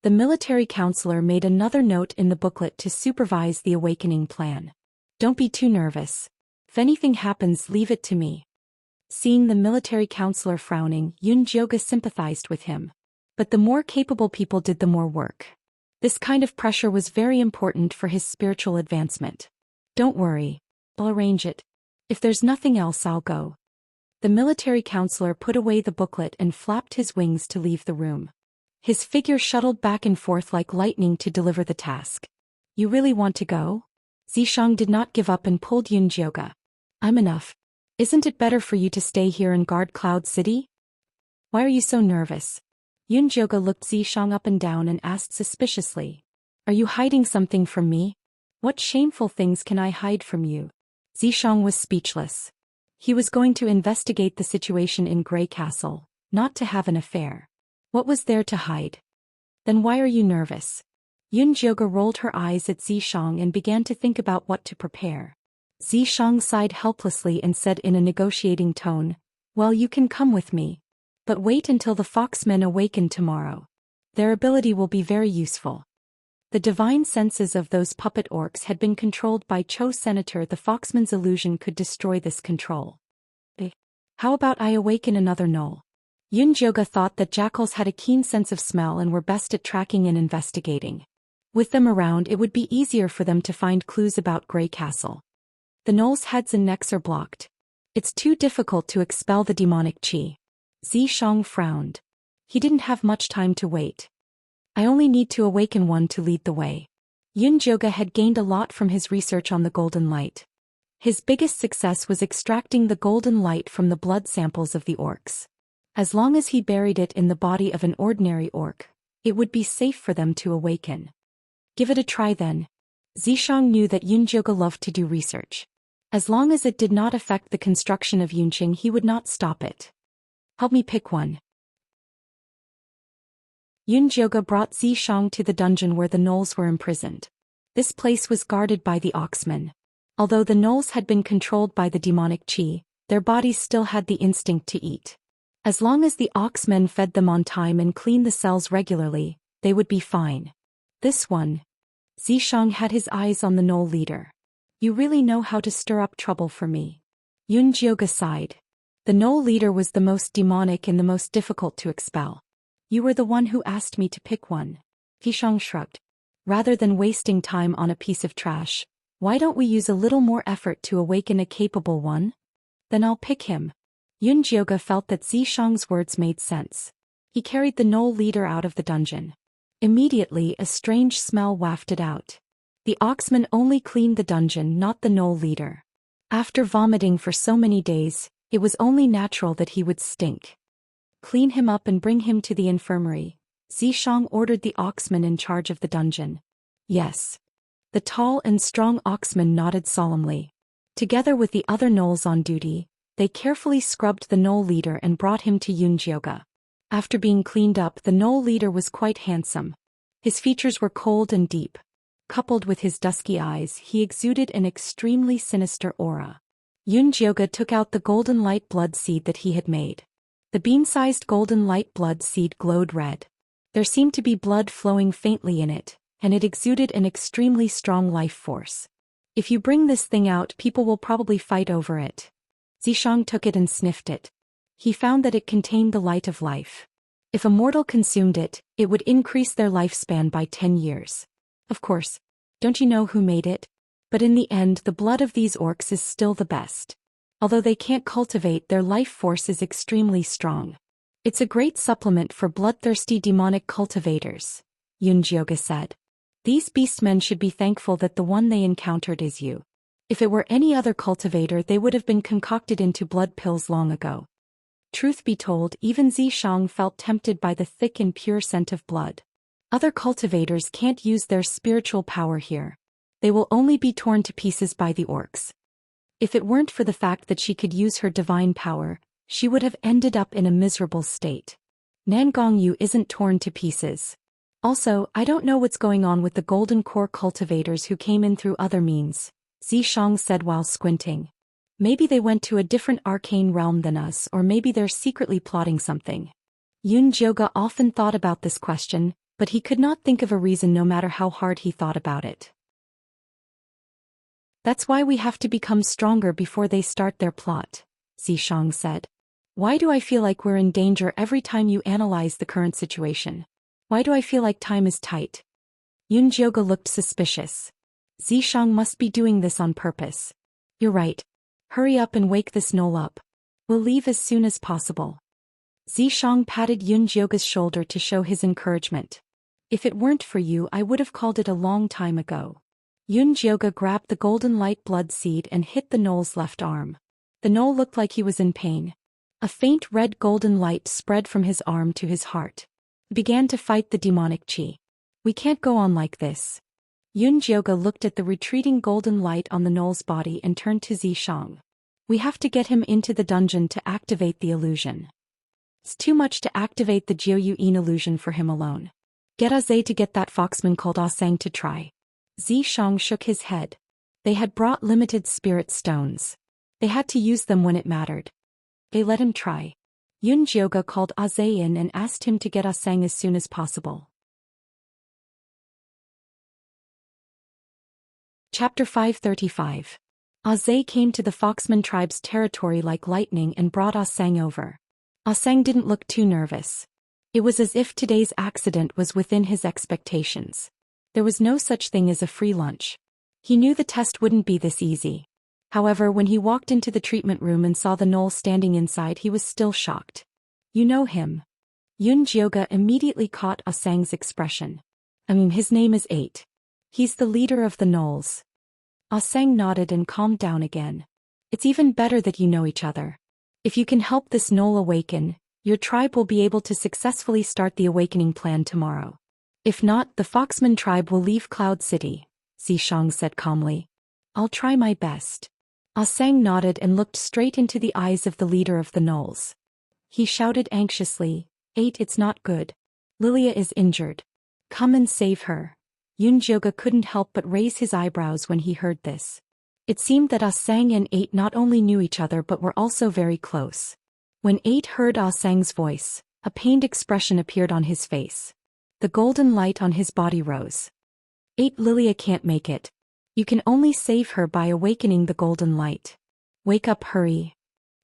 Speaker 1: The military counselor made another note in the booklet to supervise the awakening plan. Don't be too nervous. If anything happens, leave it to me. Seeing the military counselor frowning, Yunjoga sympathized with him. But the more capable people did the more work. This kind of pressure was very important for his spiritual advancement. Don't worry. I'll arrange it. If there's nothing else, I'll go. The military counselor put away the booklet and flapped his wings to leave the room. His figure shuttled back and forth like lightning to deliver the task. You really want to go? Zishang did not give up and pulled Yunjoga. I'm enough. Isn't it better for you to stay here and guard Cloud City? Why are you so nervous? Yunjoga looked Zishang up and down and asked suspiciously. Are you hiding something from me? What shameful things can I hide from you? Zishang was speechless. He was going to investigate the situation in Grey Castle, not to have an affair. What was there to hide? Then why are you nervous? Yunjoga rolled her eyes at Zishang and began to think about what to prepare. Zishang sighed helplessly and said in a negotiating tone, Well, you can come with me. But wait until the Foxmen awaken tomorrow. Their ability will be very useful. The divine senses of those puppet orcs had been controlled by Cho Senator. The Foxman's illusion could destroy this control. How about I awaken another gnoll? Yunjoga thought that jackals had a keen sense of smell and were best at tracking and investigating. With them around, it would be easier for them to find clues about Grey Castle. The gnolls' heads and necks are blocked. It's too difficult to expel the demonic chi. Zishang frowned. He didn't have much time to wait. I only need to awaken one to lead the way. Yunjoga had gained a lot from his research on the golden light. His biggest success was extracting the golden light from the blood samples of the orcs. As long as he buried it in the body of an ordinary orc, it would be safe for them to awaken. Give it a try then. Zishang knew that Yunjoga loved to do research. As long as it did not affect the construction of Yunqing, he would not stop it. Help me pick one. Yunjoga brought Zishang to the dungeon where the gnolls were imprisoned. This place was guarded by the oxmen. Although the gnolls had been controlled by the demonic chi, their bodies still had the instinct to eat. As long as the oxmen fed them on time and cleaned the cells regularly, they would be fine. This one. Xianxia had his eyes on the gnoll leader. You really know how to stir up trouble for me. Yunjioga sighed. The gnoll leader was the most demonic and the most difficult to expel. You were the one who asked me to pick one. Xianxia shrugged. Rather than wasting time on a piece of trash, why don't we use a little more effort to awaken a capable one? Then I'll pick him. Yunjioga felt that Xianxia's words made sense. He carried the gnoll leader out of the dungeon. Immediately a strange smell wafted out. The oxman only cleaned the dungeon, not the gnoll leader. After vomiting for so many days, it was only natural that he would stink. Clean him up and bring him to the infirmary. Xianxia ordered the oxman in charge of the dungeon. Yes. The tall and strong oxman nodded solemnly. Together with the other gnolls on duty, they carefully scrubbed the gnoll leader and brought him to Yunjioga. After being cleaned up, the gnoll leader was quite handsome. His features were cold and deep. Coupled with his dusky eyes, he exuded an extremely sinister aura. Yunjioga took out the golden light blood seed that he had made. The bean-sized golden light blood seed glowed red. There seemed to be blood flowing faintly in it, and it exuded an extremely strong life force. If you bring this thing out, people will probably fight over it. Xianxia took it and sniffed it. He found that it contained the light of life. If a mortal consumed it, it would increase their lifespan by 10 years. Of course, don't you know who made it? But in the end, the blood of these orcs is still the best. Although they can't cultivate, their life force is extremely strong. It's a great supplement for bloodthirsty demonic cultivators, Yunjioga said. These beastmen should be thankful that the one they encountered is you. If it were any other cultivator, they would have been concocted into blood pills long ago. Truth be told, even Xianxia felt tempted by the thick and pure scent of blood. Other cultivators can't use their spiritual power here. They will only be torn to pieces by the orcs. If it weren't for the fact that she could use her divine power, she would have ended up in a miserable state. Nangongyu isn't torn to pieces. Also, I don't know what's going on with the Golden Core cultivators who came in through other means, Xianxia said while squinting. Maybe they went to a different arcane realm than us, or maybe they're secretly plotting something. Yunjioga often thought about this question, but he could not think of a reason no matter how hard he thought about it. That's why we have to become stronger before they start their plot, Xianxia said. Why do I feel like we're in danger every time you analyze the current situation? Why do I feel like time is tight? Yunjioga looked suspicious. Xianxia must be doing this on purpose. You're right. Hurry up and wake this gnoll up. We'll leave as soon as possible. Xianxia patted Yunjioga's shoulder to show his encouragement. If it weren't for you, I would have called it a long time ago. Yunjioga grabbed the golden light blood seed and hit the gnoll's left arm. The gnoll looked like he was in pain. A faint red golden light spread from his arm to his heart. He began to fight the demonic chi. We can't go on like this. Yunjioga looked at the retreating golden light on the gnoll's body and turned to Xianxia. We have to get him into the dungeon to activate the illusion. It's too much to activate the Jiuyuan illusion for him alone. Get Aze to get that foxman called Asang to try. Xianxia shook his head. They had brought limited spirit stones. They had to use them when it mattered. They let him try. Yunjioga called Aze in and asked him to get Asang as soon as possible. Chapter 535. Aze came to the Foxman tribe's territory like lightning and brought Asang over. Asang didn't look too nervous. It was as if today's accident was within his expectations. There was no such thing as a free lunch. He knew the test wouldn't be this easy. However, when he walked into the treatment room and saw the gnoll standing inside, he was still shocked. You know him. Yunjioga immediately caught Asang's expression. His name is 8. He's the leader of the gnolls. Asang nodded and calmed down again. It's even better that you know each other. If you can help this gnoll awaken, your tribe will be able to successfully start the awakening plan tomorrow. If not, the Foxman tribe will leave Cloud City, Xianxia said calmly. I'll try my best. Asang nodded and looked straight into the eyes of the leader of the gnolls. He shouted anxiously, 8, it's not good. Lilia is injured. Come and save her. Yunjioga couldn't help but raise his eyebrows when he heard this. It seemed that Asang and 8 not only knew each other but were also very close. When 8 heard Ah Sang's voice, a pained expression appeared on his face. The golden light on his body rose. 8 Lilia can't make it. You can only save her by awakening the golden light. Wake up, hurry.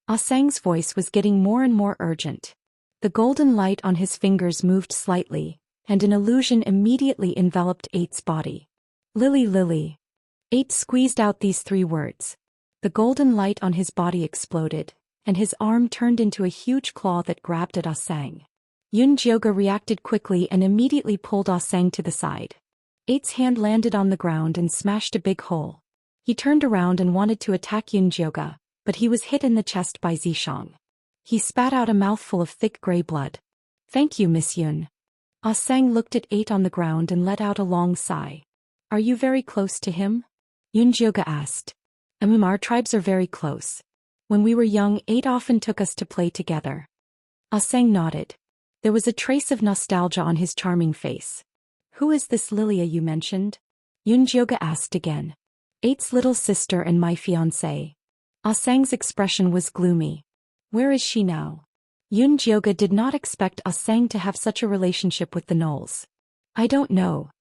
Speaker 1: Ah Sang's voice was getting more and more urgent. The golden light on his fingers moved slightly, and an illusion immediately enveloped 8's body. Lily, Lily. 8 squeezed out these 3 words. The golden light on his body exploded, and his arm turned into a huge claw that grabbed at Ah Sang. Yun Jioga reacted quickly and immediately pulled Ah Sang to the side. 8's hand landed on the ground and smashed a big hole. He turned around and wanted to attack Yun Jioga, but he was hit in the chest by Zhishang. He spat out a mouthful of thick gray blood. Thank you, Miss Yun. Ah Sang looked at 8 on the ground and let out a long sigh. Are you very close to him? Yun Jioga asked. Our tribes are very close. When we were young, 8 often took us to play together. Ah Sang nodded. There was a trace of nostalgia on his charming face. Who is this Lilia you mentioned? Yun Jioga asked again. 8's little sister and my fiancé. Ah Sang's expression was gloomy. Where is she now? Yun Jioga did not expect Ah Sang to have such a relationship with the Knolls. I don't know.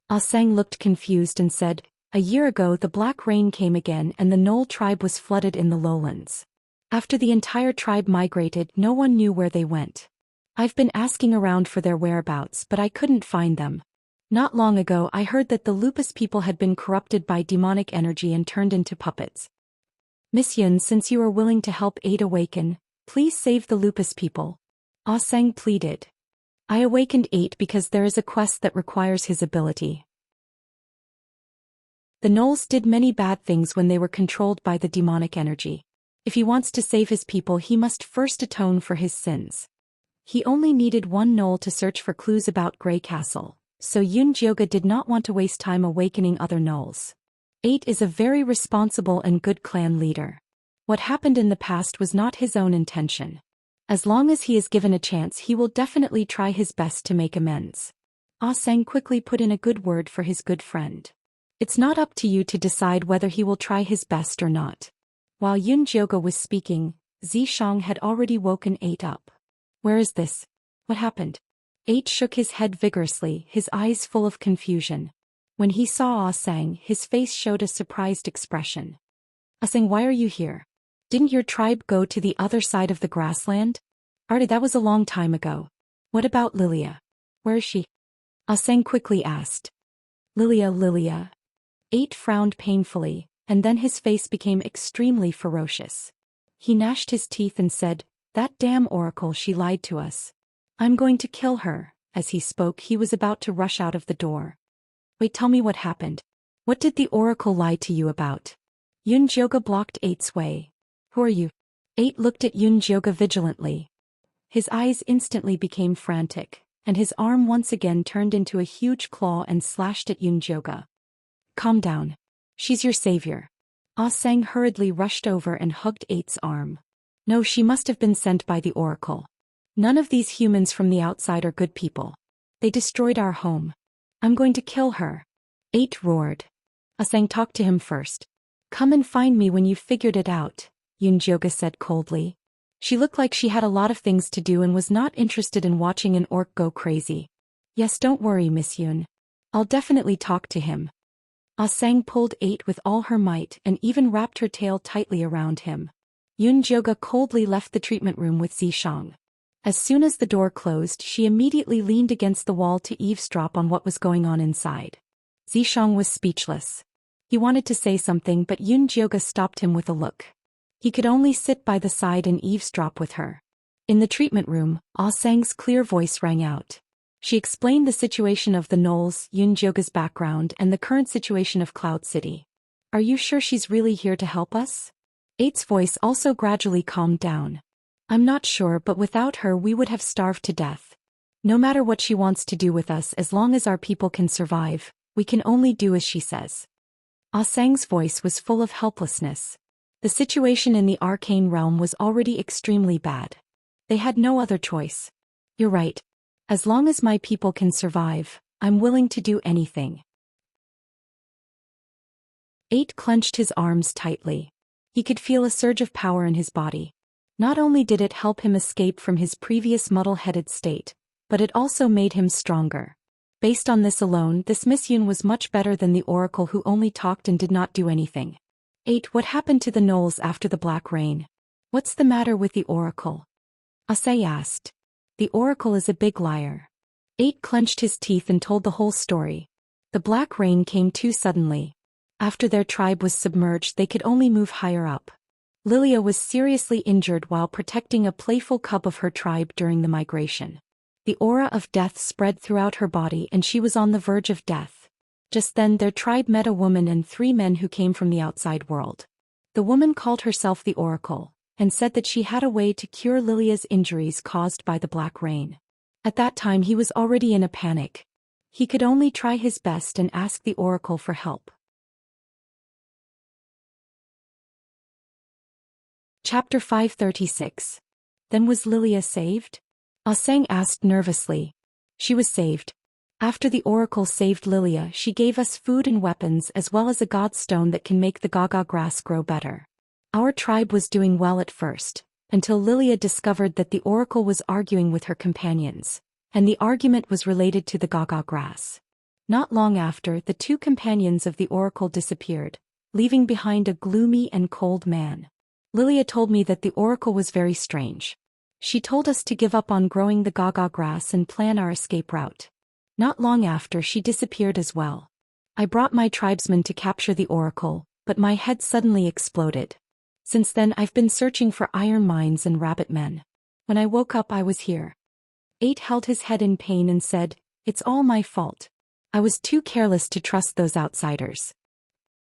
Speaker 1: Ah Sang looked confused and said, a year ago the Black Rain came again and the Knoll tribe was flooded in the lowlands. After the entire tribe migrated, no one knew where they went. I've been asking around for their whereabouts but I couldn't find them. Not long ago I heard that the Lupus people had been corrupted by demonic energy and turned into puppets. Miss Yun, since you are willing to help 8 awaken, please save the Lupus people. Ah Sang pleaded. I awakened 8 because there is a quest that requires his ability. The Knolls did many bad things when they were controlled by the demonic energy. If he wants to save his people, he must first atone for his sins. He only needed 1 Knoll to search for clues about Grey Castle, so Yun Jioga did not want to waste time awakening other Knolls. 8 is a very responsible and good clan leader. What happened in the past was not his own intention. As long as he is given a chance, he will definitely try his best to make amends. Ah Sang quickly put in a good word for his good friend. It's not up to you to decide whether he will try his best or not. While Yun Jioga was speaking, Zhishang had already woken 8 up. Where is this? What happened? 8 shook his head vigorously, his eyes full of confusion. When he saw Ah Sang, his face showed a surprised expression. Ah Sang, why are you here? Didn't your tribe go to the other side of the grassland? That was a long time ago. What about Lilia? Where is she? Ah Sang quickly asked. Lilia. 8 frowned painfully, and then his face became extremely ferocious. He gnashed his teeth and said, that damn oracle, she lied to us. I'm going to kill her. As he spoke, he was about to rush out of the door. Wait, tell me what happened. What did the oracle lie to you about? Yun Jioga blocked 8's way. Who are you? 8 looked at Yun Jioga vigilantly. His eyes instantly became frantic, and his arm once again turned into a huge claw and slashed at Yun Jioga. Calm down. She's your savior. Ah Sang hurriedly rushed over and hugged 8's arm. No, she must have been sent by the oracle. None of these humans from the outside are good people. They destroyed our home. I'm going to kill her. 8 roared. Ah Sang, talk to him first. Come and find me when you've figured it out, Yun Jioga said coldly. She looked like she had a lot of things to do and was not interested in watching an orc go crazy. Yes, don't worry, Miss Yun. I'll definitely talk to him. Ah Sang pulled 8 with all her might and even wrapped her tail tightly around him. Yun Jioga coldly left the treatment room with Zhishang. As soon as the door closed, she immediately leaned against the wall to eavesdrop on what was going on inside. Zhishang was speechless. He wanted to say something, but Yun Jioga stopped him with a look. He could only sit by the side and eavesdrop with her. In the treatment room, Ah Sang's clear voice rang out. She explained the situation of the Knolls, Yun Jioga's background, and the current situation of Cloud City. Are you sure she's really here to help us? 8's voice also gradually calmed down. I'm not sure, but without her we would have starved to death. No matter what she wants to do with us, as long as our people can survive, we can only do as she says. Ah Sang's voice was full of helplessness. The situation in the arcane realm was already extremely bad. They had no other choice. You're right. As long as my people can survive, I'm willing to do anything. 8 clenched his arms tightly. He could feel a surge of power in his body. Not only did it help him escape from his previous muddle-headed state, but it also made him stronger. Based on this alone, this Miss Yun was much better than the oracle who only talked and did not do anything. 8. What happened to the gnolls after the black rain? What's the matter with the oracle? Asai asked. The oracle is a big liar. 8 clenched his teeth and told the whole story. The black rain came too suddenly. After their tribe was submerged, they could only move higher up. Lilia was seriously injured while protecting a playful cub of her tribe during the migration. The aura of death spread throughout her body and she was on the verge of death. Just then their tribe met a woman and 3 men who came from the outside world. The woman called herself the Oracle, and said that she had a way to cure Lilia's injuries caused by the black rain. At that time he was already in a panic. He could only try his best and ask the Oracle for help. Chapter 536. Then was Lilia saved? Asang asked nervously. She was saved. After the oracle saved Lilia, she gave us food and weapons as well as a godstone that can make the gaga grass grow better. Our tribe was doing well at first, until Lilia discovered that the oracle was arguing with her companions, and the argument was related to the gaga grass. Not long after, the 2 companions of the oracle disappeared, leaving behind a gloomy and cold man. Lilia told me that the oracle was very strange. She told us to give up on growing the gaga grass and plan our escape route. Not long after, she disappeared as well. I brought my tribesmen to capture the oracle, but my head suddenly exploded. Since then I've been searching for iron mines and rabbit men. When I woke up I was here. 8 held his head in pain and said, "It's all my fault. I was too careless to trust those outsiders."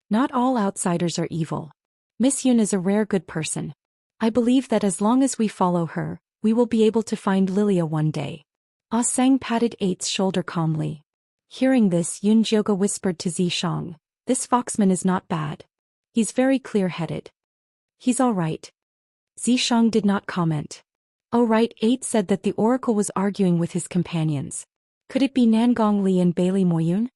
Speaker 1: Not all outsiders are evil. Miss Yun is a rare good person. I believe that as long as we follow her, we will be able to find Lilia one day. Ah Sang patted 8's shoulder calmly. Hearing this, Yun Jioga whispered to Zishang, "This foxman is not bad. He's very clear-headed." "He's all right." Zishang did not comment. "Oh right." 8 said that the oracle was arguing with his companions. Could it be Nangong Li and Bailey Moyun?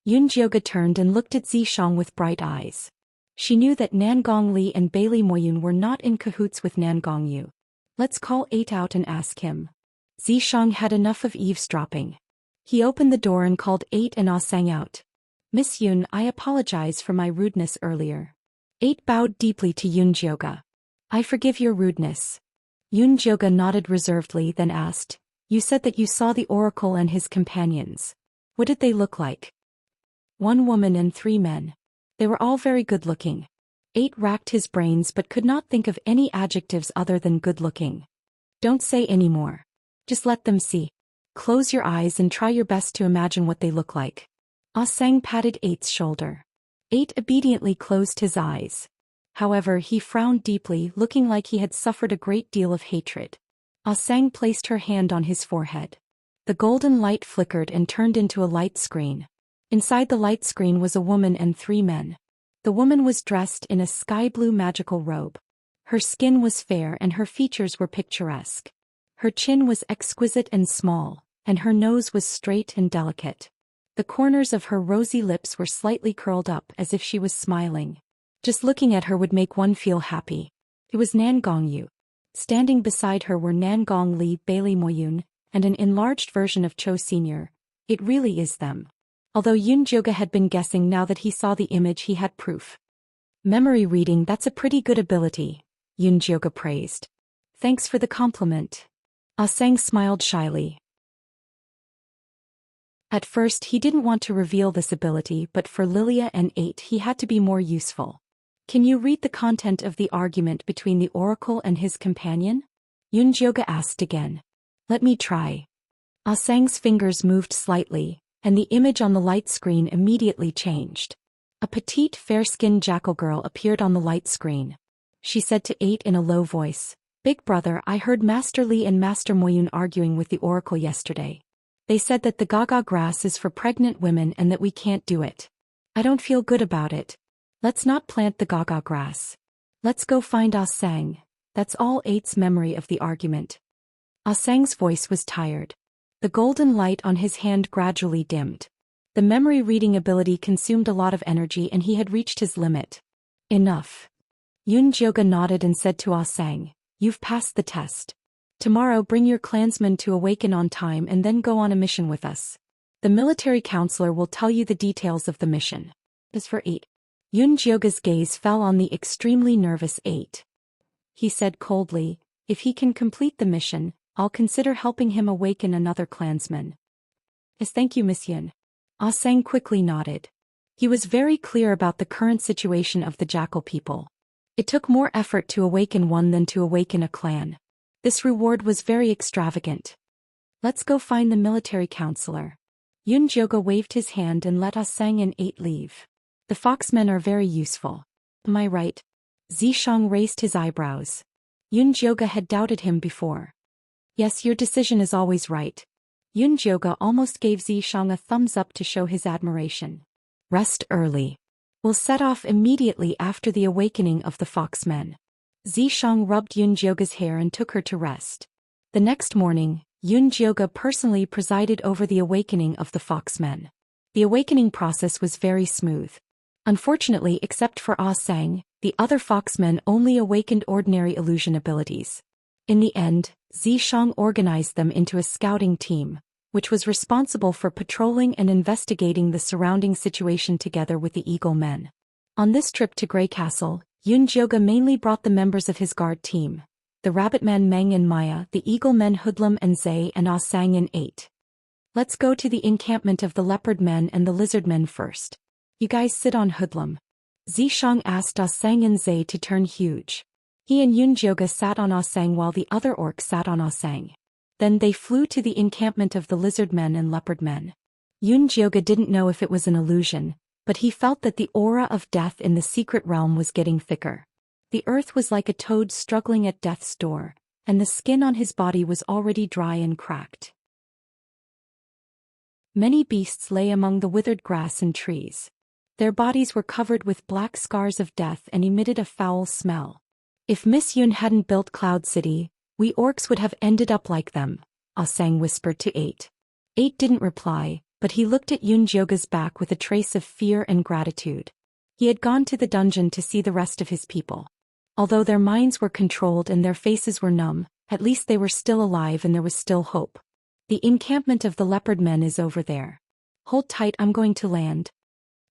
Speaker 1: Yun Jioga turned and looked at Zishang with bright eyes. She knew that Nangong Li and Bailey Moyun were not in cahoots with Nangong Yu. Let's call 8 out and ask him. Zishang had enough of eavesdropping. He opened the door and called 8 and Ah Sang out. "Miss Yun, I apologize for my rudeness earlier." 8 bowed deeply to Yun Jioga. "I forgive your rudeness." Yun Jioga nodded reservedly, then asked, "You said that you saw the oracle and his companions. What did they look like?" "1 woman and 3 men. They were all very good-looking." 8 racked his brains but could not think of any adjectives other than good-looking. "Don't say any more. Just let them see. Close your eyes and try your best to imagine what they look like." Ah Sang patted 8's shoulder. 8 obediently closed his eyes. However, he frowned deeply, looking like he had suffered a great deal of hatred. Ah Sang placed her hand on his forehead. The golden light flickered and turned into a light screen. Inside the light screen was a woman and 3 men. The woman was dressed in a sky-blue magical robe. Her skin was fair and her features were picturesque. Her chin was exquisite and small, and her nose was straight and delicate. The corners of her rosy lips were slightly curled up as if she was smiling. Just looking at her would make one feel happy. It was Nangong Yu. Standing beside her were Nangong Li, Bailey Moyun, and an enlarged version of Cho Sr. It really is them. Although Yun Jioga had been guessing, now that he saw the image he had proof. "Memory reading, that's a pretty good ability," Yun Jioga praised. "Thanks for the compliment." Ah Sang smiled shyly. At first he didn't want to reveal this ability, but for Lilia and 8 he had to be more useful. "Can you read the content of the argument between the oracle and his companion?" Yun Jioga asked again. "Let me try." Ah Sang's fingers moved slightly, and the image on the light screen immediately changed. A petite, fair-skinned jackal girl appeared on the light screen. She said to 8 in a low voice, "Big brother, I heard Master Li and Master Moyun arguing with the oracle yesterday. They said that the gaga grass is for pregnant women and that we can't do it. I don't feel good about it. Let's not plant the gaga grass. Let's go find Ah Sang." That's all 8's memory of the argument. Ah Sang's voice was tired. The golden light on his hand gradually dimmed. The memory reading ability consumed a lot of energy and he had reached his limit. "Enough." Yun Jioga nodded and said to Ah Sang, You've passed the test. Tomorrow bring your clansmen to awaken on time and then go on a mission with us. The military counselor will tell you the details of the mission. As for 8. Yun Jioga's gaze fell on the extremely nervous 8. He said coldly, if he can complete the mission, I'll consider helping him awaken another clansman. Yes, thank you, Miss Yun. Ah Sang quickly nodded. He was very clear about the current situation of the Jackal people. It took more effort to awaken one than to awaken a clan. This reward was very extravagant. Let's go find the military counselor. Yun Jioga waved his hand and let Ah Sang and 8 leave. The foxmen are very useful. Am I right? Zishang raised his eyebrows. Yun Jioga had doubted him before. Yes, your decision is always right. Yun Jioga almost gave Zishang a thumbs up to show his admiration. Rest early. We'll set off immediately after the awakening of the foxmen. Zishang rubbed Yun Jioga's hair and took her to rest. The next morning, Yun Jioga personally presided over the awakening of the foxmen. The awakening process was very smooth. Unfortunately, except for Ah Sang, the other foxmen only awakened ordinary illusion abilities. In the end, Zishang organized them into a scouting team, which was responsible for patrolling and investigating the surrounding situation together with the Eagle Men. On this trip to Grey Castle, Yun Jioga mainly brought the members of his guard team, the Rabbit Men Meng and Maya, the Eagle Men Hoodlum and Zay, and Ah Sang and 8. Let's go to the encampment of the Leopard Men and the Lizard Men first. You guys sit on Hoodlum. Zishang asked Ah Sang and Zay to turn huge. He and Yun Jioga sat on Ah Sang while the other orc sat on Ah Sang. Then they flew to the encampment of the Lizard Men and Leopard Men. Yun Jioga didn't know if it was an illusion, but he felt that the aura of death in the secret realm was getting thicker. The earth was like a toad struggling at death's door, and the skin on his body was already dry and cracked. Many beasts lay among the withered grass and trees. Their bodies were covered with black scars of death and emitted a foul smell. If Miss Yun hadn't built Cloud City, we orcs would have ended up like them, Ah Sang whispered to 8. 8 didn't reply, but he looked at Yun Jioga's back with a trace of fear and gratitude. He had gone to the dungeon to see the rest of his people. Although their minds were controlled and their faces were numb, at least they were still alive and there was still hope. The encampment of the Leopard Men is over there. Hold tight, I'm going to land.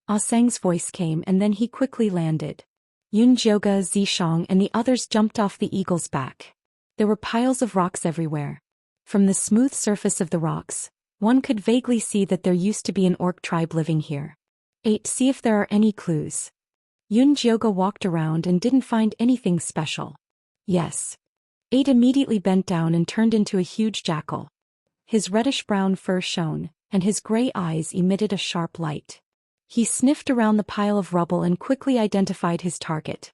Speaker 1: Ah Sang's voice came and then he quickly landed. Yun Jioga, Zishang and the others jumped off the eagle's back. There were piles of rocks everywhere. From the smooth surface of the rocks, one could vaguely see that there used to be an orc tribe living here. 8. See if there are any clues. Yun Jioga walked around and didn't find anything special. Yes. 8 immediately bent down and turned into a huge jackal. His reddish-brown fur shone, and his gray eyes emitted a sharp light. He sniffed around the pile of rubble and quickly identified his target.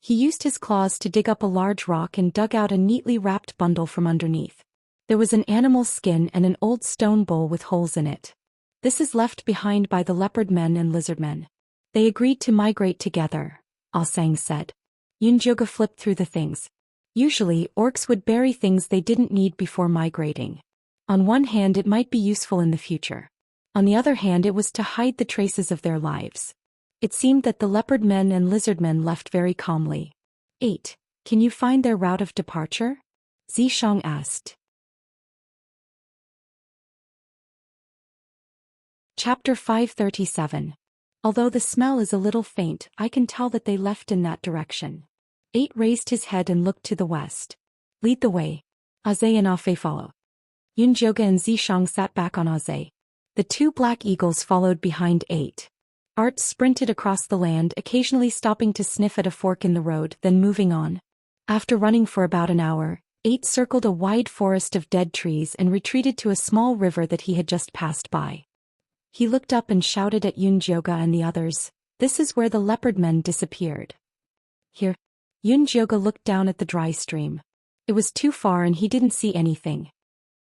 Speaker 1: He used his claws to dig up a large rock and dug out a neatly wrapped bundle from underneath. There was an animal's skin and an old stone bowl with holes in it. This is left behind by the Leopard Men and Lizard Men. They agreed to migrate together, Ah Sang said. Yun Jioga flipped through the things. Usually, orcs would bury things they didn't need before migrating. On one hand, it might be useful in the future. On the other hand, it was to hide the traces of their lives. It seemed that the Leopard Men and Lizard Men left very calmly. 8. Can you find their route of departure? Zishang asked. Chapter 537. Although the smell is a little faint, I can tell that they left in that direction. 8 raised his head and looked to the west. Lead the way. Azay and Afe follow. Yun Jioga and Zishang sat back on Azay. The 2 black eagles followed behind 8. Art sprinted across the land, occasionally stopping to sniff at a fork in the road, then moving on. After running for about an hour, 8 circled a wide forest of dead trees and retreated to a small river that he had just passed by. He looked up and shouted at Yun Jioga and the others, "This is where the Leopard Men disappeared." Here. Yun Jioga looked down at the dry stream. It was too far and he didn't see anything.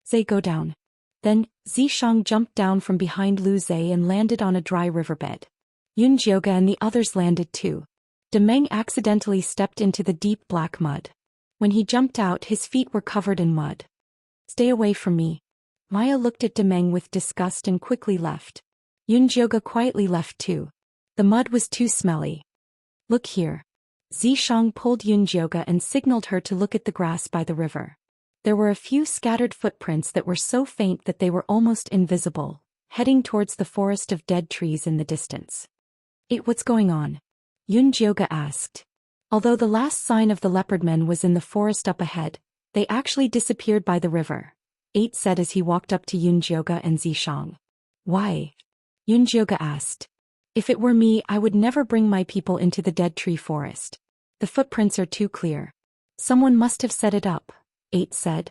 Speaker 1: Zay, go down. Then, Zishang jumped down from behind Lu Zay and landed on a dry riverbed. Yun Jioga and the others landed too. Demeng accidentally stepped into the deep black mud. When he jumped out, his feet were covered in mud. Stay away from me. Maya looked at Demeng with disgust and quickly left. Yun Jioga quietly left too. The mud was too smelly. Look here. Zishang pulled Yunjioga and signaled her to look at the grass by the river. There were a few scattered footprints that were so faint that they were almost invisible, heading towards the forest of dead trees in the distance. What's going on? Yunjioga asked. Although the last sign of the leopard men was in the forest up ahead, they actually disappeared by the river, said as he walked up to Yunjioga and Zishang. Why? Yunjioga asked. If it were me, I would never bring my people into the dead tree forest. The footprints are too clear. Someone must have set it up, said.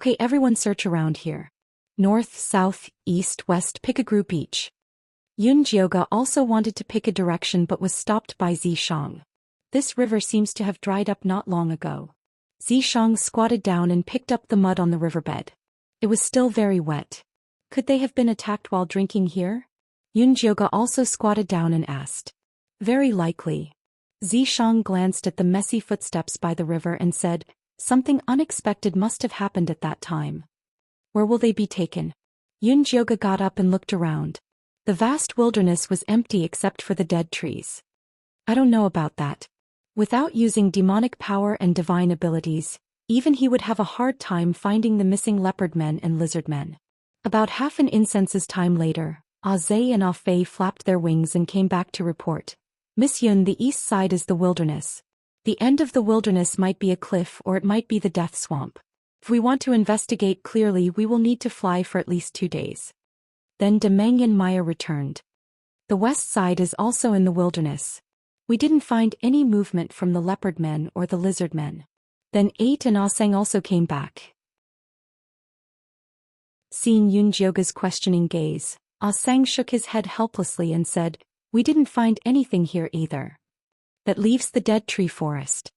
Speaker 1: Okay, everyone search around here. North, south, east, west, pick a group each. Yunjioga also wanted to pick a direction but was stopped by Zishang. This river seems to have dried up not long ago. Zishang squatted down and picked up the mud on the riverbed. It was still very wet. Could they have been attacked while drinking here? Yunjioga also squatted down and asked. Very likely. Zishang glanced at the messy footsteps by the river and said, something unexpected must have happened at that time. Where will they be taken? Yunjioga got up and looked around. The vast wilderness was empty except for the dead trees. I don't know about that. Without using demonic power and divine abilities, even he would have a hard time finding the missing leopard men and lizard men. About half an incense's time later, Zhe and Fei flapped their wings and came back to report. Miss Yun, the east side is the wilderness. The end of the wilderness might be a cliff or it might be the death swamp. If we want to investigate clearly, we will need to fly for at least 2 days. Then Demeng and Maya returned. The west side is also in the wilderness. We didn't find any movement from the leopard men or the lizard men. Then 8 and Aseng also came back. Seeing Yunjioga's questioning gaze, Aseng shook his head helplessly and said, we didn't find anything here either. That leaves the dead tree forest.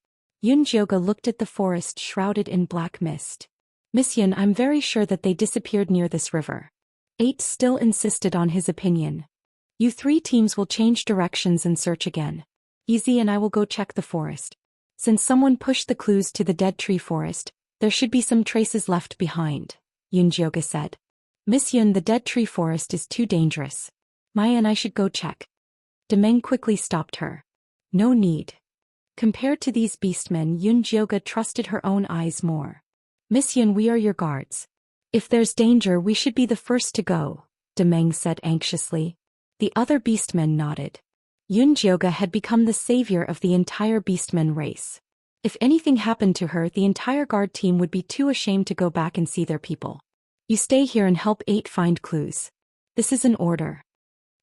Speaker 1: Yunjioga looked at the forest shrouded in black mist. Miss Yun, I'm very sure that they disappeared near this river. 8 still insisted on his opinion. You 3 teams will change directions and search again. Easy and I will go check the forest. Since someone pushed the clues to the dead tree forest, there should be some traces left behind, Yunjioga said. Miss Yun, the dead tree forest is too dangerous. Maya and I should go check. Demeng quickly stopped her. No need. Compared to these beastmen, Yunjioga trusted her own eyes more. Miss Yun, we are your guards. If there's danger, we should be the first to go, Demeng said anxiously. The other beastmen nodded. Yunjioga had become the savior of the entire beastmen race. If anything happened to her, the entire guard team would be too ashamed to go back and see their people. You stay here and help 8 find clues. This is an order.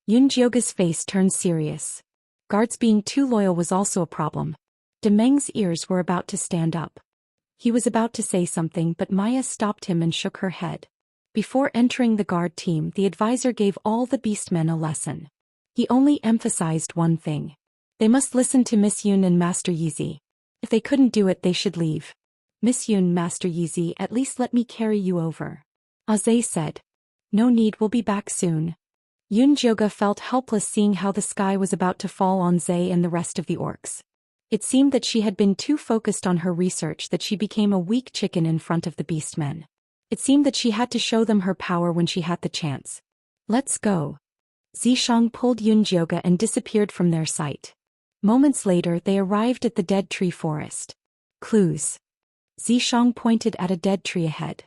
Speaker 1: Yunjioga's face turned serious. Guards being too loyal was also a problem. Demeng's ears were about to stand up. He was about to say something but Maya stopped him and shook her head. Before entering the guard team, the advisor gave all the beastmen a lesson. He only emphasized one thing. They must listen to Miss Yun and Master Yizi. If they couldn't do it, they should leave. Miss Yun, Master Yizi, at least let me carry you over. Zhe said. No need, we'll be back soon. Yunjioga felt helpless seeing how the sky was about to fall on Zhe and the rest of the orcs. It seemed that she had been too focused on her research that she became a weak chicken in front of the beastmen. It seemed that she had to show them her power when she had the chance. Let's go. Zishang pulled Yunjioga and disappeared from their sight. Moments later, they arrived at the dead tree forest. Clues. Zishang pointed at a dead tree ahead.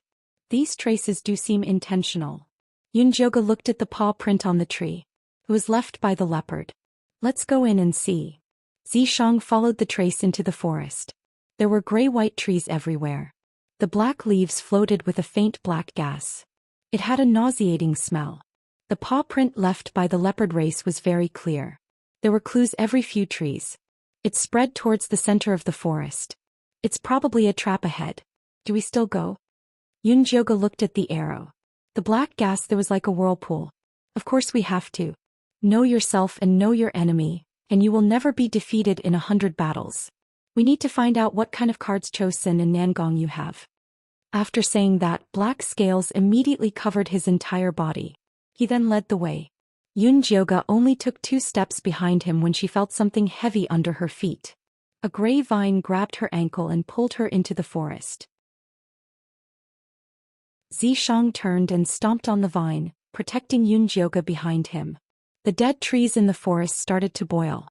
Speaker 1: These traces do seem intentional. Yunjioga looked at the paw print on the tree. It was left by the leopard. Let's go in and see. Zishang followed the trace into the forest. There were gray-white trees everywhere. The black leaves floated with a faint black gas. It had a nauseating smell. The paw print left by the leopard race was very clear. There were clues every few trees. It spread towards the center of the forest. It's probably a trap ahead. Do we still go? Yunjioga looked at the arrow. The black gas there was like a whirlpool. Of course we have to. Know yourself and know your enemy, and you will never be defeated in 100 battles. We need to find out what kind of cards Chosin and Nangong you have. After saying that, black scales immediately covered his entire body. He then led the way. Yunjioga only took 2 steps behind him when she felt something heavy under her feet. A gray vine grabbed her ankle and pulled her into the forest. Zishang turned and stomped on the vine, protecting Yunjioga behind him. The dead trees in the forest started to boil.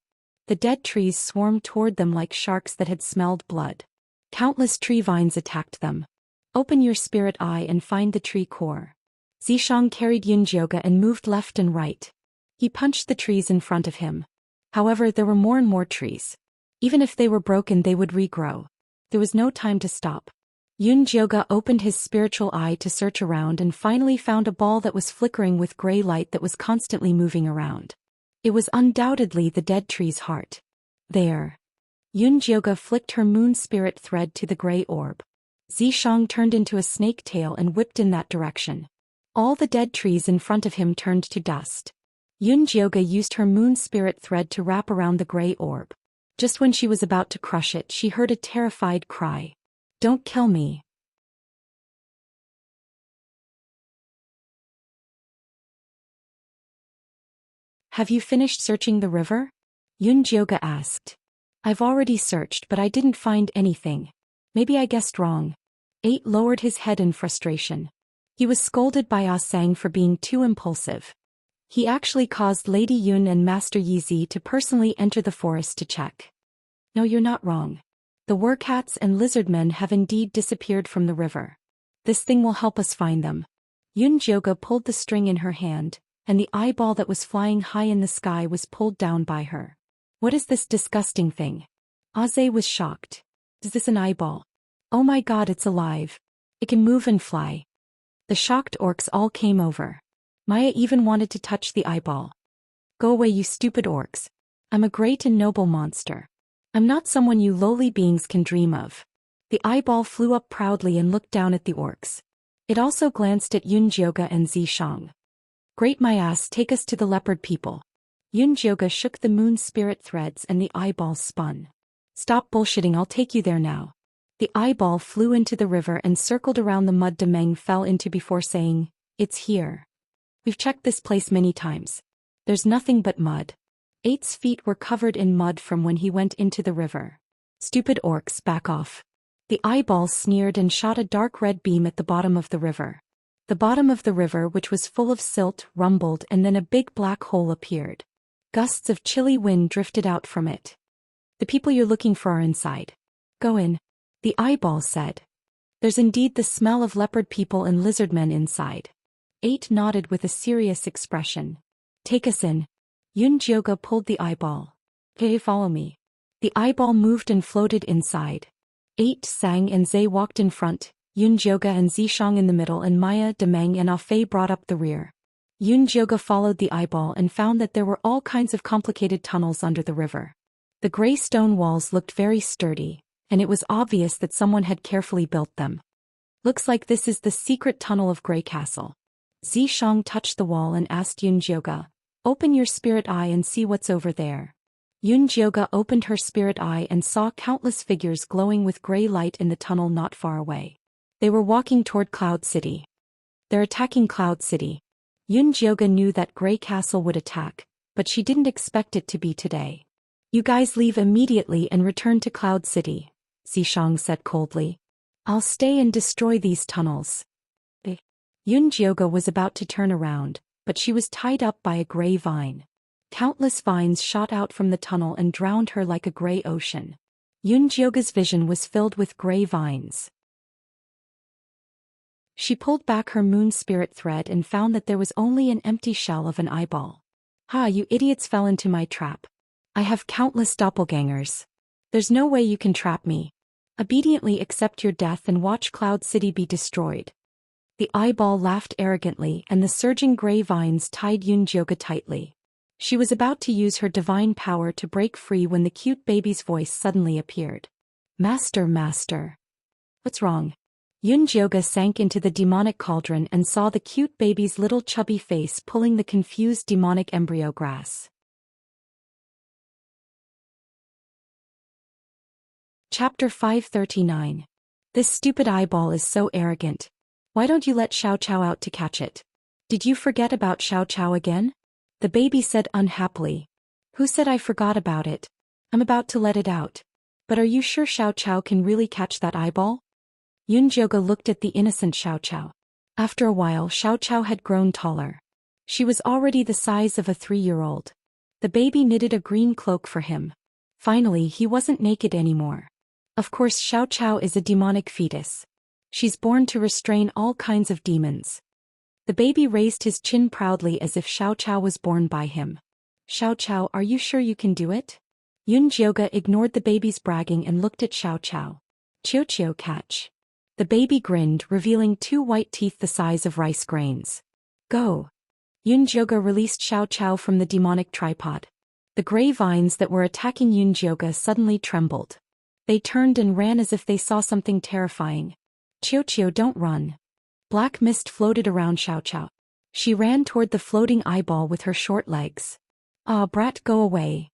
Speaker 1: The dead trees swarmed toward them like sharks that had smelled blood. Countless tree vines attacked them. Open your spirit eye and find the tree core. Zhishang carried Yunjioge and moved left and right. He punched the trees in front of him. However, there were more and more trees. Even if they were broken, they would regrow. There was no time to stop. Yunjioge opened his spiritual eye to search around and finally found a ball that was flickering with gray light that was constantly moving around. It was undoubtedly the dead tree's heart. There. Yunjioge flicked her moon spirit thread to the gray orb. Zhishang turned into a snake tail and whipped in that direction. All the dead trees in front of him turned to dust. Yunjioge used her moon spirit thread to wrap around the gray orb. Just when she was about to crush it, she heard a terrified cry. Don't kill me. Have you finished searching the river? Yunjioge asked. I've already searched, but I didn't find anything. Maybe I guessed wrong. 8 lowered his head in frustration. He was scolded by Ah Sang for being too impulsive. He actually caused Lady Yun and Master Yizi to personally enter the forest to check. No, you're not wrong. The wercats and lizardmen have indeed disappeared from the river. This thing will help us find them. Yunjioge pulled the string in her hand, and the eyeball that was flying high in the sky was pulled down by her. What is this disgusting thing? Aze was shocked. Is this an eyeball? Oh my god, it's alive. It can move and fly. The shocked orcs all came over. Maya even wanted to touch the eyeball. Go away, you stupid orcs. I'm a great and noble monster. I'm not someone you lowly beings can dream of. The eyeball flew up proudly and looked down at the orcs. It also glanced at Yunjioge and Zhishang. Great, my ass, take us to the leopard people. Yunjioge shook the moon spirit threads and the eyeball spun. Stop bullshitting, I'll take you there now. The eyeball flew into the river and circled around the mud Demeng fell into before saying, It's here. We've checked this place many times. There's nothing but mud. 8's feet were covered in mud from when he went into the river. Stupid orcs, back off. The eyeball sneered and shot a dark red beam at the bottom of the river. The bottom of the river, which was full of silt, rumbled and then a big black hole appeared. Gusts of chilly wind drifted out from it. The people you're looking for are inside. Go in. The eyeball said. There's indeed the smell of leopard people and lizardmen inside. 8 nodded with a serious expression. Take us in. Yunjioge pulled the eyeball. Hey, follow me. The eyeball moved and floated inside. 8 sang and Zay walked in front, Yunjioge and Zhishang in the middle, and Maya, Demeng and Afei brought up the rear. Yunjioge followed the eyeball and found that there were all kinds of complicated tunnels under the river. The gray stone walls looked very sturdy, and it was obvious that someone had carefully built them. Looks like this is the secret tunnel of Grey Castle. Zhishang touched the wall and asked Yunjioge, Open your spirit eye and see what's over there. Yunjioge opened her spirit eye and saw countless figures glowing with gray light in the tunnel not far away. They were walking toward Cloud City. They're attacking Cloud City. Yunjioge knew that Grey Castle would attack, but she didn't expect it to be today. You guys leave immediately and return to Cloud City, Zhishang said coldly. I'll stay and destroy these tunnels. Yunjioge was about to turn around, but she was tied up by a gray vine. Countless vines shot out from the tunnel and drowned her like a gray ocean. Yunjioge's vision was filled with gray vines. She pulled back her moon spirit thread and found that there was only an empty shell of an eyeball. Ha, you idiots fell into my trap. I have countless doppelgangers. There's no way you can trap me. Obediently accept your death and watch Cloud City be destroyed. The eyeball laughed arrogantly and the surging gray vines tied Yunjioge tightly. She was about to use her divine power to break free when the cute baby's voice suddenly appeared. Master, master. What's wrong? Yunjioge sank into the demonic cauldron and saw the cute baby's little chubby face pulling the confused demonic embryo grass. Chapter 539. This stupid eyeball is so arrogant. Why don't you let Xiaoqiao out to catch it? Did you forget about Xiaoqiao again? The baby said unhappily. Who said I forgot about it? I'm about to let it out. But are you sure Xiaoqiao can really catch that eyeball? Yunjioge looked at the innocent Xiaoqiao. After a while, Xiaoqiao had grown taller. She was already the size of a 3-year-old. The baby knitted a green cloak for him. Finally, he wasn't naked anymore. Of course, Xiao is a demonic fetus. She's born to restrain all kinds of demons. The baby raised his chin proudly as if Xiao was born by him. Xiao, are you sure you can do it? Yun Jioga ignored the baby's bragging and looked at Xiao. Chio catch. The baby grinned, revealing 2 white teeth the size of rice grains. Go. Yun Jioga released Xiao from the demonic tripod. The gray vines that were attacking Yun Jioga suddenly trembled. They turned and ran as if they saw something terrifying. Chio, don't run. Black mist floated around Xiao. She ran toward the floating eyeball with her short legs. Ah, brat, go away.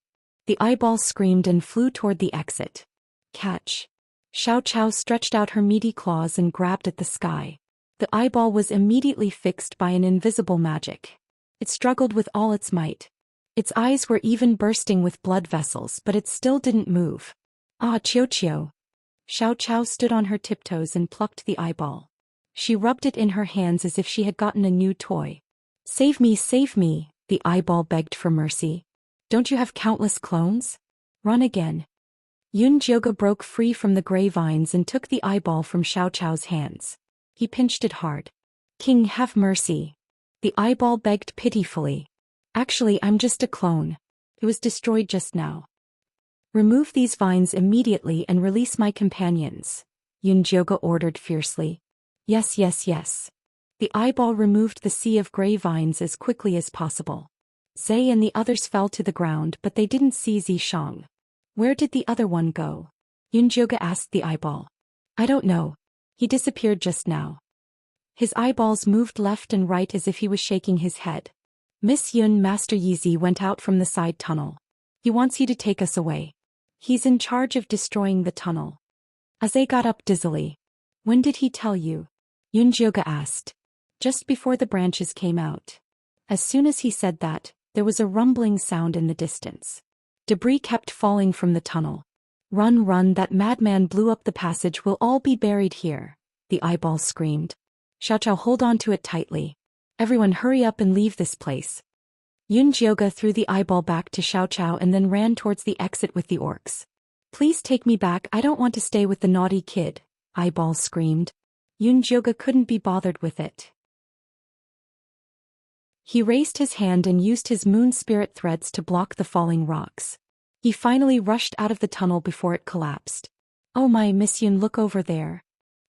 Speaker 1: The eyeball screamed and flew toward the exit. Catch. Xiao stretched out her meaty claws and grabbed at the sky. The eyeball was immediately fixed by an invisible magic. It struggled with all its might. Its eyes were even bursting with blood vessels, but it still didn't move. Ah, Chio. Xiao stood on her tiptoes and plucked the eyeball. She rubbed it in her hands as if she had gotten a new toy. Save me, the eyeball begged for mercy. Don't you have countless clones? Run again. Yun Jioga broke free from the gray vines and took the eyeball from Xiao's hands. He pinched it hard. King, have mercy. The eyeball begged pitifully. Actually, I'm just a clone. It was destroyed just now. Remove these vines immediately and release my companions, Yun Jioga ordered fiercely. Yes. The eyeball removed the sea of gray vines as quickly as possible. Zhe and the others fell to the ground, but they didn't see Zhishang. Where did the other one go? Yun Jioga asked the eyeball. I don't know. He disappeared just now. His eyeballs moved left and right as if he was shaking his head. Miss Yun, Master Yizi went out from the side tunnel. He wants you to take us away. He's in charge of destroying the tunnel. Zhe got up dizzily. When did he tell you? Yun Jioga asked. Just before the branches came out. As soon as he said that, there was a rumbling sound in the distance. Debris kept falling from the tunnel. Run, that madman blew up the passage, we'll all be buried here, the eyeball screamed. Xiao, hold on to it tightly. Everyone hurry up and leave this place. Yun Jioga threw the eyeball back to Xiao and then ran towards the exit with the orcs. Please take me back, I don't want to stay with the naughty kid, eyeball screamed. Yun Jioga couldn't be bothered with it. He raised his hand and used his moon spirit threads to block the falling rocks. He finally rushed out of the tunnel before it collapsed. Oh my, Miss Yun, look over there.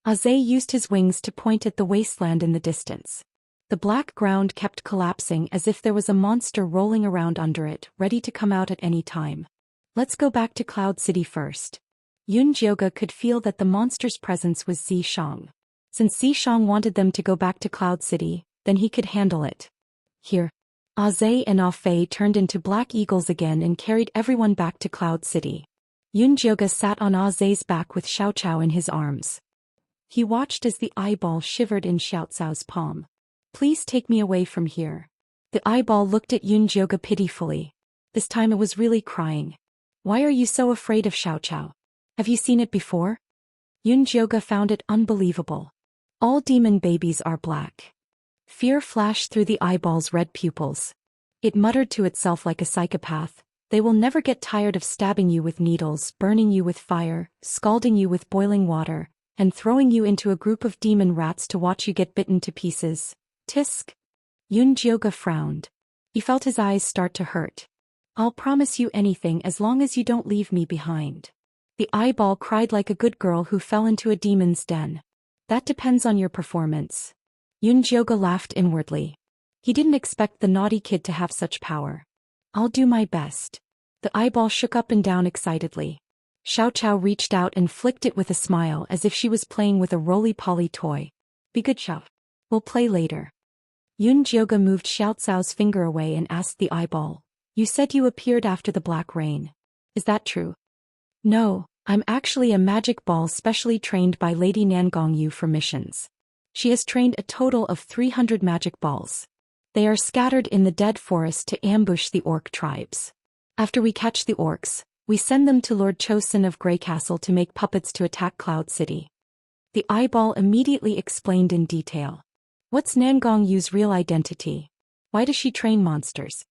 Speaker 1: Zhe used his wings to point at the wasteland in the distance. The black ground kept collapsing as if there was a monster rolling around under it, ready to come out at any time. Let's go back to Cloud City first. Yun Jioga could feel that the monster's presence was Zhishang. Since Zhishang wanted them to go back to Cloud City, then he could handle it. Here. Zhe and Fei turned into black eagles again and carried everyone back to Cloud City. Yun Jioga sat on Zhe's back with Xiao in his arms. He watched as the eyeball shivered in Xiao's palm. Please take me away from here. The eyeball looked at Yun Jioga pitifully. This time it was really crying. Why are you so afraid of Xiao? Have you seen it before? Yun Jioga found it unbelievable. All demon babies are black. Fear flashed through the eyeball's red pupils. It muttered to itself like a psychopath, they will never get tired of stabbing you with needles, burning you with fire, scalding you with boiling water, and throwing you into a group of demon rats to watch you get bitten to pieces. Tisk. Yun Jioga frowned. He felt his eyes start to hurt. I'll promise you anything as long as you don't leave me behind. The eyeball cried like a good girl who fell into a demon's den. That depends on your performance. Yun Jioga laughed inwardly. He didn't expect the naughty kid to have such power. I'll do my best. The eyeball shook up and down excitedly. Xiao reached out and flicked it with a smile as if she was playing with a roly-poly toy. Be good, Xiao. We'll play later. Yun Jioga moved Xiao's finger away and asked the eyeball. You said you appeared after the black rain. Is that true? No, I'm actually a magic ball specially trained by Lady Nangongyu for missions. She has trained a total of 300 magic balls. They are scattered in the dead forest to ambush the orc tribes. After we catch the orcs, we send them to Lord Chosen of Grey Castle to make puppets to attack Cloud City. The eyeball immediately explained in detail. What's Nangongyu's real identity? Why does she train monsters?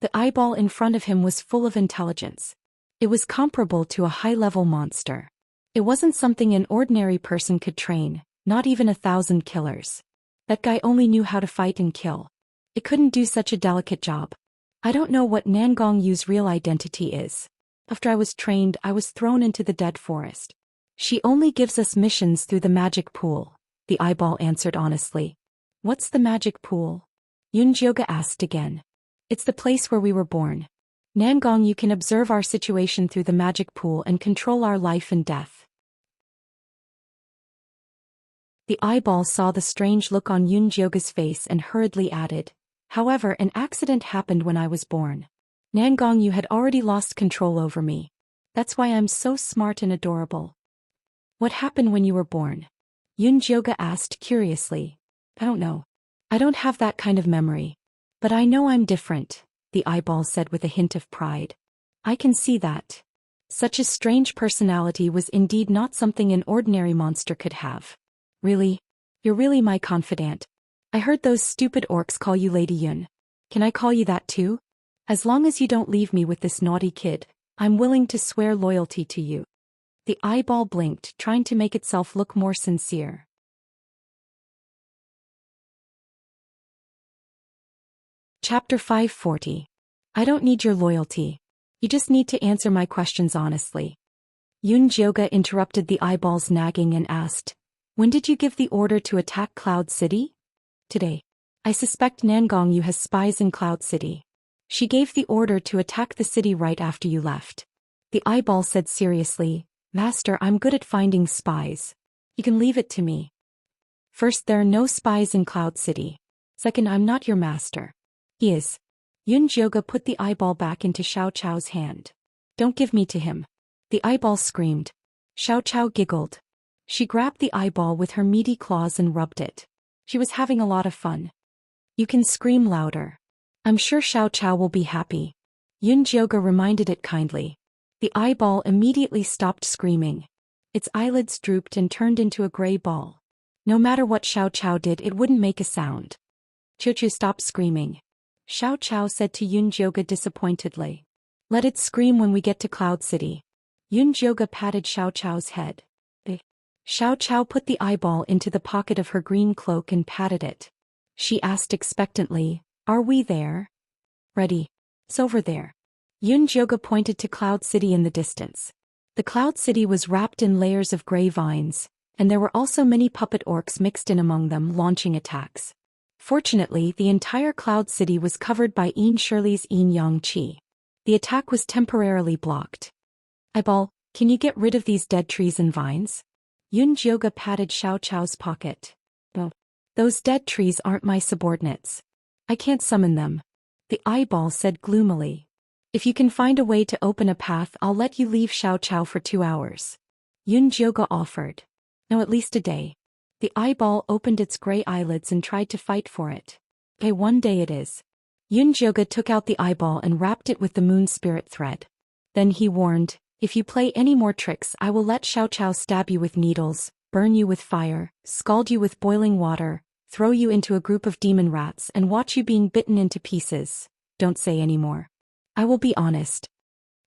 Speaker 1: The eyeball in front of him was full of intelligence. It was comparable to a high-level monster. It wasn't something an ordinary person could train, not even 1,000 killers. That guy only knew how to fight and kill. It couldn't do such a delicate job. I don't know what Nangong Yu's real identity is. After I was trained, I was thrown into the dead forest. She only gives us missions through the magic pool, the eyeball answered honestly. What's the magic pool? Yunjioga asked again. It's the place where we were born. Nangong Yu can observe our situation through the magic pool and control our life and death. The eyeball saw the strange look on Yunjioga's face and hurriedly added, however, an accident happened when I was born. Nangong Yu had already lost control over me. That's why I'm so smart and adorable. What happened when you were born? Yunjioga asked curiously. I don't know. I don't have that kind of memory. But I know I'm different, the eyeball said with a hint of pride. I can see that. Such a strange personality was indeed not something an ordinary monster could have. Really? You're really my confidant. I heard those stupid orcs call you Lady Yun. Can I call you that too? As long as you don't leave me with this naughty kid, I'm willing to swear loyalty to you. The eyeball blinked, trying to make itself look more sincere. Chapter 540. I don't need your loyalty. You just need to answer my questions honestly. Yunjioga interrupted the eyeball's nagging and asked, when did you give the order to attack Cloud City? Today. I suspect Nangong Yu has spies in Cloud City. She gave the order to attack the city right after you left. The eyeball said seriously, Master, I'm good at finding spies. You can leave it to me. First, there are no spies in Cloud City. Second, I'm not your master. He is. Yunjioga put the eyeball back into Xiao Chao's hand. Don't give me to him. The eyeball screamed. Xiao Chao giggled. She grabbed the eyeball with her meaty claws and rubbed it. She was having a lot of fun. You can scream louder. I'm sure Xiao Chao will be happy. Yunjioga reminded it kindly. The eyeball immediately stopped screaming. Its eyelids drooped and turned into a gray ball. No matter what Xiao Chao did, it wouldn't make a sound. Chuchu, stop screaming. Xiao Chao said to Yunjioga disappointedly. Let it scream when we get to Cloud City. Yunjioga patted Xiao Chao's head. Xiao Chao put the eyeball into the pocket of her green cloak and patted it. She asked expectantly, are we there? Ready. It's over there. Yunjioga pointed to Cloud City in the distance. The Cloud City was wrapped in layers of gray vines, and there were also many puppet orcs mixed in among them launching attacks. Fortunately, the entire Cloud City was covered by Yin Shirley's Yin Yang Qi. The attack was temporarily blocked. Eyeball, can you get rid of these dead trees and vines? Yunjioga patted Xiao Chao's pocket. Oh, those dead trees aren't my subordinates. I can't summon them. The eyeball said gloomily. If you can find a way to open a path, I'll let you leave Xiao Chao for 2 hours. Yunjioga offered. No, at least a day. The eyeball opened its gray eyelids and tried to fight for it. Okay, one day it is. Yunjioga took out the eyeball and wrapped it with the moon spirit thread. Then he warned, if you play any more tricks, I will let Xiao Chao stab you with needles, burn you with fire, scald you with boiling water, throw you into a group of demon rats and watch you being bitten into pieces. Don't say any more. I will be honest.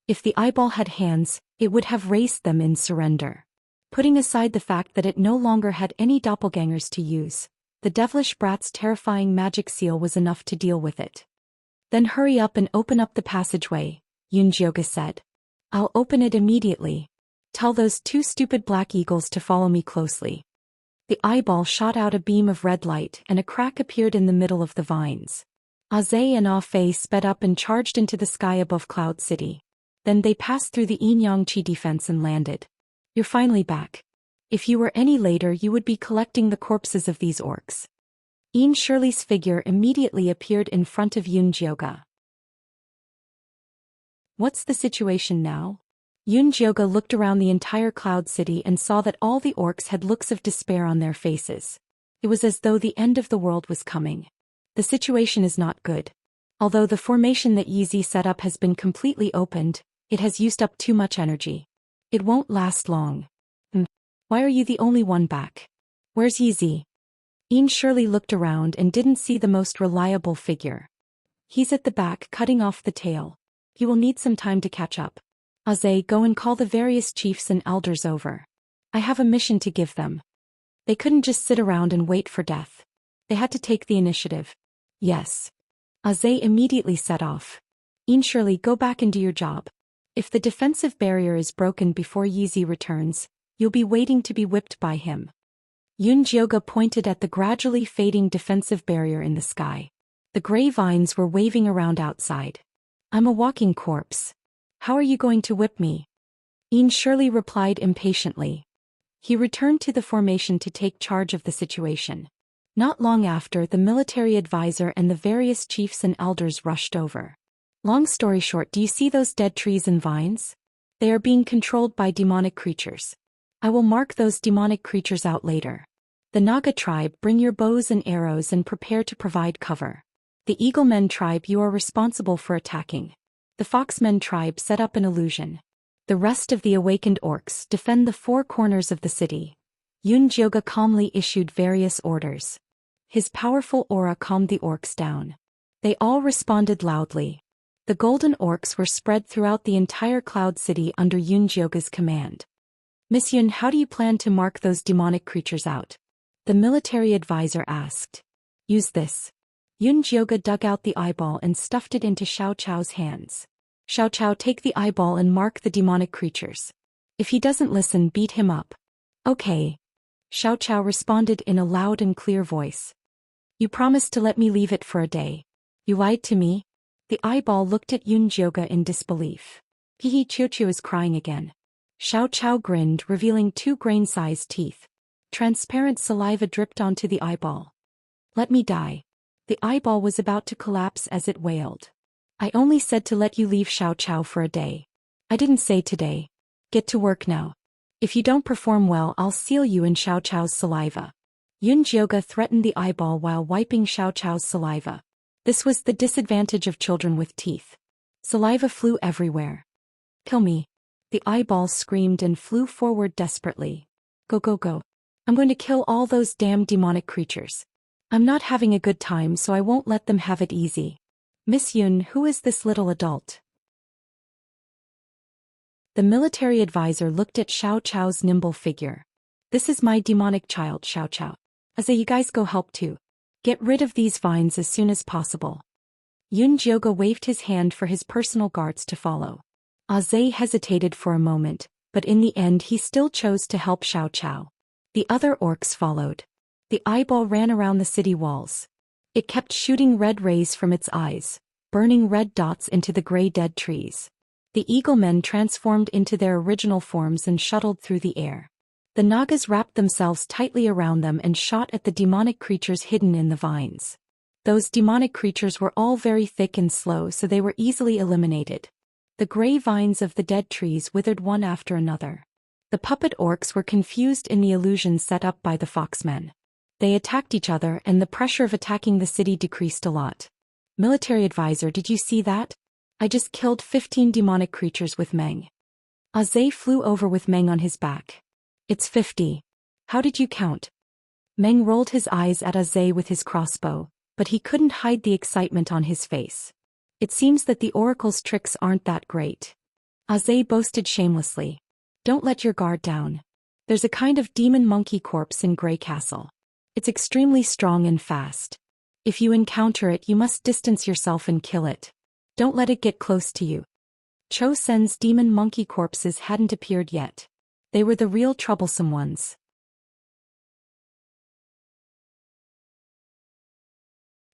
Speaker 1: If the eyeball had hands, it would have raised them in surrender. Putting aside the fact that it no longer had any doppelgangers to use, the devilish brat's terrifying magic seal was enough to deal with it. Then hurry up and open up the passageway, Yunjioga said. I'll open it immediately. Tell those 2 stupid black eagles to follow me closely. The eyeball shot out a beam of red light and a crack appeared in the middle of the vines. Aze and Ah Fei sped up and charged into the sky above Cloud City. Then they passed through the Yin Yang Qi defense and landed. You're finally back. If you were any later, you would be collecting the corpses of these orcs. Yin Shirley's figure immediately appeared in front of Yunjioga. What's the situation now? Yunjioga looked around the entire Cloud City and saw that all the orcs had looks of despair on their faces. It was as though the end of the world was coming. The situation is not good. Although the formation that Yizi set up has been completely opened, it has used up too much energy. It won't last long. Why are you the only one back? Where's Yizi? Yin Shirley looked around and didn't see the most reliable figure. He's at the back cutting off the tail. You will need some time to catch up. Aze, go and call the various chiefs and elders over. I have a mission to give them. They couldn't just sit around and wait for death. They had to take the initiative. Yes. Aze immediately set off. Surely go back and do your job. If the defensive barrier is broken before Yizi returns, you'll be waiting to be whipped by him. Jioga pointed at the gradually fading defensive barrier in the sky. The gray vines were waving around outside. I'm a walking corpse. How are you going to whip me? Shirley replied impatiently. He returned to the formation to take charge of the situation. Not long after, the military advisor and the various chiefs and elders rushed over. Long story short, do you see those dead trees and vines? They are being controlled by demonic creatures. I will mark those demonic creatures out later. The Naga tribe, bring your bows and arrows and prepare to provide cover. The Eaglemen tribe, you are responsible for attacking. The Foxmen tribe, set up an illusion. The rest of the awakened orcs, defend the four corners of the city. Jioga calmly issued various orders. His powerful aura calmed the orcs down. They all responded loudly. The golden orcs were spread throughout the entire Cloud City under Jioga's command. Miss Yun, how do you plan to mark those demonic creatures out? The military advisor asked. Use this. Jioga dug out the eyeball and stuffed it into Xiaochao's hands. Xiaochao, take the eyeball and mark the demonic creatures. If he doesn't listen, beat him up. Okay. Xiaochao responded in a loud and clear voice. You promised to let me leave it for a day. You lied to me? The eyeball looked at Jioga in disbelief. Hihi, Qiuqiu is crying again. Xiaochao grinned, revealing 2 grain-sized teeth. Transparent saliva dripped onto the eyeball. Let me die. The eyeball was about to collapse as it wailed. I only said to let you leave Xiaochao for a day. I didn't say today. Get to work now. If you don't perform well, I'll seal you in Xiaochao's saliva. Jioga threatened the eyeball while wiping Xiaochao's saliva. This was the disadvantage of children with teeth. Saliva flew everywhere. Kill me. The eyeball screamed and flew forward desperately. Go, go, go. I'm going to kill all those damn demonic creatures. I'm not having a good time, so I won't let them have it easy. Miss Yun, who is this little adult? The military advisor looked at Xiaochao's nimble figure. This is my demonic child, Xiaochao. Aze, you guys go help too. Get rid of these vines as soon as possible. Jioga waved his hand for his personal guards to follow. Aze hesitated for a moment, but in the end he still chose to help Xiaochao. The other orcs followed. The eyeball ran around the city walls. It kept shooting red rays from its eyes, burning red dots into the gray dead trees. The Eaglemen transformed into their original forms and shuttled through the air. The Nagas wrapped themselves tightly around them and shot at the demonic creatures hidden in the vines. Those demonic creatures were all very thick and slow, so they were easily eliminated. The gray vines of the dead trees withered one after another. The puppet orcs were confused in the illusion set up by the Foxmen. They attacked each other and the pressure of attacking the city decreased a lot. Military advisor, did you see that? I just killed 15 demonic creatures with Meng. Aze flew over with Meng on his back. It's 50. How did you count? Meng rolled his eyes at Aze with his crossbow, but he couldn't hide the excitement on his face. It seems that the oracle's tricks aren't that great. Aze boasted shamelessly. Don't let your guard down. There's a kind of demon monkey corpse in Grey Castle. It's extremely strong and fast. If you encounter it, you must distance yourself and kill it. Don't let it get close to you. Cho Sen's demon monkey corpses hadn't appeared yet. They were the real troublesome ones.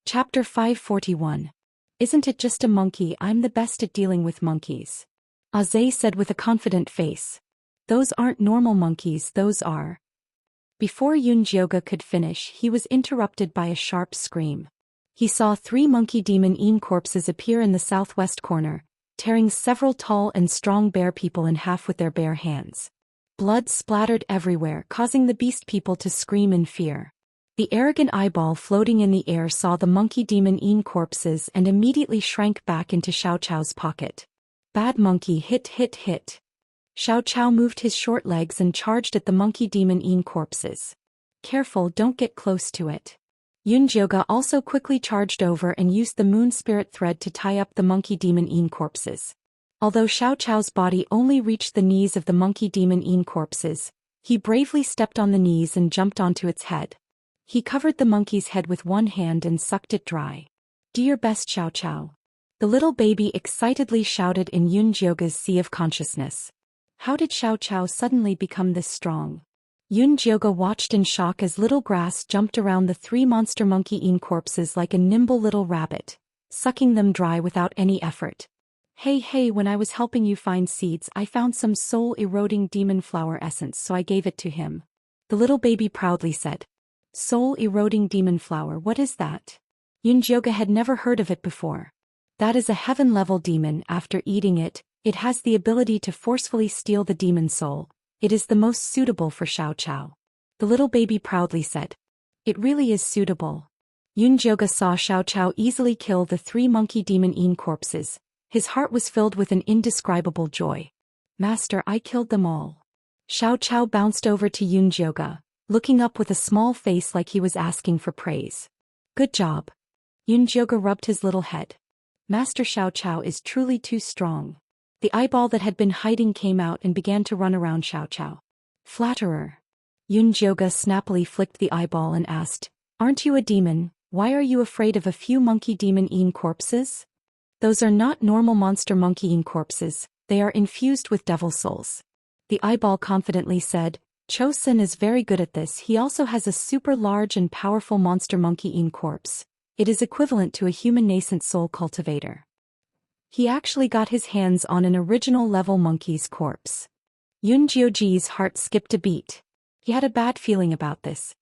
Speaker 1: Chapter 541. Isn't it just a monkey? I'm the best at dealing with monkeys. Aze said with a confident face. Those aren't normal monkeys, those are. Before Jioga could finish, he was interrupted by a sharp scream. He saw 3 monkey demon corpses appear in the southwest corner, tearing several tall and strong bear people in half with their bare hands. Blood splattered everywhere, causing the beast people to scream in fear. The arrogant eyeball floating in the air saw the monkey demon corpses and immediately shrank back into Xiaochao's pocket. Bad monkey, hit, hit, hit. Xiaochao moved his short legs and charged at the monkey demon corpses. Careful, don't get close to it. Yunjioga also quickly charged over and used the moon spirit thread to tie up the monkey demon Yin corpses. Although Xiao Chao's body only reached the knees of the monkey demon Yin corpses, he bravely stepped on the knees and jumped onto its head. He covered the monkey's head with one hand and sucked it dry. Do your best, Xiao Chao. The little baby excitedly shouted in Yunjioga's sea of consciousness. How did Xiao Chao suddenly become this strong? Yunjioga watched in shock as little grass jumped around the 3 monster monkey Yin corpses like a nimble little rabbit, sucking them dry without any effort. Hey, when I was helping you find seeds, I found some soul-eroding demon flower essence, so I gave it to him. The little baby proudly said. Soul-eroding demon flower, what is that? Yunjioga had never heard of it before. That is a heaven-level demon. After eating it, it has the ability to forcefully steal the demon soul. It is the most suitable for Xiao Chao. The little baby proudly said. It really is suitable. Yunjioga saw Xiao Chao easily kill the 3 monkey demon Yin corpses. His heart was filled with an indescribable joy. Master, I killed them all. Xiao Chao bounced over to Yunjioga, looking up with a small face like he was asking for praise. Good job. Yunjioga rubbed his little head. Master Xiao Chao is truly too strong. The eyeball that had been hiding came out and began to run around Xiao Chao. Flatterer. Yunjioga snappily flicked the eyeball and asked, Aren't you a demon? Why are you afraid of a few monkey demon Yin corpses? Those are not normal monster monkey Yin corpses, they are infused with devil souls. The eyeball confidently said, Chosen is very good at this. He also has a super large and powerful monster monkey Yin corpse. It is equivalent to a human nascent soul cultivator. He actually got his hands on an original level monkey's corpse. Yunjioji's heart skipped a beat. He had a bad feeling about this.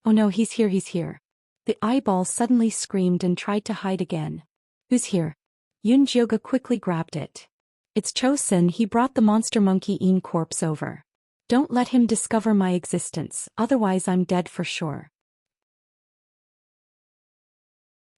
Speaker 1: Oh no, he's here. The eyeball suddenly screamed and tried to hide again. Who's here? Yunjioga quickly grabbed it. It's Chosen. He brought the monster monkey Yin corpse over. Don't let him discover my existence, otherwise I'm dead for sure.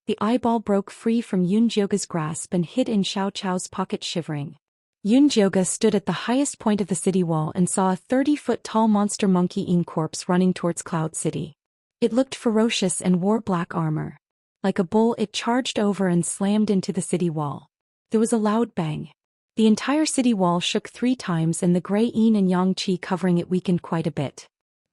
Speaker 1: The eyeball broke free from Yunjioga's grasp and hid in Xiao Chao's pocket, shivering. Yunjioga stood at the highest point of the city wall and saw a 30-foot-tall monster monkey Yin corpse running towards Cloud City. It looked ferocious and wore black armor. Like a bull, it charged over and slammed into the city wall. There was a loud bang. The entire city wall shook 3 times and the gray yin and yang qi covering it weakened quite a bit.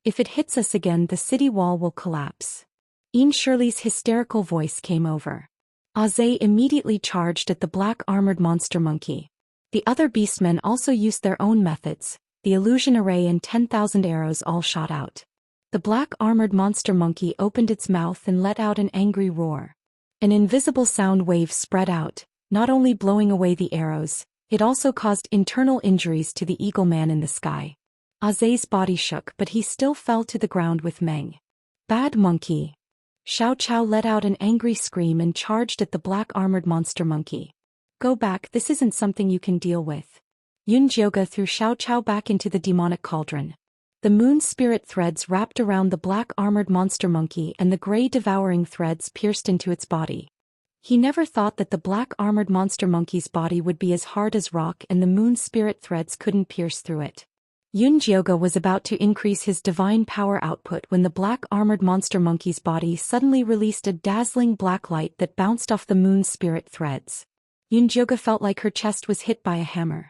Speaker 1: If it hits us again, the city wall will collapse. Yin Shirley's hysterical voice came over. Aze immediately charged at the black-armored monster monkey. The other beastmen also used their own methods. The illusion array and 10,000 arrows all shot out. The black-armored monster monkey opened its mouth and let out an angry roar. An invisible sound wave spread out, not only blowing away the arrows, it also caused internal injuries to the eagle man in the sky. Aze's body shook, but he still fell to the ground with Meng. Bad monkey. Xiao Chao let out an angry scream and charged at the black-armored monster monkey. Go back, this isn't something you can deal with. Yunjioga threw Xiao Chao back into the demonic cauldron. The moon spirit threads wrapped around the black-armored monster monkey and the gray devouring threads pierced into its body. He never thought that the black-armored monster monkey's body would be as hard as rock and the moon spirit threads couldn't pierce through it. Yunjioga was about to increase his divine power output when the black-armored monster monkey's body suddenly released a dazzling black light that bounced off the moon spirit threads. Yunjioga felt like her chest was hit by a hammer.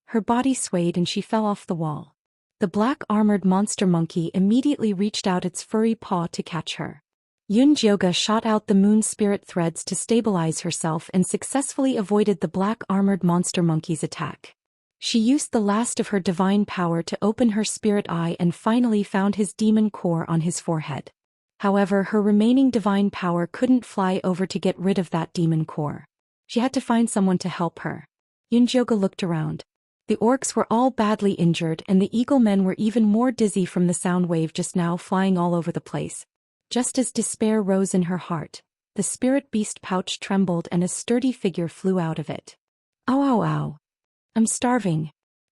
Speaker 1: Her body swayed and she fell off the wall. The black-armored monster monkey immediately reached out its furry paw to catch her. Yunjioga shot out the moon spirit threads to stabilize herself and successfully avoided the black-armored monster monkey's attack. She used the last of her divine power to open her spirit eye and finally found his demon core on his forehead. However, her remaining divine power couldn't fly over to get rid of that demon core. She had to find someone to help her. Yunjioga looked around. The orcs were all badly injured and the eagle men were even more dizzy from the sound wave just now flying all over the place. Just as despair rose in her heart, the spirit beast pouch trembled and a sturdy figure flew out of it. Ow ow ow. I'm starving.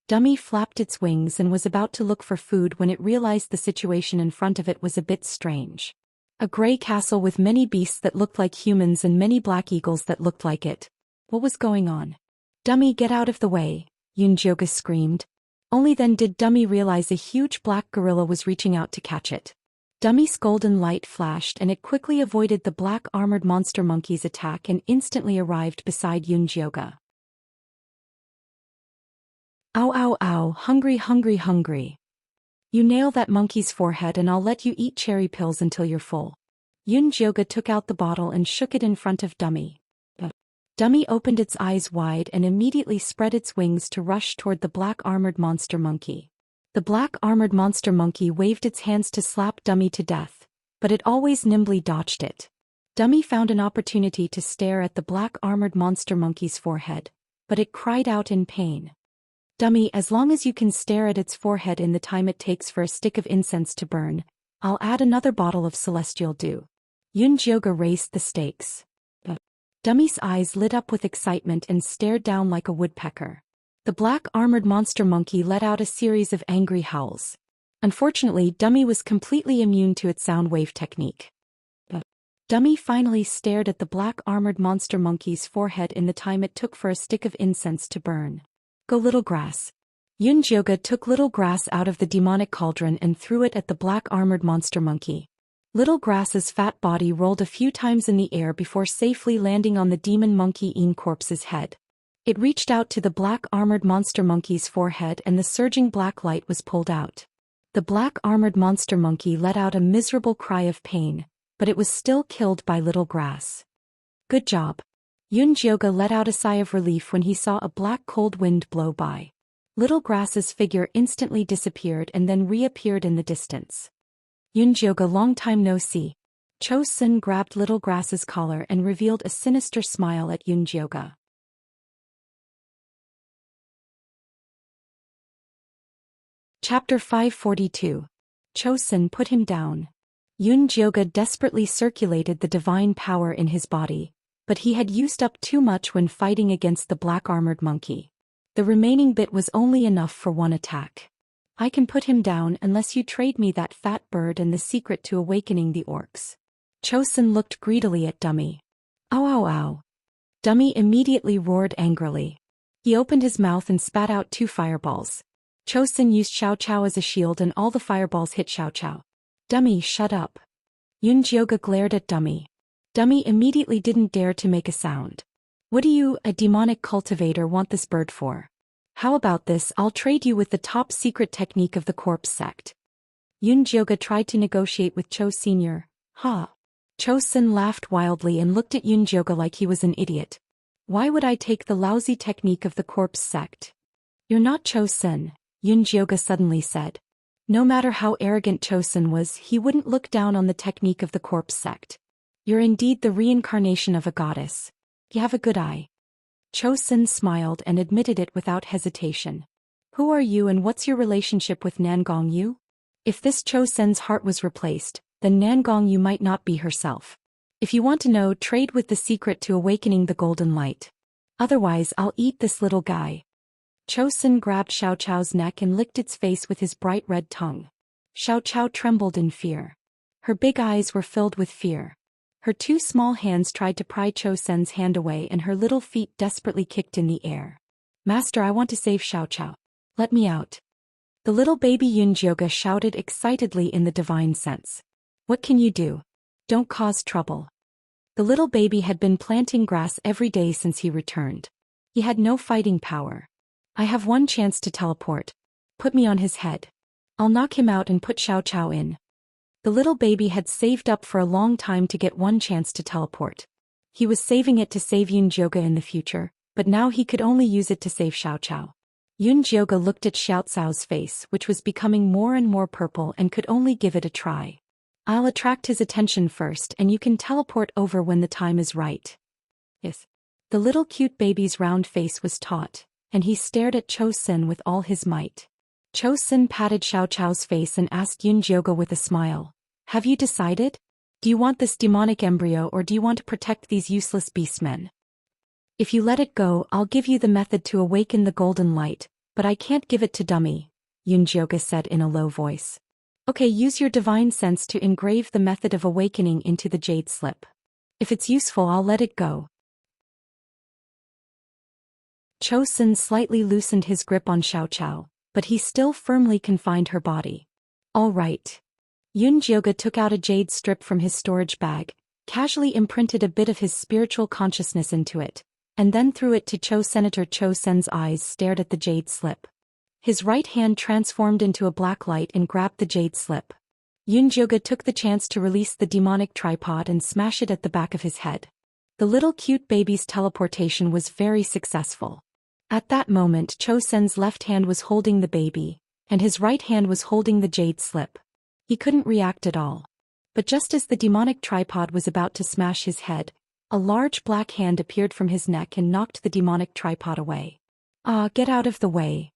Speaker 1: Dummy flapped its wings and was about to look for food when it realized the situation in front of it was a bit strange. A gray castle with many beasts that looked like humans and many black eagles that looked like it. What was going on? Dummy, get out of the way, Yunjioga screamed. Only then did Dummy realize a huge black gorilla was reaching out to catch it. Dummy's golden light flashed and it quickly avoided the black armored monster monkey's attack and instantly arrived beside Yunjioga. Ow ow ow, hungry hungry hungry. You nail that monkey's forehead and I'll let you eat cherry pills until you're full. Yunjioga took out the bottle and shook it in front of Dummy. Dummy opened its eyes wide and immediately spread its wings to rush toward the black armored monster monkey. The black armored monster monkey waved its hands to slap Dummy to death, but it always nimbly dodged it. Dummy found an opportunity to stare at the black armored monster monkey's forehead, but it cried out in pain. Dummy, as long as you can stare at its forehead in the time it takes for a stick of incense to burn, I'll add another bottle of celestial dew. Yunjioga raised the stakes. Dummy's eyes lit up with excitement and stared down like a woodpecker. The black armored monster monkey let out a series of angry howls. Unfortunately, Dummy was completely immune to its sound wave technique. Dummy finally stared at the black armored monster monkey's forehead in the time it took for a stick of incense to burn. Go little grass. Yunjioga took little grass out of the demonic cauldron and threw it at the black armored monster monkey. Little Grass's fat body rolled a few times in the air before safely landing on the demon monkey corpse's head. It reached out to the black armored monster monkey's forehead and the surging black light was pulled out. The black armored monster monkey let out a miserable cry of pain, but it was still killed by Little Grass. Good job. Yunjioga let out a sigh of relief when he saw a black cold wind blow by. Little Grass's figure instantly disappeared and then reappeared in the distance. Yunjioga, long time no see. Chosun grabbed Little Grass's collar and revealed a sinister smile at Yunjioga. Chapter 542. Chosun put him down. Yunjioga desperately circulated the divine power in his body, but he had used up too much when fighting against the black armored monkey. The remaining bit was only enough for one attack. I can put him down unless you trade me that fat bird and the secret to awakening the orcs. Chosun looked greedily at Dummy. Ow ow ow. Dummy immediately roared angrily. He opened his mouth and spat out 2 fireballs. Chosun used Xiao as a shield and all the fireballs hit Xiao. Dummy, shut up. Yunjioga glared at Dummy. Dummy immediately didn't dare to make a sound. What do you, a demonic cultivator, want this bird for? How about this, I'll trade you with the top secret technique of the corpse sect. Yunjioga tried to negotiate with Cho Sr. Ha. Chosun laughed wildly and looked at Yunjioga like he was an idiot. Why would I take the lousy technique of the corpse sect? You're not Chosun, Yunjioga suddenly said. No matter how arrogant Chosun was, he wouldn't look down on the technique of the corpse sect. You're indeed the reincarnation of a goddess. You have a good eye. Chosun smiled and admitted it without hesitation. Who are you and what's your relationship with Nangong Yu? If this Chosun's heart was replaced, then Nangong Yu might not be herself. If you want to know, trade with the secret to awakening the golden light. Otherwise, I'll eat this little guy. Chosun grabbed Xiao's neck and licked its face with his bright red tongue. Xiao trembled in fear. Her big eyes were filled with fear. Her 2 small hands tried to pry Chosun's hand away and her little feet desperately kicked in the air. Master, I want to save Xiao. Let me out. The little baby Yunjioga shouted excitedly in the divine sense. What can you do? Don't cause trouble. The little baby had been planting grass every day since he returned. He had no fighting power. I have one chance to teleport. Put me on his head. I'll knock him out and put Xiao in. The little baby had saved up for a long time to get one chance to teleport. He was saving it to save Yunjioga in the future, but now he could only use it to save Xiao. Yunjioga looked at Xiao's face, which was becoming more and more purple and could only give it a try. I'll attract his attention first and you can teleport over when the time is right. Yes. The little cute baby's round face was taut, and he stared at Chosun with all his might. Chosun patted Xiao's face and asked Yunjioga with a smile. Have you decided? Do you want this demonic embryo or do you want to protect these useless beastmen? If you let it go, I'll give you the method to awaken the golden light, but I can't give it to Dummy, Yunjioga said in a low voice. Okay, use your divine sense to engrave the method of awakening into the jade slip. If it's useful, I'll let it go. Chosun slightly loosened his grip on Xiao, but he still firmly confined her body. All right. Yunjioge took out a jade strip from his storage bag, casually imprinted a bit of his spiritual consciousness into it, and then threw it to Cho. Senator Cho Sen's eyes stared at the jade slip. His right hand transformed into a black light and grabbed the jade slip. Yunjioge took the chance to release the demonic tripod and smash it at the back of his head. The little cute baby's teleportation was very successful. At that moment Cho Sen's left hand was holding the baby, and his right hand was holding the jade slip. He couldn't react at all. But just as the demonic tripod was about to smash his head, a large black hand appeared from his neck and knocked the demonic tripod away. "Ah, get out of the way."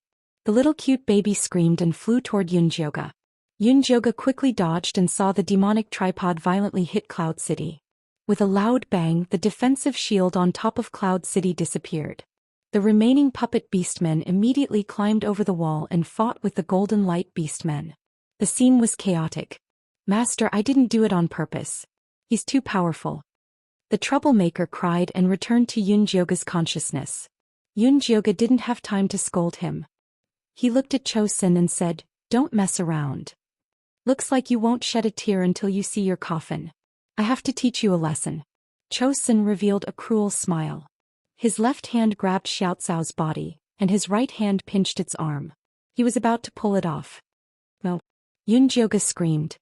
Speaker 1: The little cute baby screamed and flew toward Yunjioge. Yunjioge quickly dodged and saw the demonic tripod violently hit Cloud City. With a loud bang, the defensive shield on top of Cloud City disappeared. The remaining puppet beastmen immediately climbed over the wall and fought with the golden light beastmen. The scene was chaotic. "Master, I didn't do it on purpose. He's too powerful." The troublemaker cried and returned to Yunjioge's consciousness. Yunjioge didn't have time to scold him. He looked at Cho Sen and said, "Don't mess around. Looks like you won't shed a tear until you see your coffin. I have to teach you a lesson." Cho Sen revealed a cruel smile. His left hand grabbed Xiaocao's body, and his right hand pinched its arm. He was about to pull it off. "No!" Yunjioge screamed.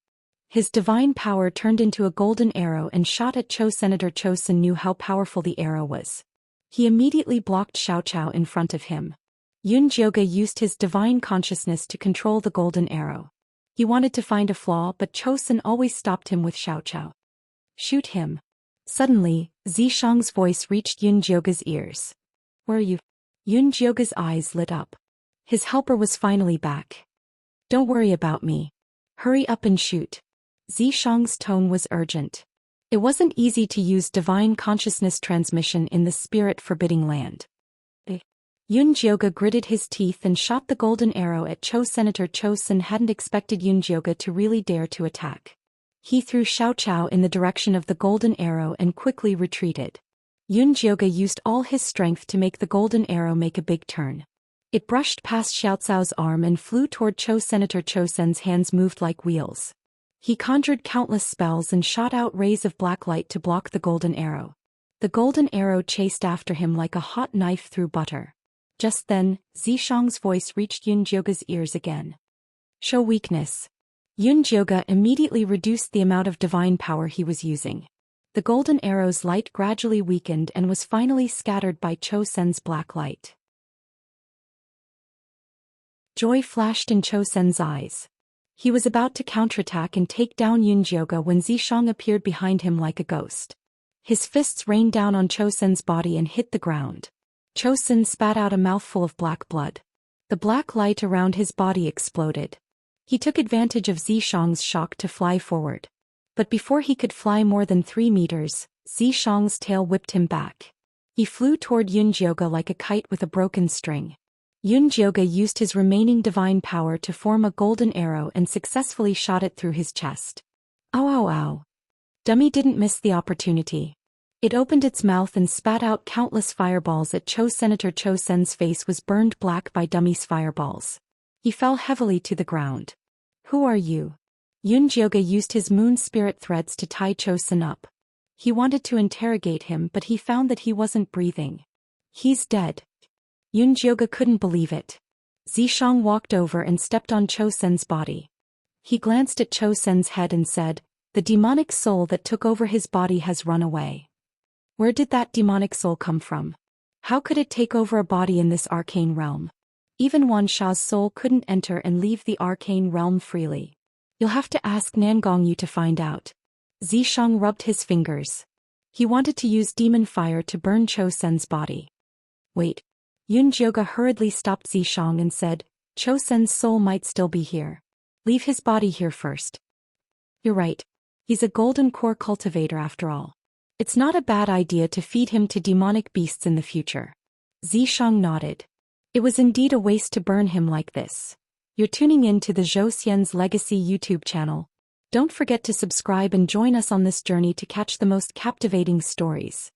Speaker 1: His divine power turned into a golden arrow and shot at Cho. Senator Cho Sen knew how powerful the arrow was. He immediately blocked Xiaoqiao in front of him. Yunjioge used his divine consciousness to control the golden arrow. He wanted to find a flaw, but Cho Sen always stopped him with Xiaoqiao. "Shoot him." Suddenly, Zishang's voice reached Yunjioge's ears. "Where are you?" Yunjioge's eyes lit up. His helper was finally back. "Don't worry about me. Hurry up and shoot." Zishang's tone was urgent. It wasn't easy to use divine consciousness transmission in the spirit-forbidding land. Yunjioge gritted his teeth and shot the golden arrow at Cho. Senator Cho Sen hadn't expected Yunjioge to really dare to attack. He threw Xiaoqiao in the direction of the golden arrow and quickly retreated. Yunjioge used all his strength to make the golden arrow make a big turn. It brushed past Xiaocao's arm and flew toward Cho. Senator Cho Sen's hands moved like wheels. He conjured countless spells and shot out rays of black light to block the golden arrow. The golden arrow chased after him like a hot knife through butter. Just then, Zishang's voice reached Yunjioge's ears again. "Show weakness." Yunjioge immediately reduced the amount of divine power he was using. The golden arrow's light gradually weakened and was finally scattered by Cho Sen's black light. Joy flashed in Cho Sen's eyes. He was about to counterattack and take down Yunjioge when Zishang appeared behind him like a ghost. His fists rained down on Cho Sen's body and hit the ground. Cho Sen spat out a mouthful of black blood. The black light around his body exploded. He took advantage of Zishang's shock to fly forward. But before he could fly more than 3 meters, Zishang's tail whipped him back. He flew toward Yunjioge like a kite with a broken string. Yunjioge used his remaining divine power to form a golden arrow and successfully shot it through his chest. "Ow ow ow." Dummy didn't miss the opportunity. It opened its mouth and spat out countless fireballs at Cho. Senator Cho Sen's face was burned black by Dummy's fireballs. He fell heavily to the ground. "Who are you?" Yunjioge used his moon spirit threads to tie Cho Sen up. He wanted to interrogate him, but he found that he wasn't breathing. "He's dead." Yunjioge couldn't believe it. Zishang walked over and stepped on Cho Sen's body. He glanced at Cho Sen's head and said, "The demonic soul that took over his body has run away." Where did that demonic soul come from? How could it take over a body in this arcane realm? Even Wan Sha's soul couldn't enter and leave the arcane realm freely. You'll have to ask Nangongyu to find out. Zishang rubbed his fingers. He wanted to use demon fire to burn Cho Sen's body. "Wait." Yunjioge hurriedly stopped Zishang and said, "Cho Sen's soul might still be here. Leave his body here first." "You're right. He's a golden core cultivator after all. It's not a bad idea to feed him to demonic beasts in the future." Zishang nodded. It was indeed a waste to burn him like this. You're tuning in to the Zhou Xian's Legacy YouTube channel. Don't forget to subscribe and join us on this journey to catch the most captivating stories.